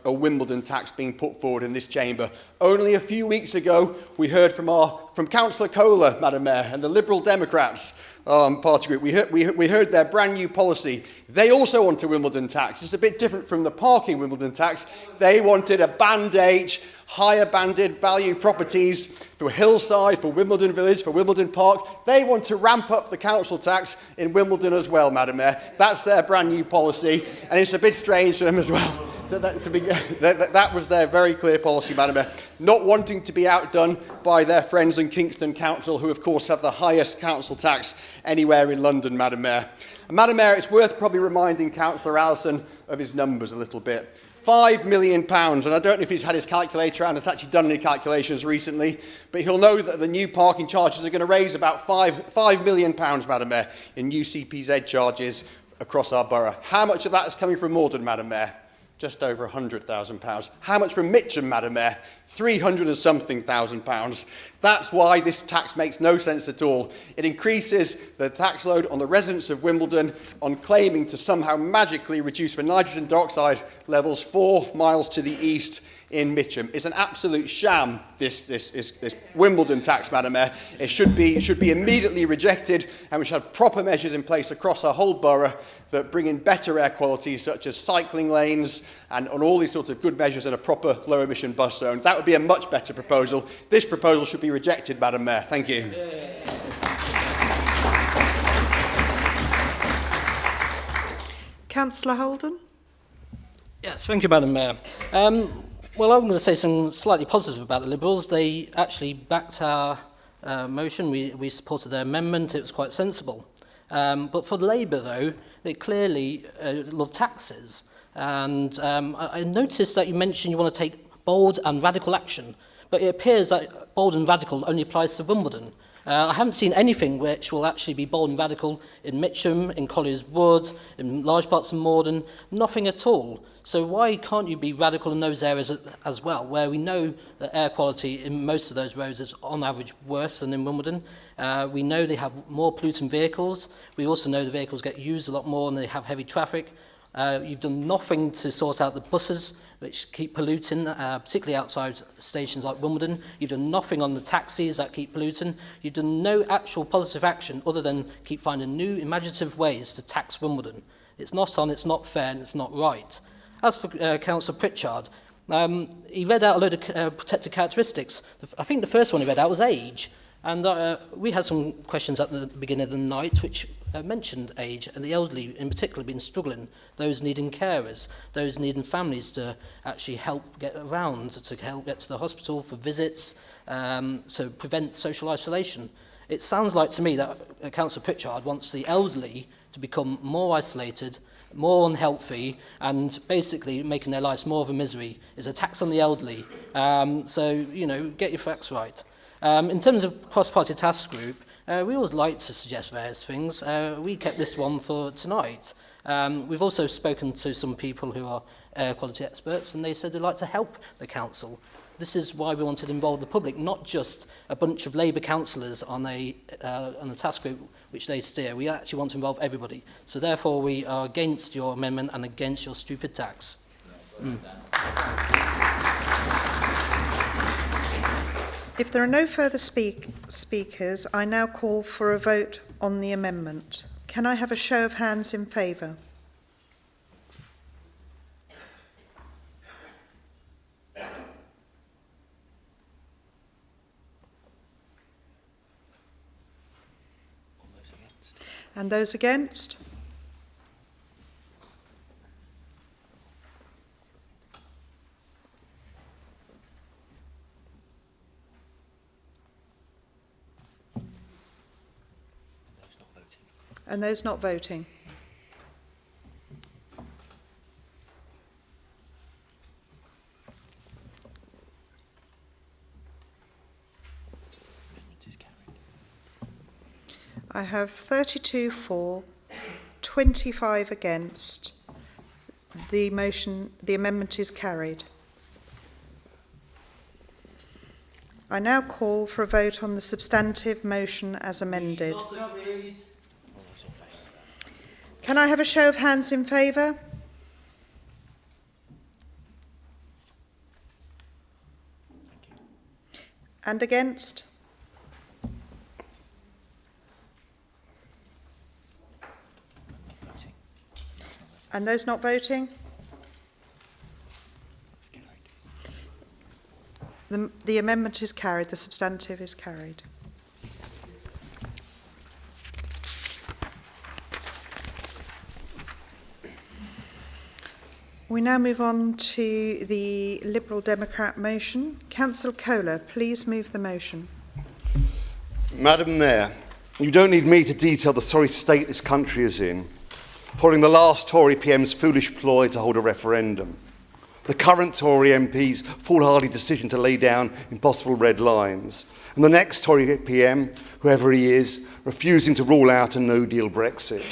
a Wimbledon tax being put forward in this chamber. Only a few weeks ago, we heard from Councillor Kohler, Madam Mayor, and the Liberal Democrats party group. We heard their brand new policy. They also want a Wimbledon tax. It's a bit different from the parking Wimbledon tax. They wanted a Band H, higher banded value properties for Hillside, for Wimbledon Village, for Wimbledon Park. They want to ramp up the council tax in Wimbledon as well, Madam Mayor. That's their brand new policy, and it's a bit strange for them as well. That was their very clear policy, Madam Mayor. Not wanting to be outdone by their friends in Kingston Council, who of course have the highest council tax anywhere in London, Madam Mayor. And Madam Mayor, it's worth probably reminding Councillor Allison of his numbers a little bit. £5 million, and I don't know if he's had his calculator out and has actually done any calculations recently, but he'll know that the new parking charges are going to raise about £5 million, Madam Mayor, in new CPZ charges across our borough. How much of that is coming from Morden, Madam Mayor? Just over £100,000. How much from Mitcham, Madam Mayor? 300 and something thousand pounds. That's why this tax makes no sense at all. It increases the tax load on the residents of Wimbledon on claiming to somehow magically reduce the nitrogen dioxide levels 4 miles to the east in Mitcham. It's an absolute sham, this Wimbledon tax, Madam Mayor. It should be immediately rejected, and we should have proper measures in place across our whole borough that bring in better air quality, such as cycling lanes and on all these sorts of good measures in a proper low-emission bus zone. That would be a much better proposal. This proposal should be rejected, Madam Mayor. Thank you. Councillor Holden? Yes, thank you, Madam Mayor. Well, I'm going to say something slightly positive about the Liberals. They actually backed our motion. We supported their amendment. It was quite sensible. But for Labour, though, they clearly love taxes. And I noticed that you mentioned you want to take bold and radical action. But it appears that bold and radical only applies to Wimbledon. I haven't seen anything which will actually be bold and radical in Mitcham, in Colliers Wood, in large parts of Morden, nothing at all. So why can't you be radical in those areas as well, where we know that air quality in most of those roads is on average worse than in Wimbledon? We know they have more polluting vehicles. We also know the vehicles get used a lot more and they have heavy traffic. You've done nothing to sort out the buses, which keep polluting, particularly outside stations like Wimbledon. You've done nothing on the taxis that keep polluting. You've done no actual positive action other than keep finding new imaginative ways to tax Wimbledon. It's not on, it's not fair, and it's not right. As for Councillor Pritchard, he read out a load of protected characteristics. I think the first one he read out was age. And we had some questions at the beginning of the night which mentioned age, and the elderly in particular been struggling, those needing carers, those needing families to actually help get around, to help get to the hospital for visits, to prevent social isolation. It sounds like to me that Councillor Pritchard wants the elderly to become more isolated, more unhealthy, and basically making their lives more of a misery. Is a tax on the elderly. So, you know, get your facts right. In terms of cross-party task group, we always like to suggest various things. We kept this one for tonight. We've also spoken to some people who are air quality experts, and they said they'd like to help the council. This is why we wanted to involve the public, not just a bunch of Labour councillors on a task group which they steer. We actually want to involve everybody. So therefore, we are against your amendment and against your stupid tax. If there are no further speakers, I now call for a vote on the amendment. Can I have a show of hands in favour? And those against? And those not voting? I have 32 for, 25 against. The amendment is carried. I now call for a vote on the substantive motion as amended. Can I have a show of hands in favour? And against? And those not voting? The amendment is carried. The substantive is carried. We now move on to the Liberal Democrat motion. Councillor Kohler, please move the motion. Madam Mayor, you don't need me to detail the sorry state this country is in, following the last Tory PM's foolish ploy to hold a referendum, the current Tory MP's foolhardy decision to lay down impossible red lines, and the next Tory PM, whoever he is, refusing to rule out a no-deal Brexit.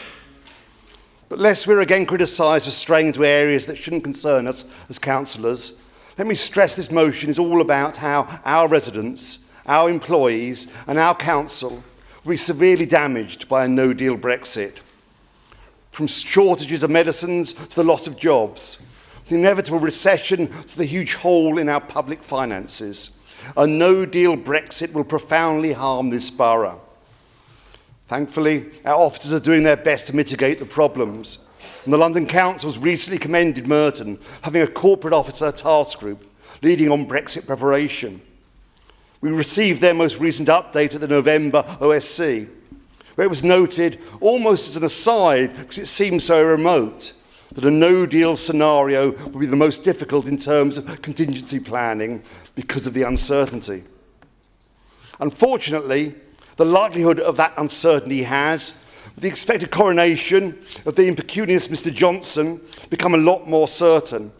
But lest we're again criticised for straying into areas that shouldn't concern us as councillors, let me stress this motion is all about how our residents, our employees and our council will be severely damaged by a no-deal Brexit. From shortages of medicines to the loss of jobs, the inevitable recession to the huge hole in our public finances, a no-deal Brexit will profoundly harm this borough. Thankfully, our officers are doing their best to mitigate the problems. And the London Council's recently commended Merton, having a corporate officer task group leading on Brexit preparation. We received their most recent update at the November OSC, where it was noted, almost as an aside, because it seemed so remote, that a no-deal scenario would be the most difficult in terms of contingency planning because of the uncertainty. Unfortunately, the likelihood of that uncertainty has, with the expected coronation of the impecunious Mr. Johnson, become a lot more certain.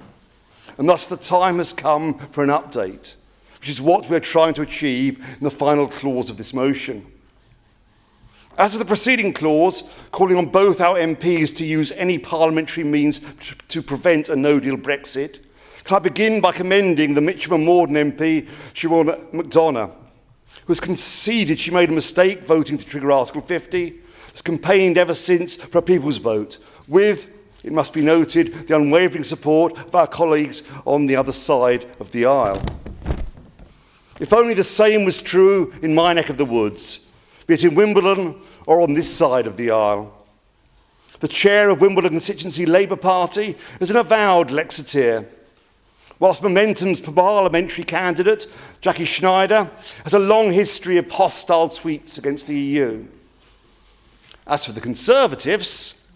And thus the time has come for an update, which is what we're trying to achieve in the final clause of this motion. As of the preceding clause, calling on both our MPs to use any parliamentary means to prevent a no-deal Brexit, can I begin by commending the Mitcham and Morden MP, Siobhan McDonough, who has conceded she made a mistake voting to trigger Article 50, has campaigned ever since for a people's vote, with, it must be noted, the unwavering support of our colleagues on the other side of the aisle. If only the same was true in my neck of the woods, be it in Wimbledon or on this side of the aisle. The chair of Wimbledon Constituency Labour Party is an avowed Lexiteer, whilst Momentum's parliamentary candidate, Jackie Schneider, has a long history of hostile tweets against the EU. As for the Conservatives,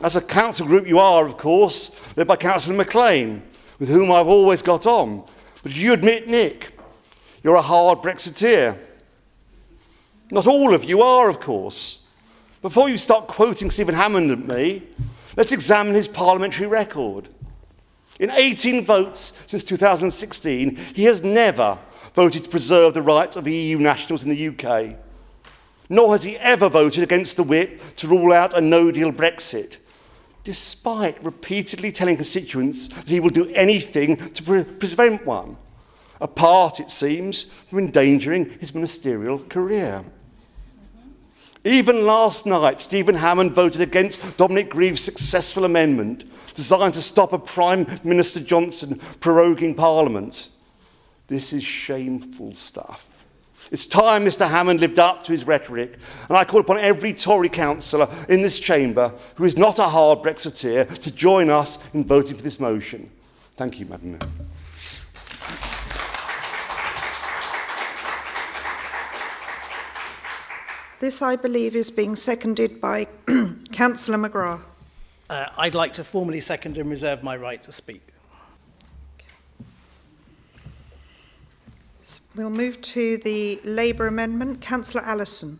as a council group you are, of course, led by Councillor McLean, with whom I've always got on. But do you admit, Nick, you're a hard Brexiteer? Not all of you are, of course. Before you start quoting Stephen Hammond at me, let's examine his parliamentary record. In 18 votes since 2016, he has never voted to preserve the rights of EU nationals in the UK. Nor has he ever voted against the whip to rule out a no-deal Brexit, despite repeatedly telling constituents that he will do anything to prevent one, apart, it seems, from endangering his ministerial career. Even last night, Stephen Hammond voted against Dominic Grieve's successful amendment designed to stop a Prime Minister Johnson proroguing Parliament. This is shameful stuff. It's time Mr Hammond lived up to his rhetoric, and I call upon every Tory councillor in this chamber who is not a hard Brexiteer to join us in voting for this motion. Thank you, Madam Mayor. This, I believe, is being seconded by Councillor McGrath. I'd like to formally second and reserve my right to speak. We'll move to the Labour amendment. Councillor Allison.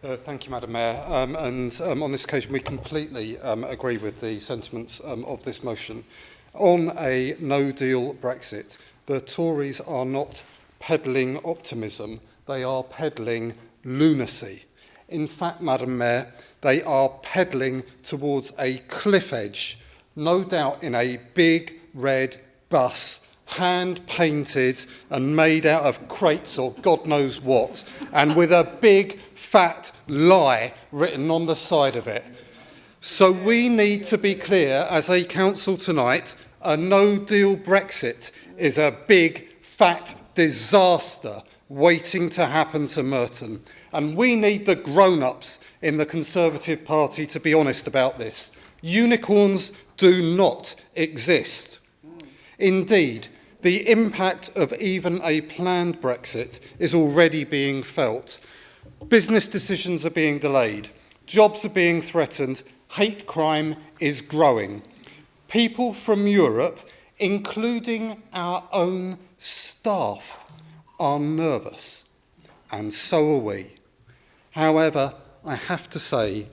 Thank you, Madam Mayor. On this occasion, we completely agree with the sentiments of this motion. On a no-deal Brexit, the Tories are not peddling optimism, they are peddling lunacy. In fact, Madam Mayor, they are peddling towards a cliff edge, no doubt in a big red bus, hand-painted and made out of crates or God knows what, and with a big fat lie written on the side of it. So we need to be clear as a council tonight, a no-deal Brexit is a big fat disaster waiting to happen to Merton. And we need the grown-ups in the Conservative Party to be honest about this. Unicorns do not exist. Indeed, the impact of even a planned Brexit is already being felt. Business decisions are being delayed, jobs are being threatened, hate crime is growing. People from Europe, including our own staff, are nervous, and so are we. However, I have to say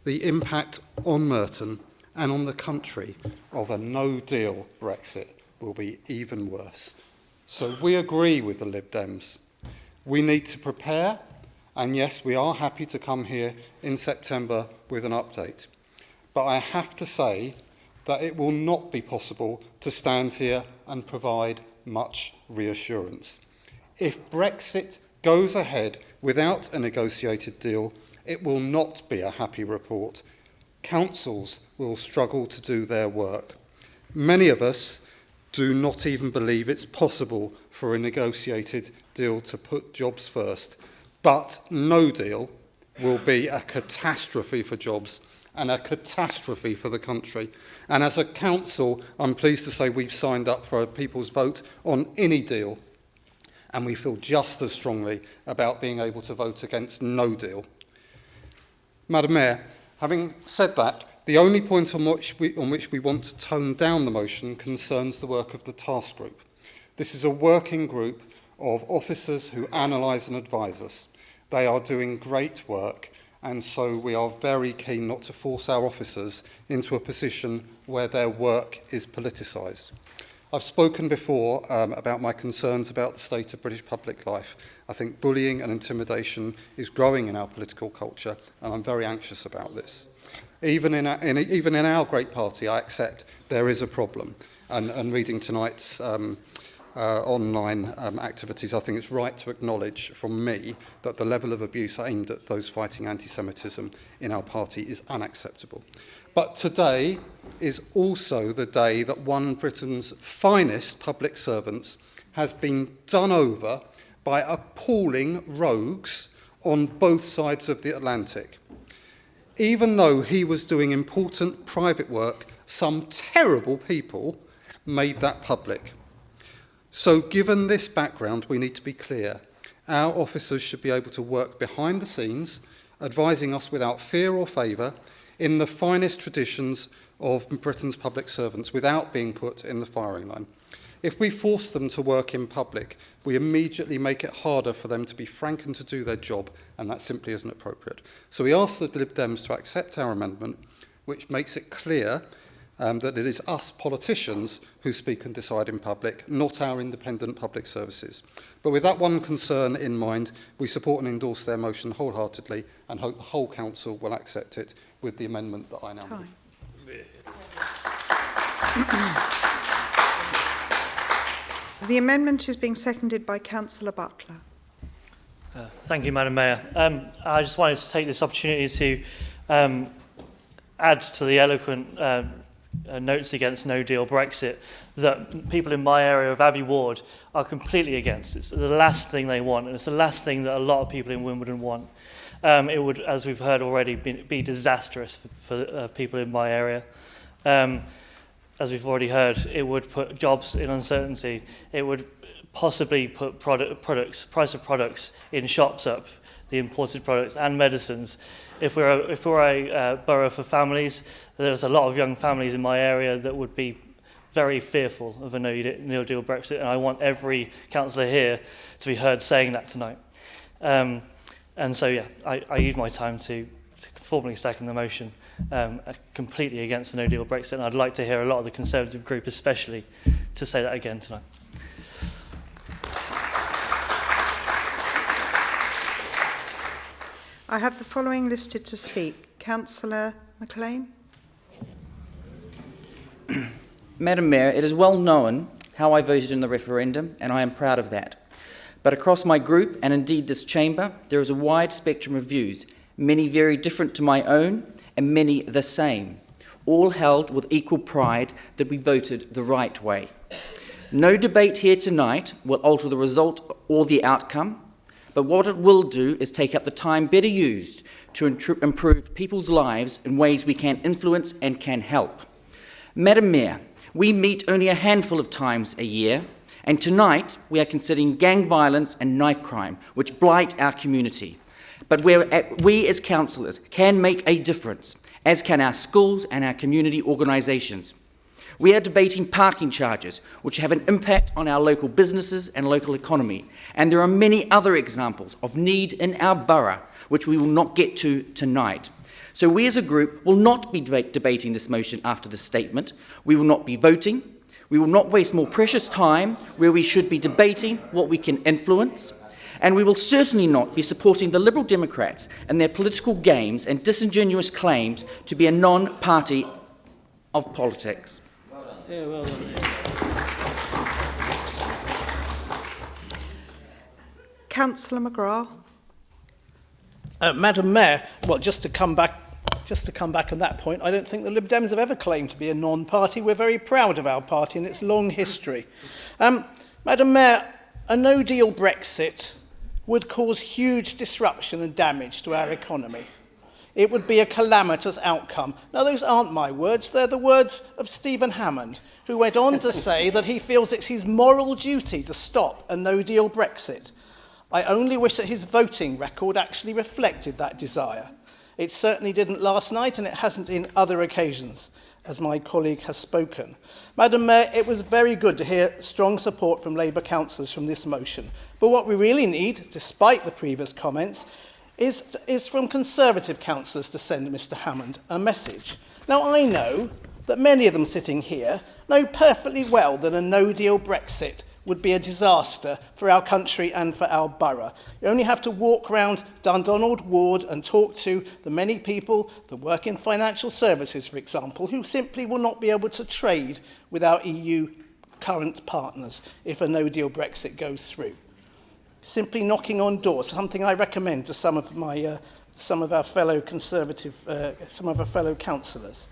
the impact on Merton and on the country of a no-deal Brexit will be even worse. So we agree with the Lib Dems. We need to prepare, and yes, we are happy to come here in September with an update. But I have to say that it will not be possible to stand here and provide much reassurance. If Brexit goes ahead without a negotiated deal, it will not be a happy report. Councils will struggle to do their work. Many of us do not even believe it's possible for a negotiated deal to put jobs first. But no deal will be a catastrophe for jobs and a catastrophe for the country. And as a council, I'm pleased to say we've signed up for a people's vote on any deal. And we feel just as strongly about being able to vote against no deal. Madam Mayor, having said that, the only point on which we want to tone down the motion concerns the work of the task group. This is a working group of officers who analyse and advise us. They are doing great work, and so we are very keen not to force our officers into a position where their work is politicised. I've spoken before about my concerns about the state of British public life. I think bullying and intimidation is growing in our political culture, and I'm very anxious about this. Even in our great party, I accept there is a problem. And reading tonight's online activities, I think it's right to acknowledge from me that the level of abuse aimed at those fighting anti-Semitism in our party is unacceptable. But today is also the day that one of Britain's finest public servants has been done over by appalling rogues on both sides of the Atlantic. Even though he was doing important private work, some terrible people made that public. So given this background, we need to be clear. Our officers should be able to work behind the scenes, advising us without fear or favour, in the finest traditions of Britain's public servants, without being put in the firing line. If we force them to work in public, we immediately make it harder for them to be frank and to do their job, and that simply isn't appropriate. So we ask the Lib Dems to accept our amendment, which makes it clear that it is us politicians who speak and decide in public, not our independent public services. But with that one concern in mind, we support and endorse their motion wholeheartedly and hope the whole council will accept it with the amendment that I now move. The amendment is being seconded by Councillor Butler. Thank you, Madam Mayor. I just wanted to take this opportunity to add to the eloquent notes against no-deal Brexit that people in my area of Abbey Ward are completely against. It's the last thing they want, and it's the last thing that a lot of people in Wimbledon want. It would, as we've heard already, be disastrous for people in my area. As we've already heard, it would put jobs in uncertainty. It would possibly put price of products in shops up, the imported products and medicines. If we're a borough for families, there's a lot of young families in my area that would be very fearful of a no-deal Brexit, and I want every councillor here to be heard saying that tonight. And so, yeah, I use my time to formally second the motion, completely against the no-deal Brexit, and I'd like to hear a lot of the Conservative group especially to say that again tonight. I have the following listed to speak. Councillor McLean. Madam Mayor, it is well known how I voted in the referendum, and I am proud of that. But across my group, and indeed this chamber, there is a wide spectrum of views, many very different to my own, and many the same, all held with equal pride that we voted the right way. No debate here tonight will alter the result or the outcome, but what it will do is take up the time better used to improve people's lives in ways we can influence and can help. Madam Mayor, we meet only a handful of times a year, and tonight we are considering gang violence and knife crime, which blight our community. But we as councillors can make a difference, as can our schools and our community organisations. We are debating parking charges, which have an impact on our local businesses and local economy. And there are many other examples of need in our borough, which we will not get to tonight. So we as a group will not be debating this motion after this statement. We will not be voting. We will not waste more precious time where we should be debating what we can influence. And we will certainly not be supporting the Liberal Democrats and their political games and disingenuous claims to be a non-party of politics. Yeah, well done. Councillor McGrath. Madam Mayor, well, just to come back on that point, I don't think the Lib Dems have ever claimed to be a non-party. We're very proud of our party and its long history. Madam Mayor, a no-deal Brexit would cause huge disruption and damage to our economy. It would be a calamitous outcome. Now, those aren't my words. They're the words of Stephen Hammond, who went on to say that he feels it's his moral duty to stop a no-deal Brexit. I only wish that his voting record actually reflected that desire. It certainly didn't last night, and it hasn't in other occasions, as my colleague has spoken. Madam Mayor, it was very good to hear strong support from Labour councillors from this motion. But what we really need, despite the previous comments, is from Conservative councillors to send Mr Hammond a message. Now, I know that many of them sitting here know perfectly well that a no-deal Brexit would be a disaster for our country and for our borough. You only have to walk around Dundonald Ward and talk to the many people that work in financial services, for example, who simply will not be able to trade with our EU current partners if a no-deal Brexit goes through. Simply knocking on doors, something I recommend to some of our fellow Conservative, some of our fellow councillors.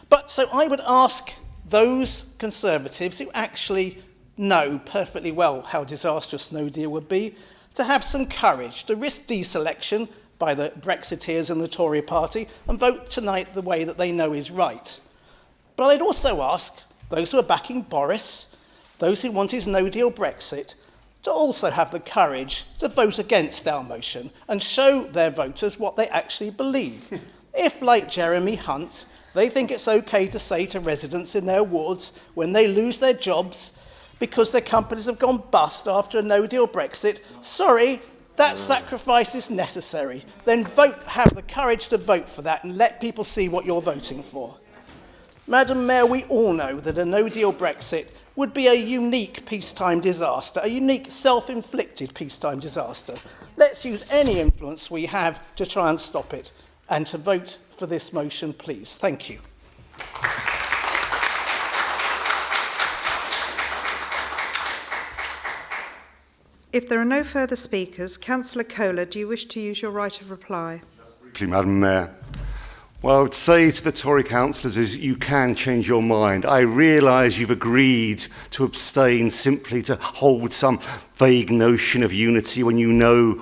But so I would ask those Conservatives who actually know perfectly well how disastrous no deal would be to have some courage, to risk deselection by the Brexiteers and the Tory party and vote tonight the way that they know is right. But I'd also ask those who are backing Boris, those who want his no-deal Brexit, to also have the courage to vote against our motion and show their voters what they actually believe. If, like Jeremy Hunt, they think it's okay to say to residents in their wards when they lose their jobs because their companies have gone bust after a no-deal Brexit, sorry, that sacrifice is necessary. Then have the courage to vote for that and let people see what you're voting for. Madam Mayor, we all know that a no-deal Brexit would be a unique peacetime disaster, a unique self-inflicted peacetime disaster. Let's use any influence we have to try and stop it and to vote for this motion, please. Thank you. If there are no further speakers, Councillor Kohler, do you wish to use your right of reply? Briefly, Madam Mayor. What I would say to the Tory councillors is you can change your mind. I realise you've agreed to abstain simply to hold some vague notion of unity when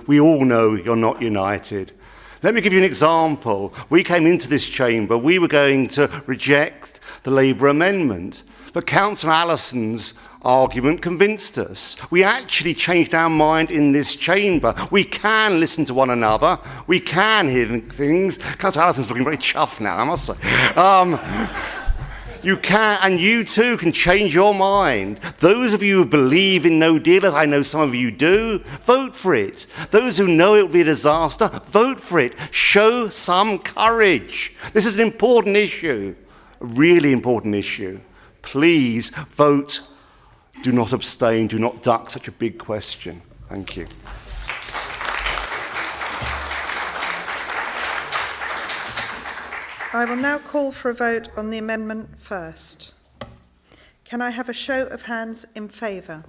we all know you're not united. Let me give you an example. We came into this chamber, we were going to reject the Labour amendment, but Councillor Allison's argument convinced us. We actually changed our mind in this chamber. We can listen to one another. We can hear things. Councillor Allison's looking very chuffed now, I must say. You can, and you too can change your mind. Those of you who believe in no deal, as I know some of you do, vote for it. Those who know it will be a disaster, vote for it. Show some courage. This is an important issue, a really important issue. Please vote. Do not abstain, do not duck such a big question. Thank you. I will now call for a vote on the amendment first. Can I have a show of hands in favour?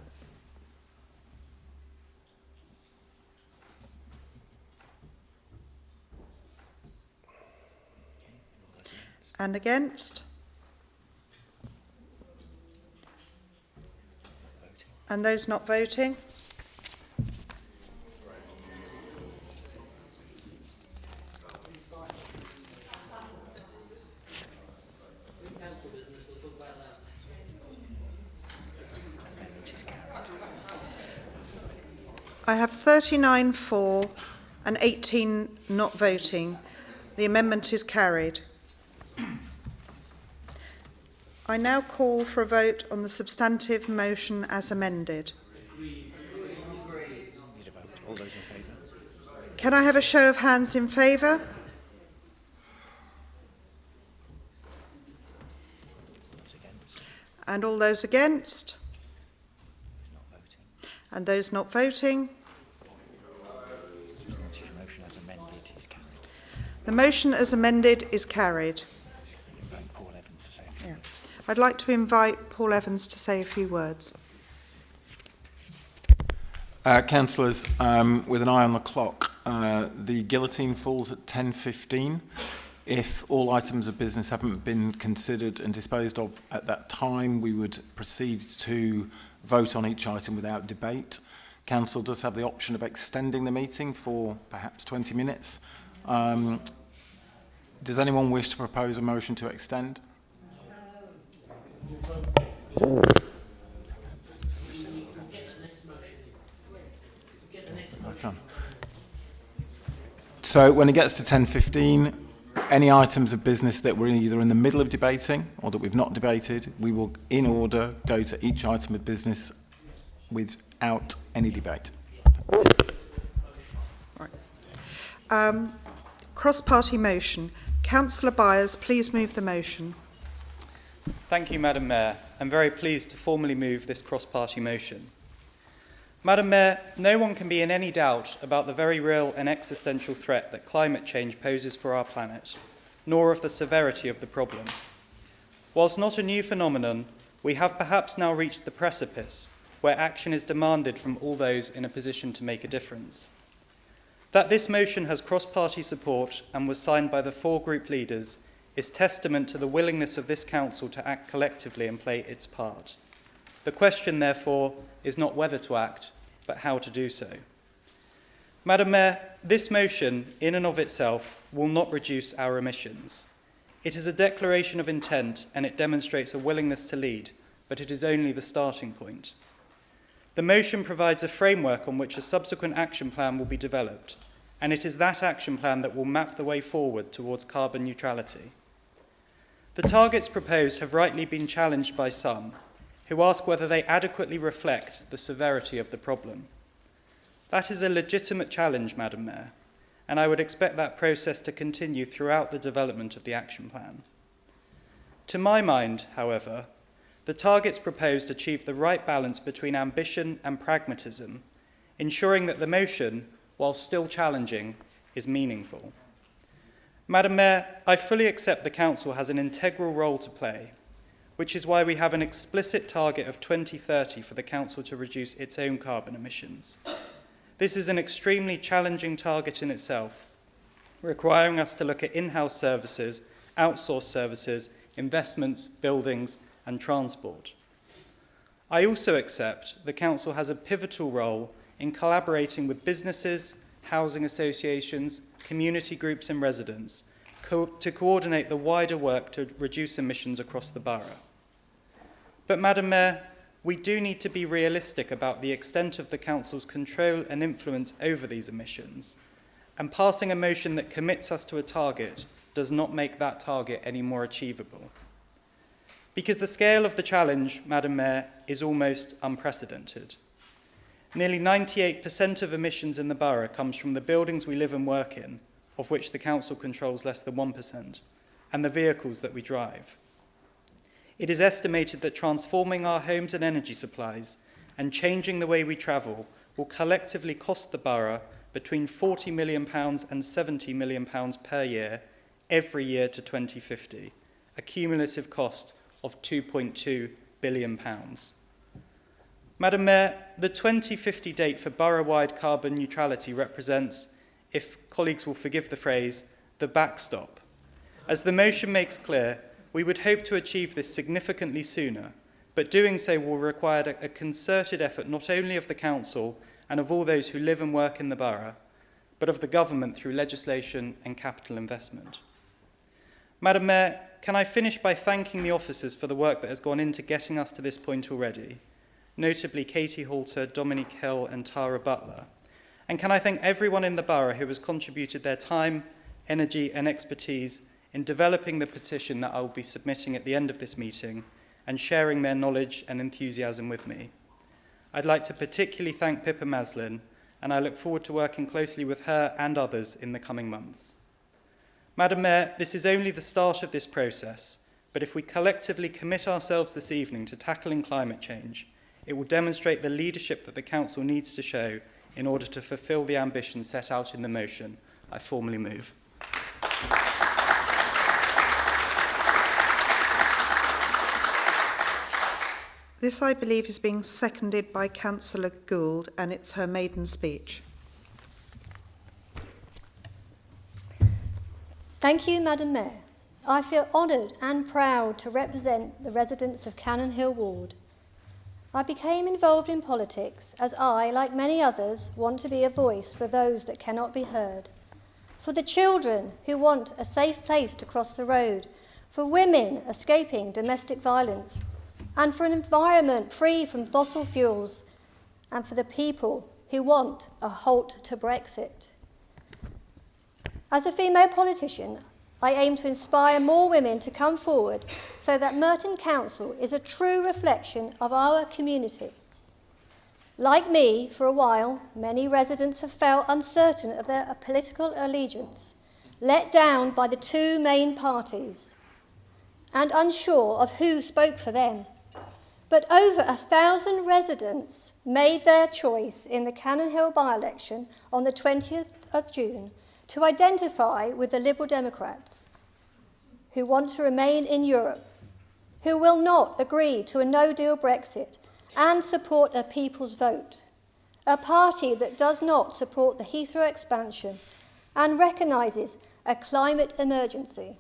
And against? And those not voting? I have 39 for and 18 not voting. The amendment is carried. I now call for a vote on the substantive motion as amended. All those in favour? Can I have a show of hands in favour? And all those against? And those not voting? The motion as amended is carried. Yeah. I'd like to invite Paul Evans to say a few words. Councillors, with an eye on the clock, the guillotine falls at 10:15. If all items of business haven't been considered and disposed of at that time, we would proceed to vote on each item without debate. Council does have the option of extending the meeting for perhaps 20 minutes. Does anyone wish to propose a motion to extend? So when it gets to 10:15, any items of business that we're either in the middle of debating or that we've not debated, we will, in order, go to each item of business without any debate. Right. Cross-party motion. Councillor Byers, please move the motion. Thank you, Madam Mayor. I'm very pleased to formally move this cross-party motion. Madam Mayor, no one can be in any doubt about the very real and existential threat that climate change poses for our planet, nor of the severity of the problem. Whilst not a new phenomenon, we have perhaps now reached the precipice where action is demanded from all those in a position to make a difference. That this motion has cross-party support and was signed by the 4 group leaders is testament to the willingness of this council to act collectively and play its part. The question, therefore, is not whether to act, but how to do so. Madam Mayor, this motion, in and of itself, will not reduce our emissions. It is a declaration of intent and it demonstrates a willingness to lead, but it is only the starting point. The motion provides a framework on which a subsequent action plan will be developed, and it is that action plan that will map the way forward towards carbon neutrality. The targets proposed have rightly been challenged by some, who ask whether they adequately reflect the severity of the problem. That is a legitimate challenge, Madam Mayor, and I would expect that process to continue throughout the development of the action plan. To my mind, however, the targets proposed achieve the right balance between ambition and pragmatism, ensuring that the motion, while still challenging, is meaningful. Madam Mayor, I fully accept the Council has an integral role to play, which is why we have an explicit target of 2030 for the Council to reduce its own carbon emissions. This is an extremely challenging target in itself, requiring us to look at in-house services, outsourced services, investments, buildings, and transport. I also accept the Council has a pivotal role in collaborating with businesses, housing associations, community groups and residents to coordinate the wider work to reduce emissions across the borough. But Madam Mayor, we do need to be realistic about the extent of the Council's control and influence over these emissions, and passing a motion that commits us to a target does not make that target any more achievable. Because the scale of the challenge, Madam Mayor, is almost unprecedented. Nearly 98% of emissions in the borough comes from the buildings we live and work in, of which the Council controls less than 1%, and the vehicles that we drive. It is estimated that transforming our homes and energy supplies and changing the way we travel will collectively cost the borough between £40 million and £70 million per year, every year to 2050, a cumulative cost of £2.2 billion. Madam Mayor, the 2050 date for borough-wide carbon neutrality represents, if colleagues will forgive the phrase, the backstop. As the motion makes clear, we would hope to achieve this significantly sooner, but doing so will require a concerted effort not only of the Council and of all those who live and work in the borough, but of the government through legislation and capital investment. Madam Mayor, can I finish by thanking the officers for the work that has gone into getting us to this point already, notably Katie Halter, Dominic Hill and Tara Butler, and can I thank everyone in the borough who has contributed their time, energy and expertise in developing the petition that I will be submitting at the end of this meeting and sharing their knowledge and enthusiasm with me. I'd like to particularly thank Pippa Maslin, and I look forward to working closely with her and others in the coming months. Madam Mayor, this is only the start of this process, but if we collectively commit ourselves this evening to tackling climate change, it will demonstrate the leadership that the Council needs to show in order to fulfil the ambition set out in the motion. I formally move. This, I believe, is being seconded by Councillor Gould, and it's her maiden speech. Thank you, Madam Mayor. I feel honoured and proud to represent the residents of Cannon Hill Ward. I became involved in politics as I, like many others, want to be a voice for those that cannot be heard. For the children who want a safe place to cross the road, for women escaping domestic violence, and for an environment free from fossil fuels, and for the people who want a halt to Brexit. As a female politician, I aim to inspire more women to come forward so that Merton Council is a true reflection of our community. Like me, for a while, many residents have felt uncertain of their political allegiance, let down by the two main parties, and unsure of who spoke for them. But over 1,000 residents made their choice in the Cannon Hill by-election on the 20th of June to identify with the Liberal Democrats, who want to remain in Europe, who will not agree to a no-deal Brexit and support a people's vote, a party that does not support the Heathrow expansion and recognises a climate emergency.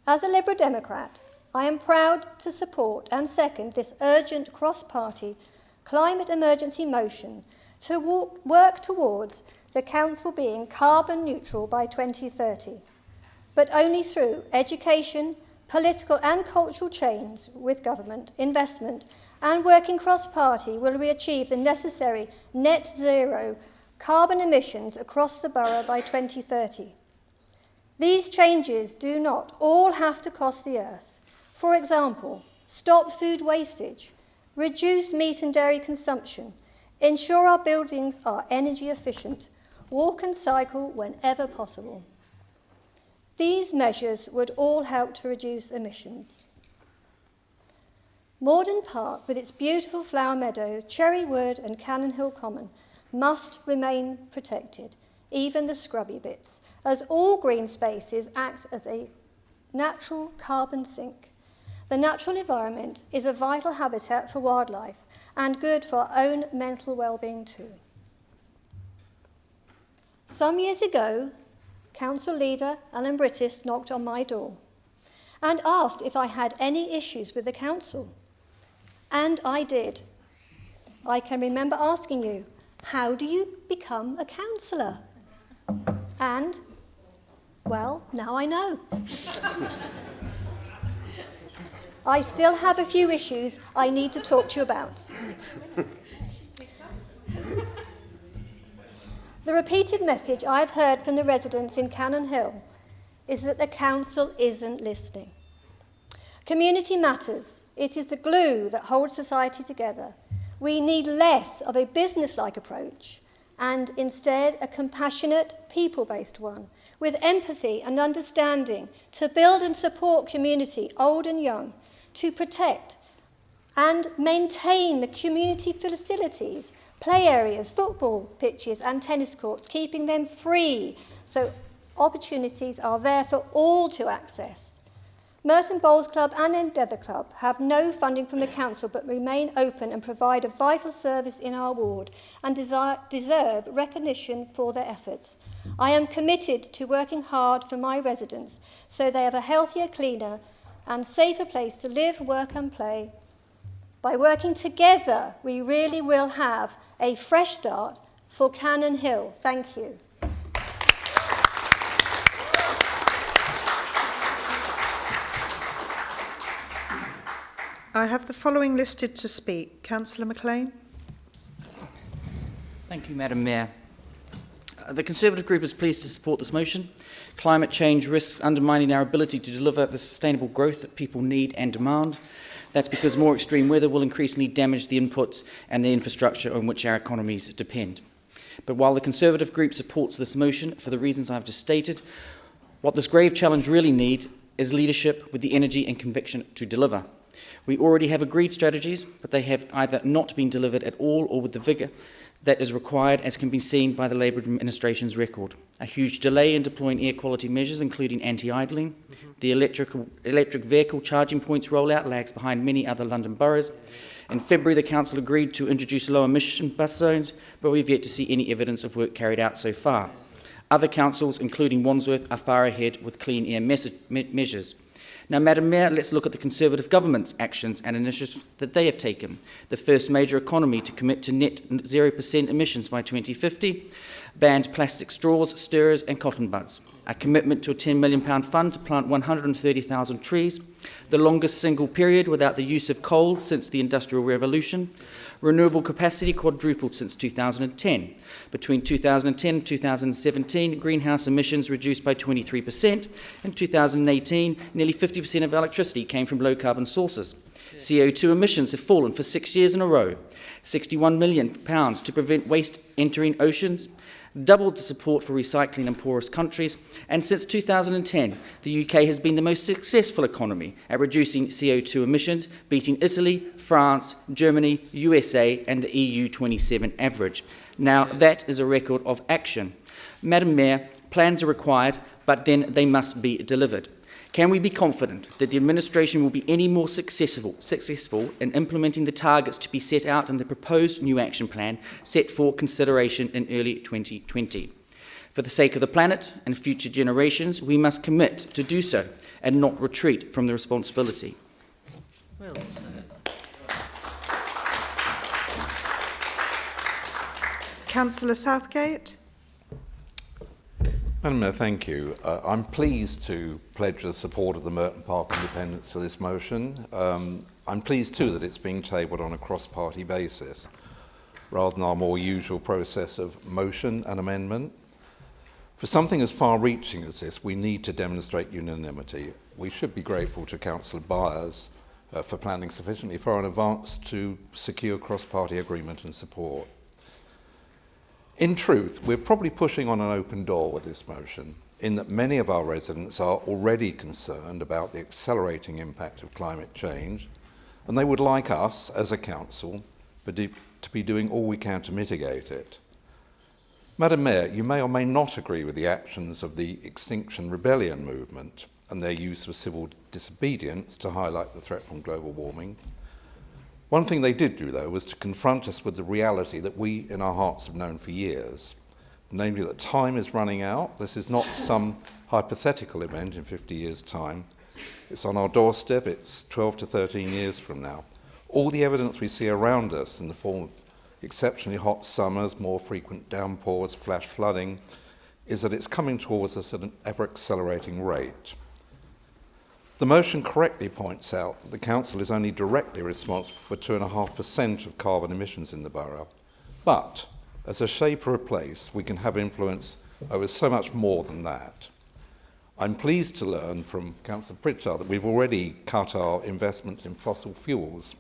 As a Liberal Democrat, I am proud to support and second this urgent cross-party climate emergency motion to work towards the Council being carbon neutral by 2030, but only through education, political and cultural change with government, investment and working cross-party will we achieve the necessary net zero carbon emissions across the borough by 2030. These changes do not all have to cost the earth. For example, stop food wastage, reduce meat and dairy consumption, ensure our buildings are energy efficient, walk and cycle whenever possible. These measures would all help to reduce emissions. Morden Park, with its beautiful flower meadow, cherry wood and Cannon Hill Common, must remain protected, even the scrubby bits, as all green spaces act as a natural carbon sink. The natural environment is a vital habitat for wildlife and good for our own mental well-being too. Some years ago, Council leader Alan Brittis knocked on my door and asked if I had any issues with the council. And I did. I can remember asking you, how do you become a councillor? And, well, now I know. I still have a few issues I need to talk to you about. The repeated message I've heard from the residents in Cannon Hill is that the council isn't listening. Community matters. It is the glue that holds society together. We need less of a business-like approach and instead a compassionate, people-based one with empathy and understanding to build and support community, old and young, to protect and maintain the community facilities, play areas, football pitches and tennis courts, keeping them free so opportunities are there for all to access. Merton Bowls Club and Endeavour Club have no funding from the council but remain open and provide a vital service in our ward and deserve recognition for their efforts. I am committed to working hard for my residents so they have a healthier, cleaner and safer place to live, work and play. By working together, we really will have a fresh start for Cannon Hill. Thank you. I have the following listed to speak. Councillor McLean. Thank you, Madam Mayor. The Conservative Group is pleased to support this motion. Climate change risks undermining our ability to deliver the sustainable growth that people need and demand. That's because more extreme weather will increasingly damage the inputs and the infrastructure on which our economies depend. But while the Conservative Group supports this motion for the reasons I've just stated, what this grave challenge really needs is leadership with the energy and conviction to deliver. We already have agreed strategies, but they have either not been delivered at all or with the vigour that is required, as can be seen by the Labour administration's record. A huge delay in deploying air quality measures, including anti-idling. The electric vehicle charging points rollout lags behind many other London boroughs. In February, the Council agreed to introduce low-emission bus zones, but we've yet to see any evidence of work carried out so far. Other councils, including Wandsworth, are far ahead with clean air measures. Now, Madam Mayor, let's look at the Conservative government's actions and initiatives that they have taken. The first major economy to commit to net 0% emissions by 2050, banned plastic straws, stirrers and cotton buds. A commitment to a £10 million fund to plant 130,000 trees, the longest single period without the use of coal since the Industrial Revolution. Renewable capacity quadrupled since 2010. Between 2010 and 2017, greenhouse emissions reduced by 23%. In 2018, nearly 50% of electricity came from low-carbon sources. CO2 emissions have fallen for 6 years in a row. £61 million to prevent waste entering oceans. Doubled the support for recycling in poorest countries, and since 2010, the UK has been the most successful economy at reducing CO2 emissions, beating Italy, France, Germany, USA, and the EU 27 average. Now, that is a record of action. Madam Mayor, plans are required, but then they must be delivered. Can we be confident that the administration will be any more successful in implementing the targets to be set out in the proposed new action plan set for consideration in early 2020? For the sake of the planet and future generations, we must commit to do so and not retreat from the responsibility. Well said. Councillor Southgate. Madam Mayor, thank you. I'm pleased to pledge the support of the Merton Park Independents to this motion. I'm pleased too that it's being tabled on a cross-party basis, rather than our more usual process of motion and amendment. For something as far-reaching as this, we need to demonstrate unanimity. We should be grateful to Councillor Byers for planning sufficiently far in advance to secure cross-party agreement and support. In truth, we're probably pushing on an open door with this motion, in that many of our residents are already concerned about the accelerating impact of climate change, and they would like us, as a council, to be doing all we can to mitigate it. Madam Mayor, you may or may not agree with the actions of the Extinction Rebellion movement and their use of civil disobedience to highlight the threat from global warming. One thing they did do, though, was to confront us with the reality that we in our hearts have known for years, namely that time is running out. This is not some hypothetical event in 50 years' time. It's on our doorstep. It's 12 to 13 years from now. All the evidence we see around us in the form of exceptionally hot summers, more frequent downpours, flash flooding, is that it's coming towards us at an ever-accelerating rate. The motion correctly points out that the Council is only directly responsible for 2.5% of carbon emissions in the borough. But, as a shaper of place, we can have influence over so much more than that. I'm pleased to learn from Councillor Pritchard that we've already cut our investments in fossil fuels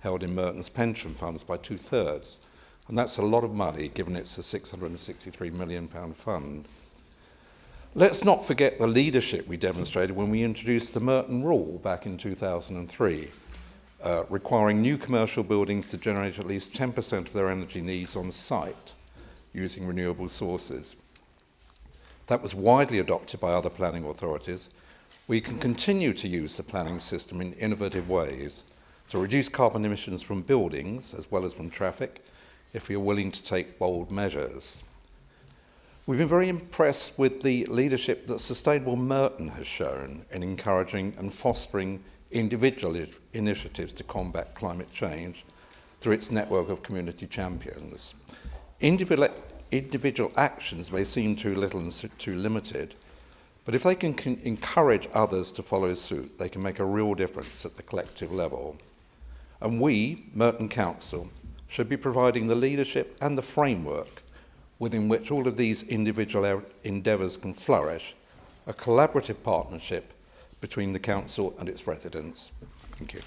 held in Merton's pension funds by 2/3, and that's a lot of money given it's a £663 million fund. Let's not forget the leadership we demonstrated when we introduced the Merton rule back in 2003, requiring new commercial buildings to generate at least 10% of their energy needs on site using renewable sources. That was widely adopted by other planning authorities. We can continue to use the planning system in innovative ways to reduce carbon emissions from buildings as well as from traffic if we are willing to take bold measures. We've been very impressed with the leadership that Sustainable Merton has shown in encouraging and fostering individual initiatives to combat climate change through its network of community champions. Individual actions may seem too little and too limited, but if they can encourage others to follow suit, they can make a real difference at the collective level. And we, Merton Council, should be providing the leadership and the framework within which all of these individual endeavours can flourish, a collaborative partnership between the Council and its residents. Thank you.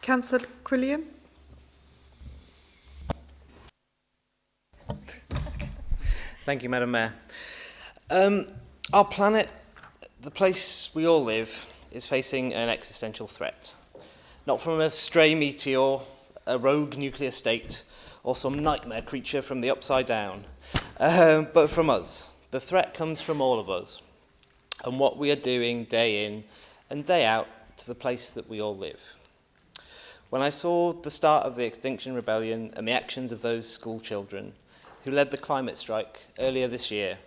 Councillor Quilliam. Thank you, Madam Mayor. Our planet, the place we all live, is facing an existential threat. Not from a stray meteor, a rogue nuclear state, or some nightmare creature from the upside down, but from us. The threat comes from all of us, and what we are doing day in and day out to the place that we all live. When I saw the start of the Extinction Rebellion and the actions of those school children who led the climate strike earlier this year,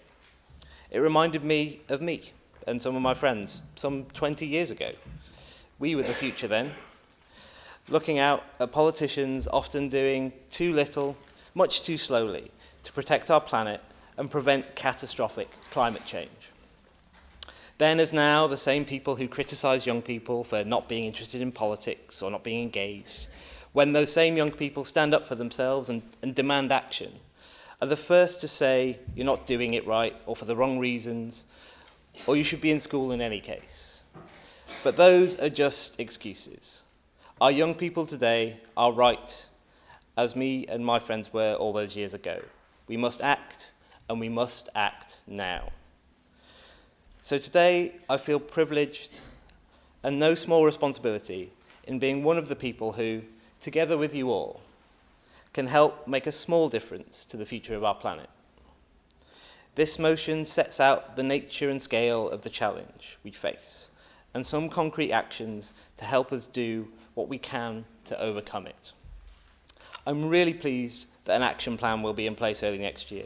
it reminded me of me and some of my friends some 20 years ago. We were the future then, looking out at politicians often doing too little, much too slowly, to protect our planet and prevent catastrophic climate change. Then as now, the same people who criticise young people for not being interested in politics or not being engaged, when those same young people stand up for themselves and demand action, are the first to say you're not doing it right or for the wrong reasons, or you should be in school in any case. But those are just excuses. Our young people today are right, as me and my friends were all those years ago. We must act, and we must act now. So today, I feel privileged and no small responsibility in being one of the people who, together with you all, can help make a small difference to the future of our planet. This motion sets out the nature and scale of the challenge we face, and some concrete actions to help us do what we can to overcome it. I'm really pleased that an action plan will be in place early next year,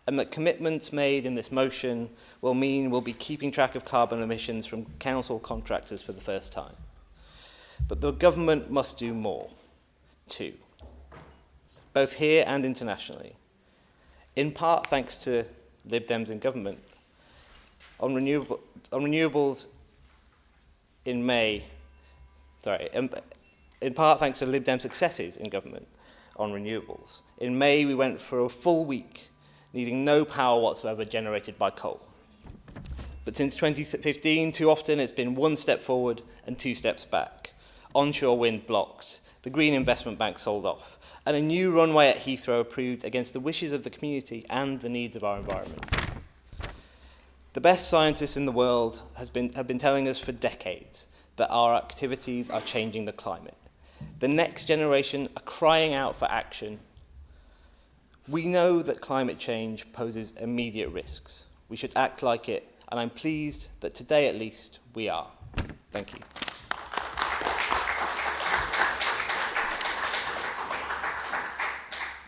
and that commitments made in this motion will mean we'll be keeping track of carbon emissions from council contractors for the first time. But the government must do more, too, both here and internationally. In part thanks to Lib Dems in government. On renewables in May, in part thanks to Lib Dem successes in government on renewables. In May, we went for a full week, needing no power whatsoever generated by coal. But since 2015, too often it's been one step forward and two steps back. Onshore wind blocked, the Green Investment Bank sold off, and a new runway at Heathrow approved against the wishes of the community and the needs of our environment. The best scientists in the world have been telling us for decades that our activities are changing the climate. The next generation are crying out for action. We know that climate change poses immediate risks. We should act like it and I'm pleased that today at least we are. Thank you.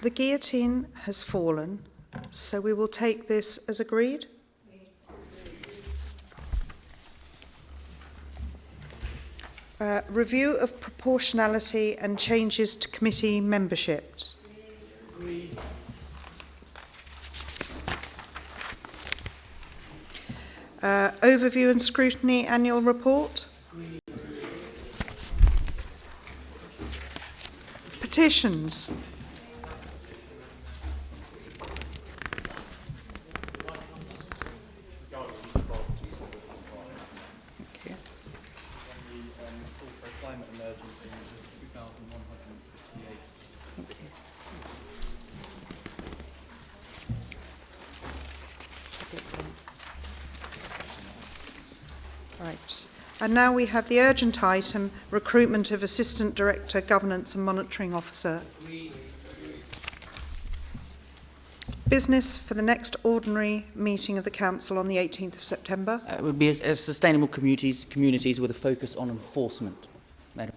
The guillotine has fallen, so we will take this as agreed. Review of proportionality and changes to committee memberships. Overview and scrutiny annual report. Petitions. Climate emergency, which is 2,168. Right. And now we have the urgent item, recruitment of Assistant Director, Governance and Monitoring Officer. Business for the next ordinary meeting of the Council on the 18th of September. It would be as sustainable communities with a focus on enforcement, Madam.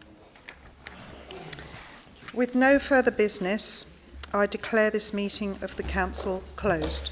With no further business, I declare this meeting of the Council closed.